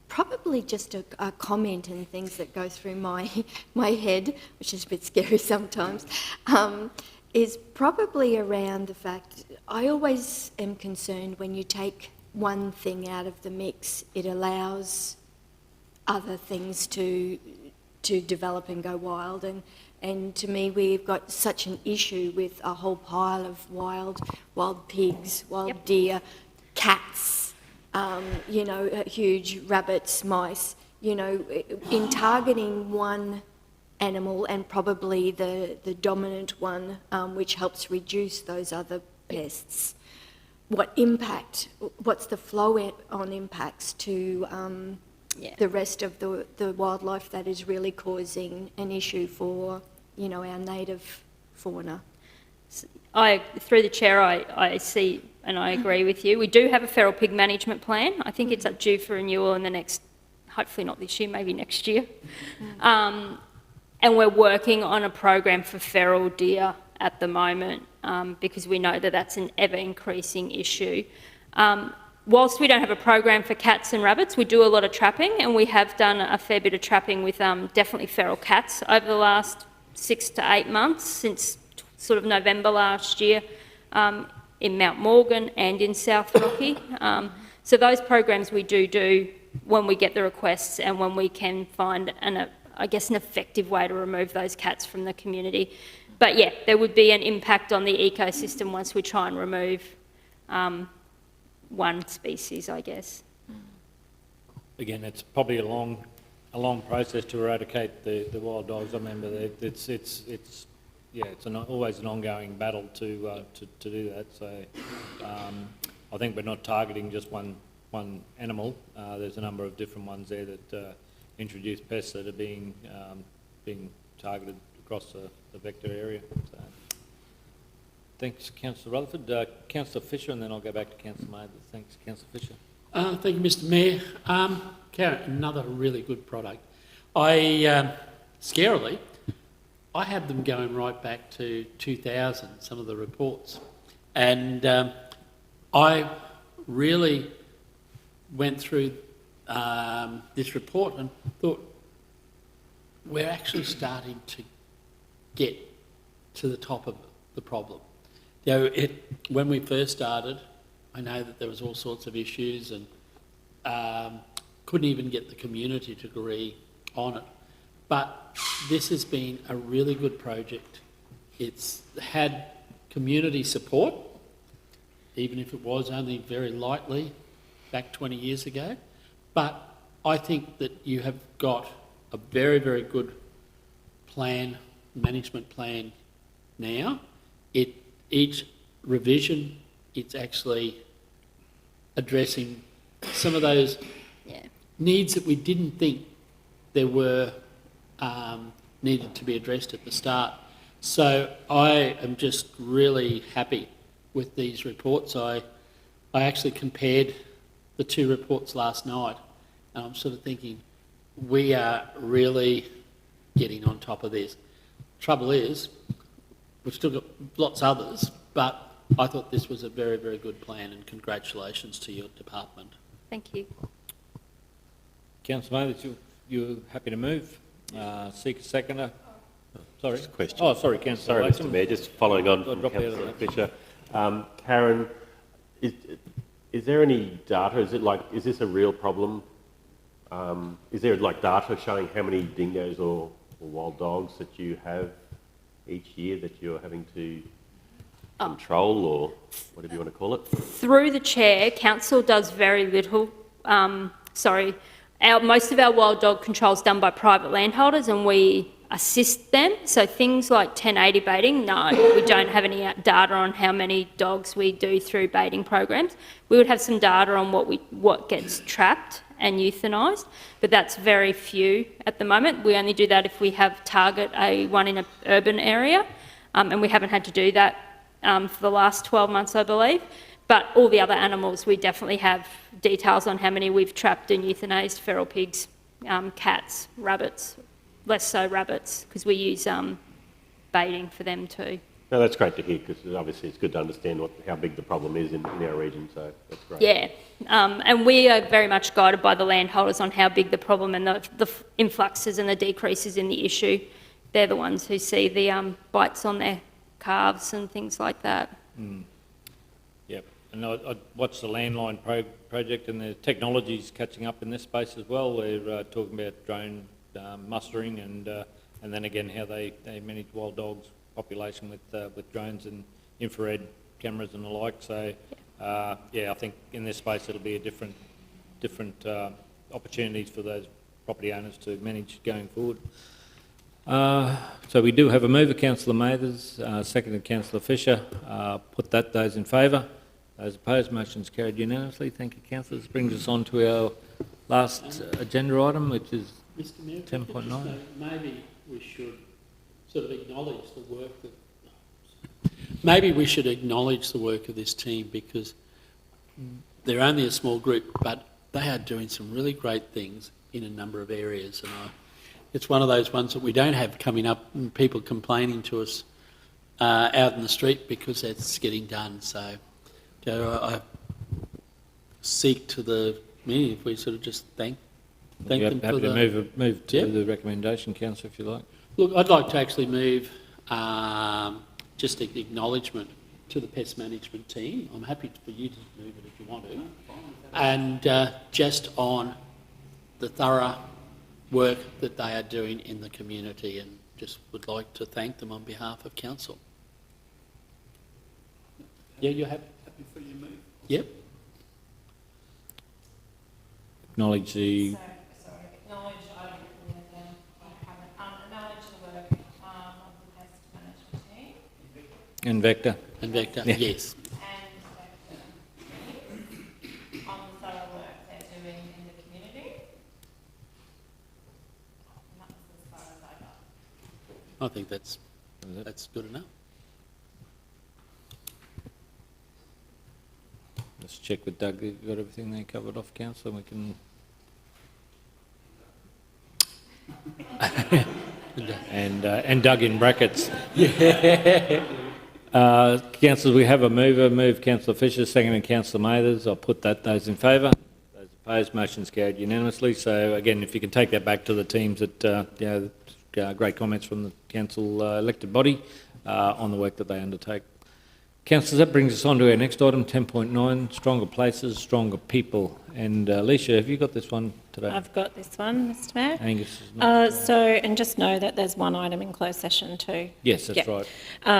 G: Probably just a comment and things that go through my head, which is a bit scary sometimes, is probably around the fact I always am concerned when you take one thing out of the mix, it allows other things to develop and go wild. And to me, we've got such an issue with a whole pile of wild pigs, wild deer, cats, huge rabbits, mice. In targeting one animal and probably the dominant one, which helps reduce those other pests. What's the flow on impacts to the rest of the wildlife that is really causing an issue for, our native fauna?
R: Through the Chair, I see and I agree with you. We do have a feral pig management plan. I think it's up due for renewal in the next, hopefully not this year, maybe next year. And we're working on a program for feral deer at the moment because we know that that's an ever-increasing issue. Whilst we don't have a program for cats and rabbits, we do a lot of trapping, and we have done a fair bit of trapping with definitely feral cats over the last 6 to 8 months, since sort of November last year, in Mount Morgan and in South Rocky. So those programs we do when we get the requests and when we can find an effective way to remove those cats from the community. But yeah, there would be an impact on the ecosystem once we try and remove one species, I guess.
S: Again, it's probably a long process to eradicate the wild dogs. I remember always an ongoing battle to do that. So I think we're not targeting just one animal. There's a number of different ones there that introduce pests that are being targeted across the vector area. So, thanks, Councillor Rutherford. Councillor Fisher, and then I'll go back to Councillor Mathers. Thanks, Councillor Fisher.
O: Thank you, Mr Mayor. Karen, another really good product. Scarily, I had them going right back to 2000, some of the reports. And I really went through this report and thought, we're actually starting to get to the top of the problem. When we first started, I know that there was all sorts of issues and couldn't even get the community to agree on it. But this has been a really good project. It's had community support, even if it was only very lightly back 20 years ago. But I think that you have got a very, very good management plan now. Each revision, it's actually addressing some of those needs that we didn't think there were needed to be addressed at the start. So I am just really happy with these reports. I actually compared the two reports last night, and I'm sort of thinking, we are really getting on top of this. Trouble is, we've still got lots of others, but I thought this was a very, very good plan, and congratulations to your department.
R: Thank you.
S: Councillor Mathers, you're happy to move? Seek a seconder? Sorry?
J: Just a question.
S: Oh, sorry, Councillor.
J: Sorry, Mr Mayor, just following on from Councillor Fisher. Karen, is there any data? Is this a real problem? Is there data showing how many dingoes or wild dogs that you have each year that you're having to control, or whatever you want to call it?
R: Through the chair, council does very little. Most of our wild dog control is done by private landholders, and we assist them. So things like 1080 baiting, no, we don't have any data on how many dogs we do through baiting programs. We would have some data on what gets trapped and euthanised, but that's very few at the moment. We only do that if we target one in an urban area, and we haven't had to do that for the last 12 months, I believe. But all the other animals, we definitely have details on how many we've trapped and euthanised: feral pigs, cats, rabbits, less so rabbits, because we use baiting for them too.
J: No, that's great to hear, because obviously it's good to understand how big the problem is in our region, so that's great.
R: Yeah, and we are very much guided by the landholders on how big the problem and the influxes and the decreases in the issue. They're the ones who see the bites on their calves and things like that.
S: Mm. Yep, and I watched the landline project, and the technology's catching up in this space as well. We're talking about drone mustering, and then again how they manage wild dogs population with drones and infrared cameras and the like. So I think in this space it'll be a different opportunities for those property owners to manage going forward. So we do have a mover, Councillor Mathers, seconded Councillor Fisher. Put those in favour. Those opposed, motion's carried unanimously. Thank you, councillors. This brings us on to our last agenda item, which is 10.9.
O: Maybe we should sort of acknowledge the work Maybe we should acknowledge the work of this team, because they're only a small group, but they are doing some really great things in a number of areas. And it's one of those ones that we don't have coming up and people complaining to us out in the street because it's getting done. So I seek to the meeting if we sort of just thank them for
S: happy to move to the recommendation, Councillor, if you like.
O: Look, I'd like to actually move just an acknowledgement to the pest management team. I'm happy for you to move it if you want to. And just on the thorough work that they are doing in the community, and just would like to thank them on behalf of council. Yeah, you're happy for your move? Yep.
S: Acknowledge the...
H: Acknowledge the work of the pest management team.
S: And Vector.
O: And Vector,
S: Yeah.
O: yes.
H: On the thorough work they're doing in the community. And that was as far as I got.
O: I think that's good enough.
S: Let's check with Doug. You've got everything there covered off, council, and we can... and Doug in brackets. Councillors, we have a mover. Move Councillor Fisher, seconded Councillor Mathers. I'll put those in favour. Those opposed, motion's carried unanimously. So again, if you can take that back to the teams, great comments from the council elected body on the work that they undertake. Councillors, that brings us on to our next item, 10.9, Stronger Places, Stronger People. And Alicia, have you got this one today?
H: I've got this one, Mr Mayor.
S: Angus is not.
H: And just know that there's one item in closed session too.
S: Yes, that's right.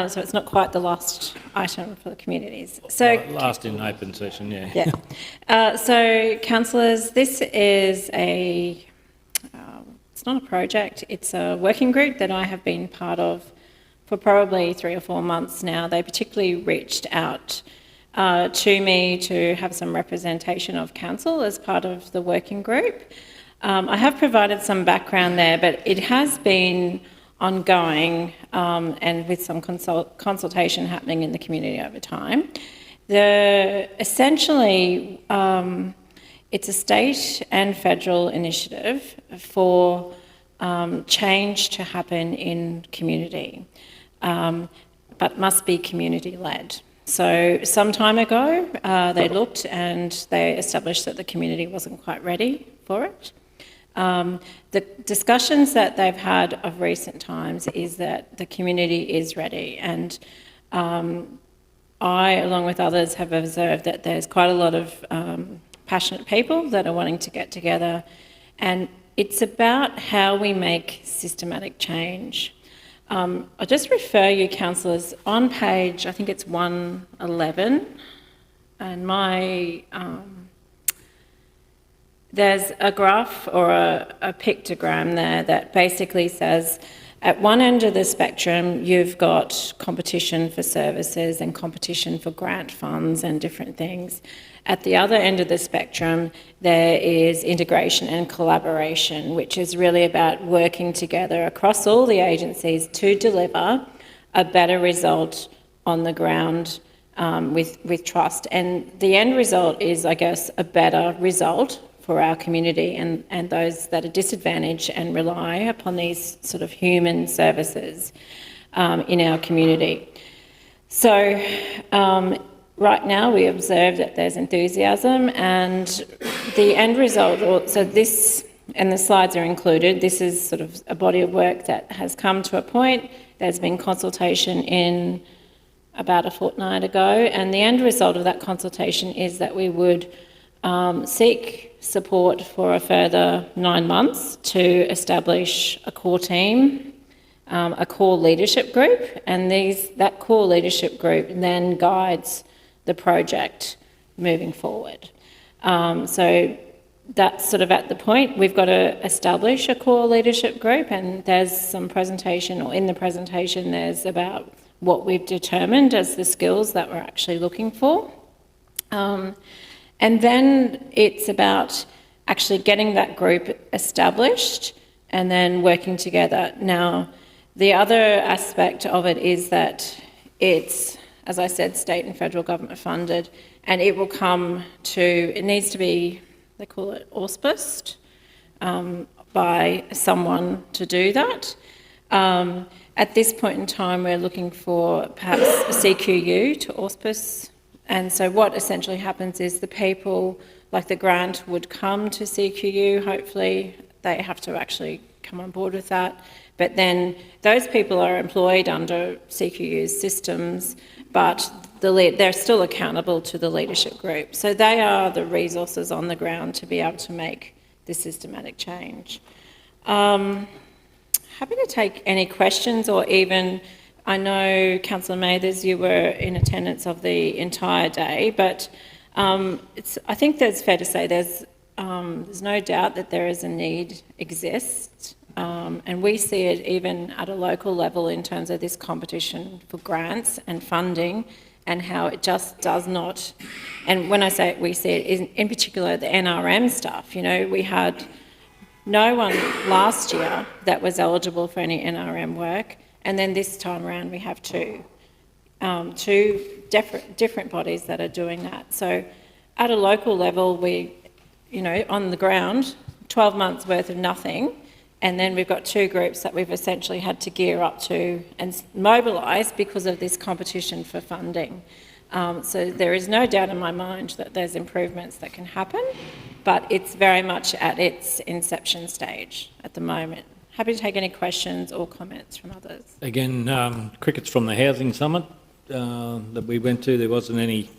H: So it's not quite the last item for the communities. So
S: Last in open session, yeah.
H: So, councillors, this is it's not a project, it's a working group that I have been part of for probably 3 or 4 months now. They particularly reached out to me to have some representation of council as part of the working group. I have provided some background there, but it has been ongoing and with some consultation happening in the community over time. Essentially, it's a state and federal initiative for change to happen in community, but must be community-led. So some time ago, they looked and they established that the community wasn't quite ready for it. The discussions that they've had of recent times is that the community is ready, and I, along with others, have observed that there's quite a lot of passionate people that are wanting to get together, and it's about how we make systematic change. I'll just refer you, councillors, on page, I think it's 111, and there's a graph or a pictogram there that basically says at one end of the spectrum you've got competition for services and competition for grant funds and different things. At the other end of the spectrum there is integration and collaboration, which is really about working together across all the agencies to deliver a better result on the ground with trust. And the end result is, I guess, a better result for our community and those that are disadvantaged and rely upon these sort of human services in our community. So right now we observe that there's enthusiasm, and the end result, so this, and the slides are included, this is sort of a body of work that has come to a point. There's been consultation in about a fortnight ago, and the end result of that consultation is that we would seek support for a further 9 months to establish a core team, a core leadership group, and that core leadership group then guides the project moving forward. So that's sort of at the point. We've got to establish a core leadership group, and there's some presentation, or in the presentation there's about what we've determined as the skills that we're actually looking for. And then it's about actually getting that group established and then working together. Now, the other aspect of it is that it's, as I said, state and federal government funded, and it will come to, it needs to be, they call it auspiced by someone to do that. At this point in time, we're looking for perhaps a CQU to auspice. And so what essentially happens is the people, like the grant would come to CQU, hopefully they have to actually come on board with that. But then those people are employed under CQU's systems, but they're still accountable to the leadership group. So they are the resources on the ground to be able to make this systematic change. Happy to take any questions, or even, I know Councillor Mathers, you were in attendance of the entire day, but I think it's fair to say there's no doubt that there is a need exists, and we see it even at a local level in terms of this competition for grants and funding, and how it just does not, and when I say we see it, in particular the NRM stuff, you know, we had no one last year that was eligible for any NRM work, and then this time around we have two different bodies that are doing that. So at a local level, we, you know, on the ground, 12 months worth of nothing, and then we've got two groups that we've essentially had to gear up to and mobilise because of this competition for funding. So there is no doubt in my mind that there's improvements that can happen, but it's very much at its inception stage at the moment. Happy to take any questions or comments from others.
S: Again, crickets from the Housing Summit that we went to, there wasn't any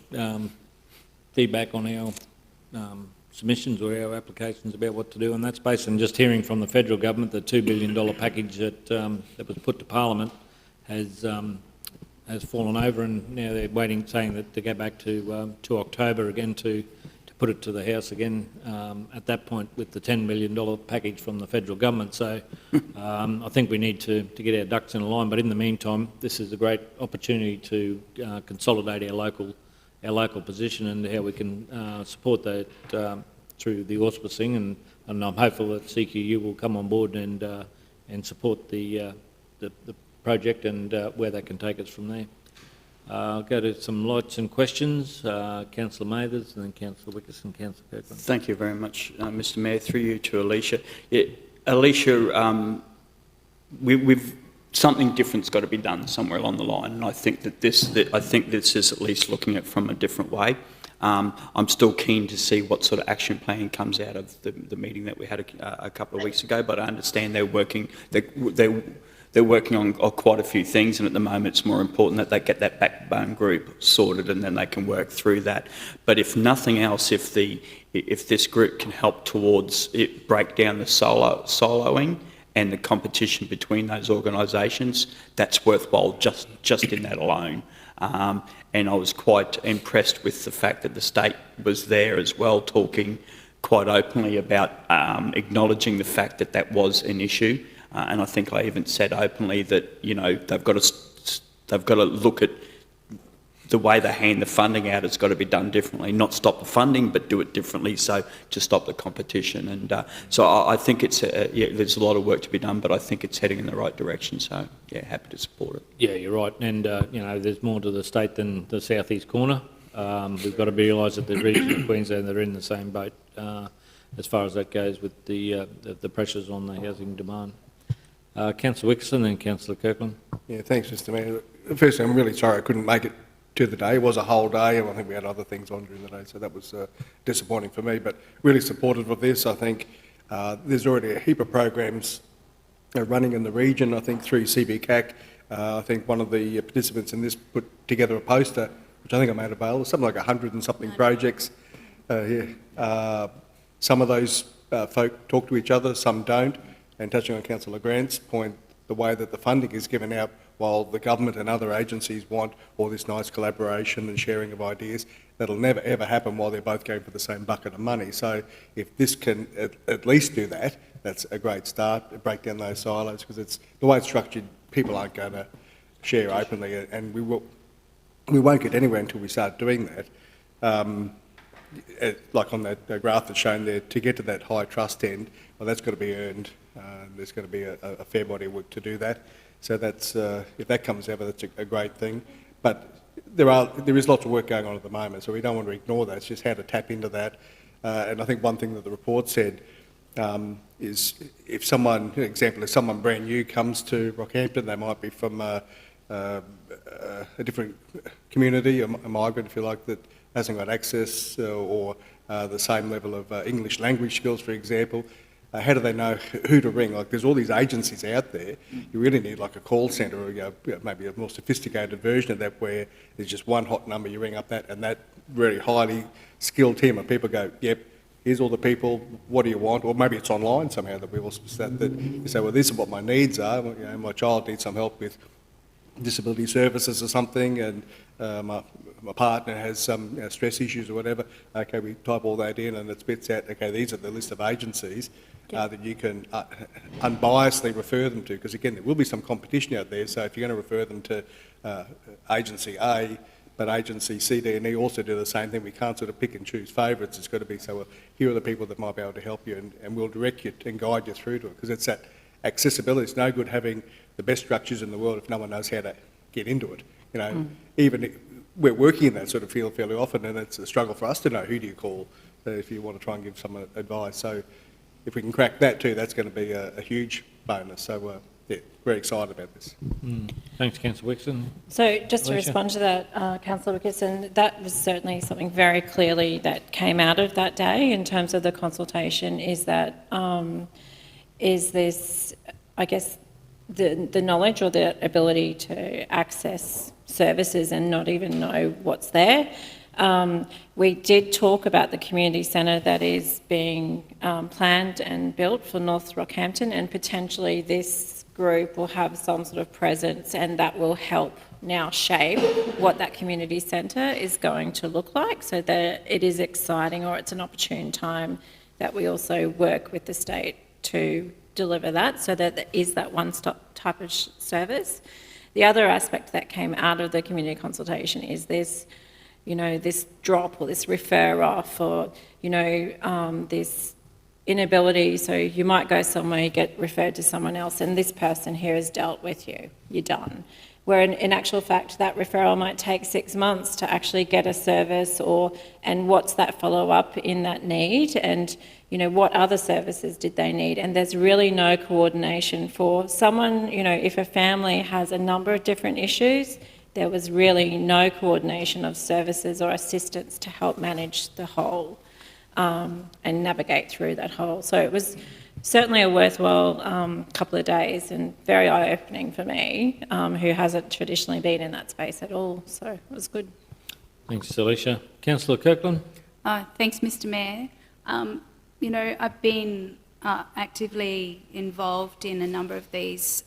S: feedback on our submissions or our applications about what to do in that space, and just hearing from the federal government, the $2 billion package that was put to Parliament has fallen over, and now they're waiting, saying that to go back to October again to put it to the House again at that point with the $10 million package from the federal government. So I think we need to get our ducks in a line, but in the meantime, this is a great opportunity to consolidate our local position and how we can support that through the auspicing, and I'm hopeful that CQU will come on board and support the project and where they can take us from there. I'll go to some lights and questions. Councillor Mathers, and then Councillor Wickerson, Councillor Kirkland.
E: Thank you very much, Mr Mayor. Through you to Alicia. Yeah, Alicia, we've something different's got to be done somewhere along the line, and I think that this is at least looking at it from a different way. I'm still keen to see what sort of action plan comes out of the meeting that we had a couple of weeks ago, but I understand they're working on quite a few things, and at the moment it's more important that they get that backbone group sorted and then they can work through that. But if nothing else, if this group can help towards it break down the soloing and the competition between those organisations, that's worthwhile just in that alone. And I was quite impressed with the fact that the state was there as well, talking quite openly about acknowledging the fact that that was an issue. And I think I even said openly that, you know, they've got to look at the way they hand the funding out. It's got to be done differently, not stop the funding, but do it differently, so to stop the competition. And so I think it's there's a lot of work to be done, but I think it's heading in the right direction. So yeah, happy to support it.
S: Yeah, you're right, and you know, there's more to the state than the southeast corner. We've got to realise that the region of Queensland, they're in the same boat as far as that goes with the pressures on the housing demand. Councillor Wickerson and Councillor Kirkland.
L: Yeah, thanks, Mr Mayor. Firstly, I'm really sorry I couldn't make it to the day. It was a whole day, and I think we had other things on during the day, so that was disappointing for me, but really supportive of this. I think there's already a heap of programs running in the region, I think through CBCAC. I think one of the participants in this put together a poster, which I think I made available, something like 100 and something projects here. Some of those folk talk to each other, some don't. And touching on Councillor Grant's point, the way that the funding is given out, while the government and other agencies want all this nice collaboration and sharing of ideas, that'll never ever happen while they're both going for the same bucket of money. So if this can at least do that, that's a great start, break down those silos, because it's the way it's structured, people aren't going to share openly, and we won't get anywhere until we start doing that. Like on that graph that's shown there, to get to that high trust end, well, that's got to be earned. There's going to be a fair body of work to do that. So that's if that comes out, that's a great thing. But there is lots of work going on at the moment, so we don't want to ignore that. It's just how to tap into that. And I think one thing that the report said is if someone, for example, if someone brand new comes to Rockhampton, they might be from a different community, a migrant, if you like, that hasn't got access or the same level of English language skills, for example. How do they know who to ring? Like, there's all these agencies out there. You really need like a call centre or maybe a more sophisticated version of that, where there's just one hot number, you ring up that, and that very highly skilled team of people go, yep, here's all the people, what do you want? Or maybe it's online somehow that we also that you say, well, this is what my needs are. You know, my child needs some help with disability services or something, and my partner has some stress issues or whatever. Okay, we type all that in and it spits out, okay, these are the list of agencies that you can unbiasedly refer them to, because again, there will be some competition out there, so if you're going to refer them to agency A, but agency C, D and E also do the same thing. We can't sort of pick and choose favourites. It's got to be, so well, here are the people that might be able to help you, and we'll direct you and guide you through to it, because it's that accessibility. It's no good having the best structures in the world if no one knows how to get into it. You know, even we're working in that sort of field fairly often, and it's a struggle for us to know who do you call if you want to try and give some advice. So if we can crack that too, that's going to be a huge bonus. So yeah, very excited about this.
C: Thanks, Councillor Wixon.
H: So just to
C: Alicia?
H: respond to that, Councillor Wickerson, that was certainly something very clearly that came out of that day in terms of the consultation, is that is this, I guess, the knowledge or the ability to access services and not even know what's there. We did talk about the community centre that is being planned and built for North Rockhampton, and potentially this group will have some sort of presence, and that will help now shape what that community centre is going to look like, so that it is exciting, or it's an opportune time that we also work with the state to deliver that, so that there is that one-stop type of service. The other aspect that came out of the community consultation is this, you know, this drop or this refer off, or, you know, this inability. So you might go somewhere, you get referred to someone else, and this person here has dealt with you, you're done. Where in actual fact, that referral might take 6 months to actually get a service, and what's that follow-up in that need, and, you know, what other services did they need? And there's really no coordination for someone, you know, if a family has a number of different issues, there was really no coordination of services or assistance to help manage the whole and navigate through that whole. So it was certainly a worthwhile couple of days, and very eye-opening for me, who hasn't traditionally been in that space at all. So it was good.
C: Thanks, Alicia. Councillor Kirkland.
D: Thanks, Mr Mayor. You know, I've been actively involved in a number of these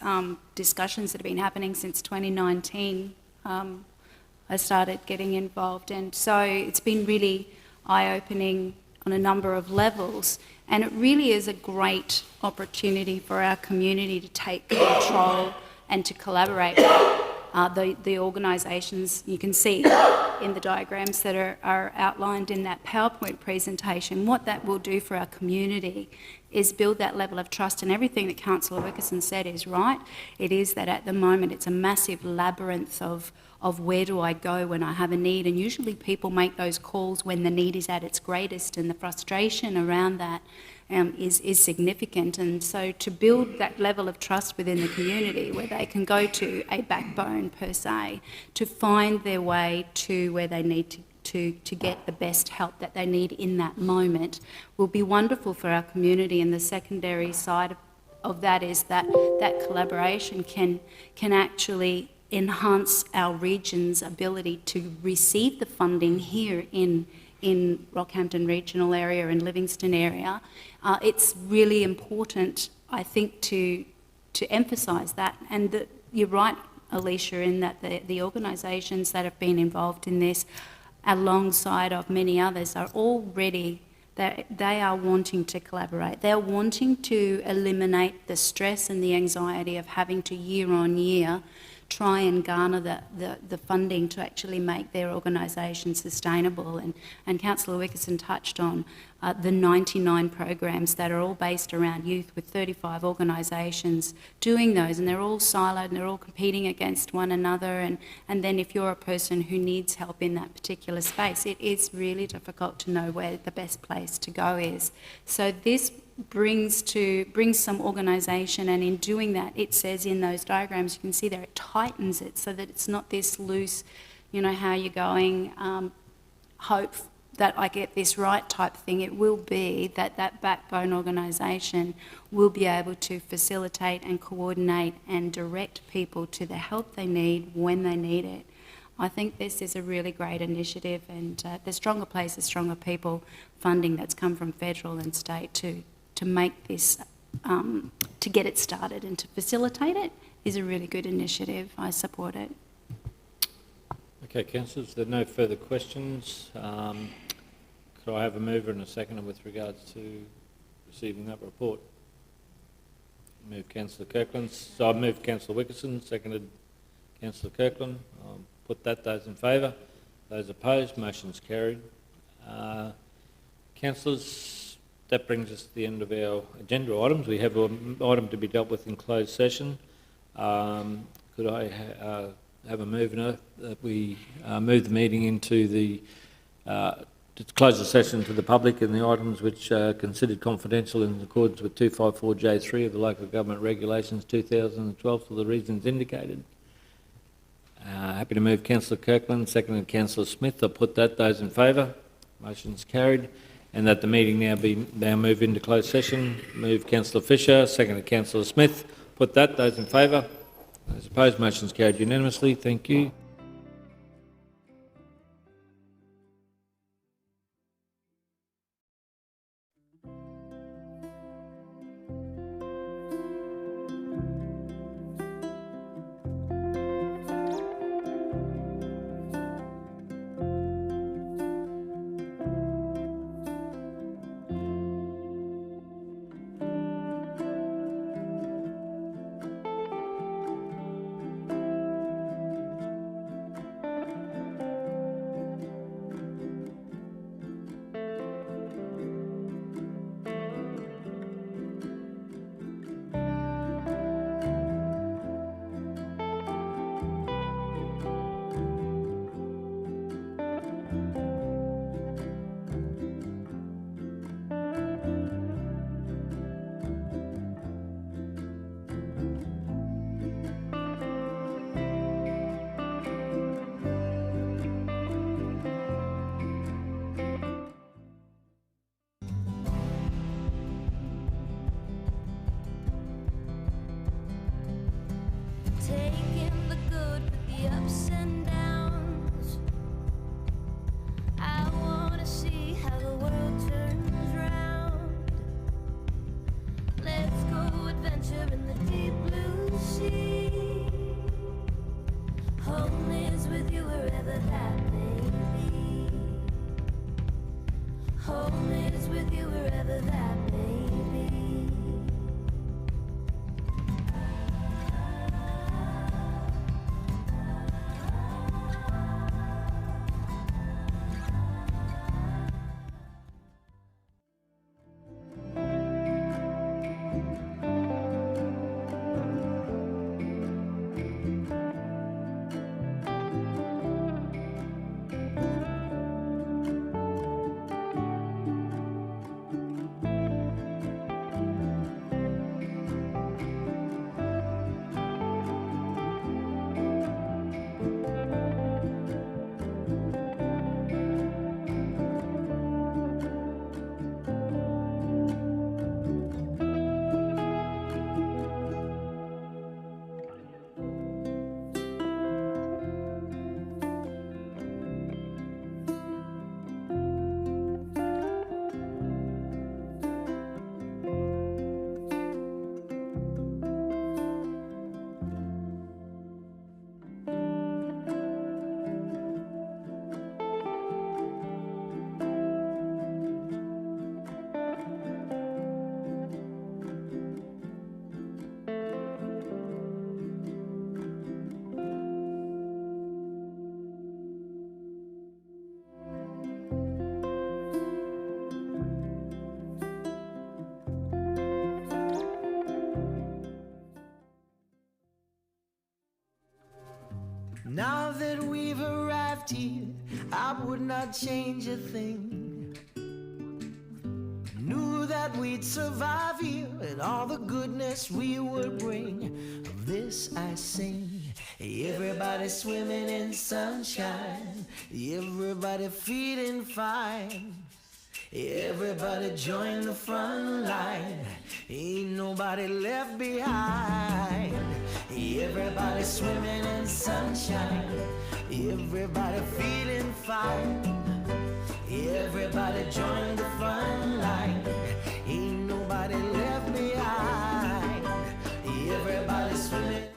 D: discussions that have been happening since 2019. I started getting involved, and so it's been really eye-opening on a number of levels, and it really is a great opportunity for our community to take control and to collaborate. The organisations you can see in the diagrams that are outlined in that PowerPoint presentation, what that will do for our community is build that level of trust, and everything that Councillor Wickerson said is right. It is that at the moment it's a massive labyrinth of where do I go when I have a need, and usually people make those calls when the need is at its greatest, and the frustration around that is significant. And so to build that level of trust within the community where they can go to a backbone per se to find their way to where they need to get the best help that they need in that moment will be wonderful for our community. And the secondary side of that is that collaboration can actually enhance our region's ability to receive the funding here in Rockhampton regional area and Livingston area. It's really important, I think, to emphasise that. And you're right, Alicia, in that the organisations that have been involved in this, alongside of many others, are already, they are wanting to collaborate. They're wanting to eliminate the stress and the anxiety of having to year on year try and garner the funding to actually make their organisation sustainable. And Councillor Wickerson touched on the 99 programs that are all based around youth, with 35 organisations doing those, and they're all siloed and they're all competing against one another. And then if you're a person who needs help in that particular space, it is really difficult to know where the best place to go is. So this brings some organisation, and in doing that, it says in those diagrams, you can see there, it tightens it so that it's not this loose, you know, how you're going, hope that I get this right type thing. It will be that backbone organisation will be able to facilitate and coordinate and direct people to the help they need when they need it. I think this is a really great initiative, and the Stronger Places, Stronger People funding that's come from federal and state to make this, to get it started and to facilitate it is a really good initiative. I support it.
S: Okay, councillors, there are no further questions. Could I have a mover and a seconder with regards to receiving that report? Move Councillor Kirkland. So I moved Councillor Wickerson, seconded Councillor Kirkland. I'll put that. Those in favour? Those opposed? Motion's carried. Councillors, that brings us to the end of our agenda items. We have an item to be dealt with in closed session. Could I have a mover that we move the meeting into the to close the session to the public and the items which are considered confidential in accordance with 254J3 of the Local Government Regulations 2012 for the reasons indicated. Happy to move Councillor Kirkland, seconded Councillor Smith. I'll put that. Those in favour? Motion's carried. And that the meeting now move into closed session. Move Councillor Fisher, seconded Councillor Smith. Put that. Those in favour? Those opposed? Motion's carried unanimously. Thank you.
A: Taking the good with the ups and downs. I wanna see how the world turns round. Let's go adventure in the deep blue sea. Home is with you wherever that may be. Home is with you wherever that may be.
B: Now that we've arrived here, I would not change a thing. Knew that we'd survive here and all the goodness we would bring. Of this I sing. Everybody swimming in sunshine. Everybody feeling fine. Everybody join the front line. Ain't nobody left behind. Everybody swimming in sunshine. Everybody feeling fine. Everybody join the front line. Ain't nobody left behind. Everybody swimming.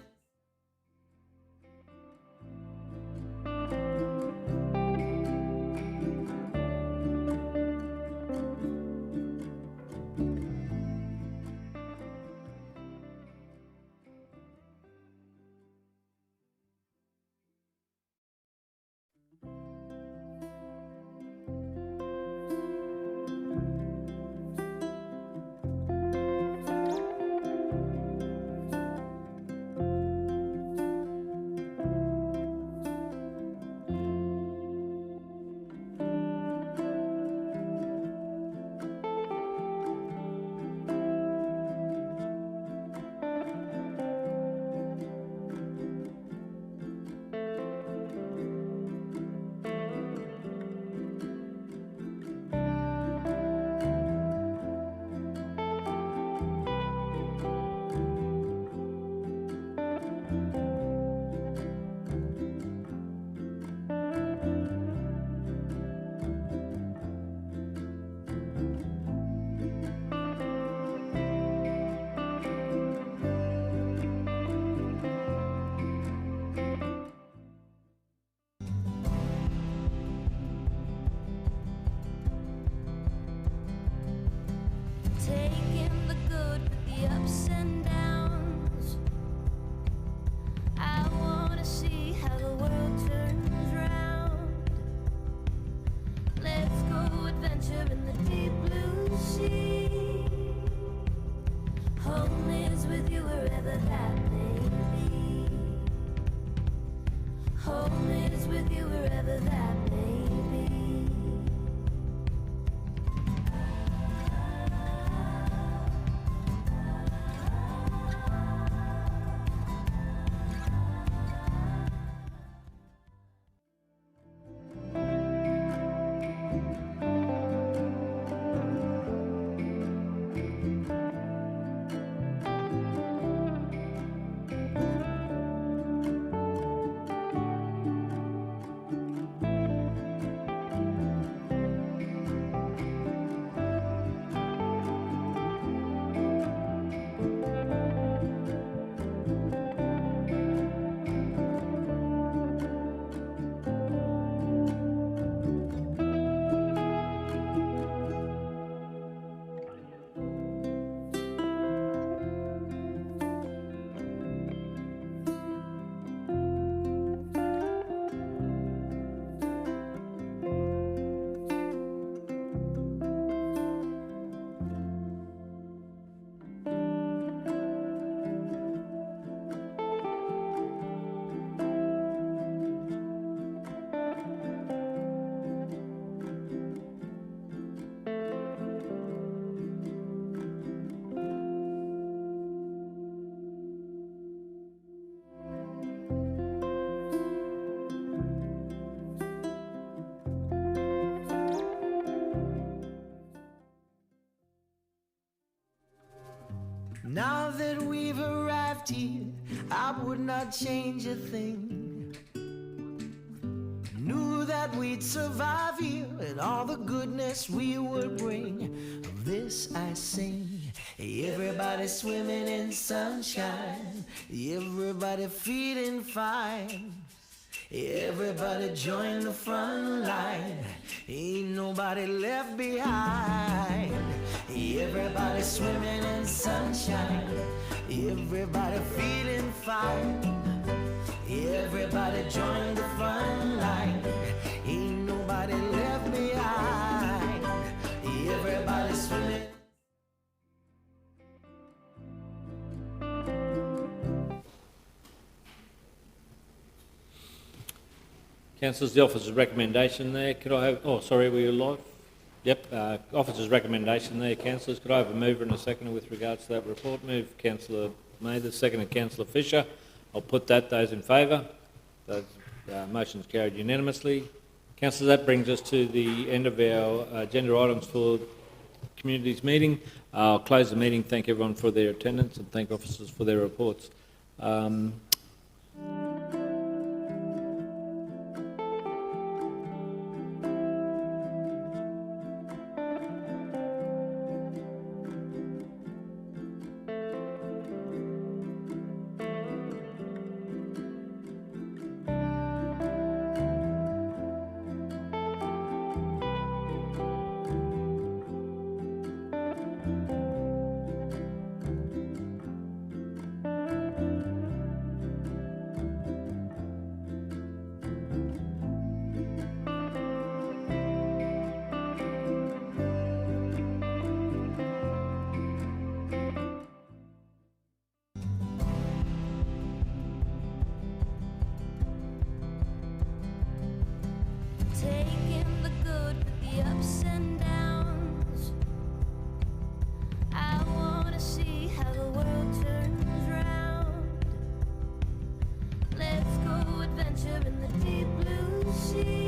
A: Taking the good with the ups and downs. I wanna see how the world turns round. Let's go adventure in the deep blue sea. Home is with you wherever that may be. Home is with you wherever that may be.
B: Now that we've arrived here, I would not change a thing. Knew that we'd survive here and all the goodness we would bring. Of this I sing. Everybody swimming in sunshine. Everybody feeling fine. Everybody join the front line. Ain't nobody left behind. Everybody swimming in sunshine. Everybody feeling fine. Everybody join the front line. Ain't nobody left behind. Everybody swimming.
S: Councillors, the officer's recommendation there. Could I have... Oh, sorry, were you live? Yep. Officer's recommendation there, councillors. Could I have a mover and a seconder with regards to that report? Move Councillor Mathers, seconded Councillor Fisher. I'll put that. Those in favour? Those motions carried unanimously. Councillors, that brings us to the end of our agenda items for Communities meeting. I'll close the meeting. Thank everyone for their attendance and thank officers for their reports.
A: Taking the good with the ups and downs. I wanna see how the world turns round. Let's go adventure in the deep blue sea.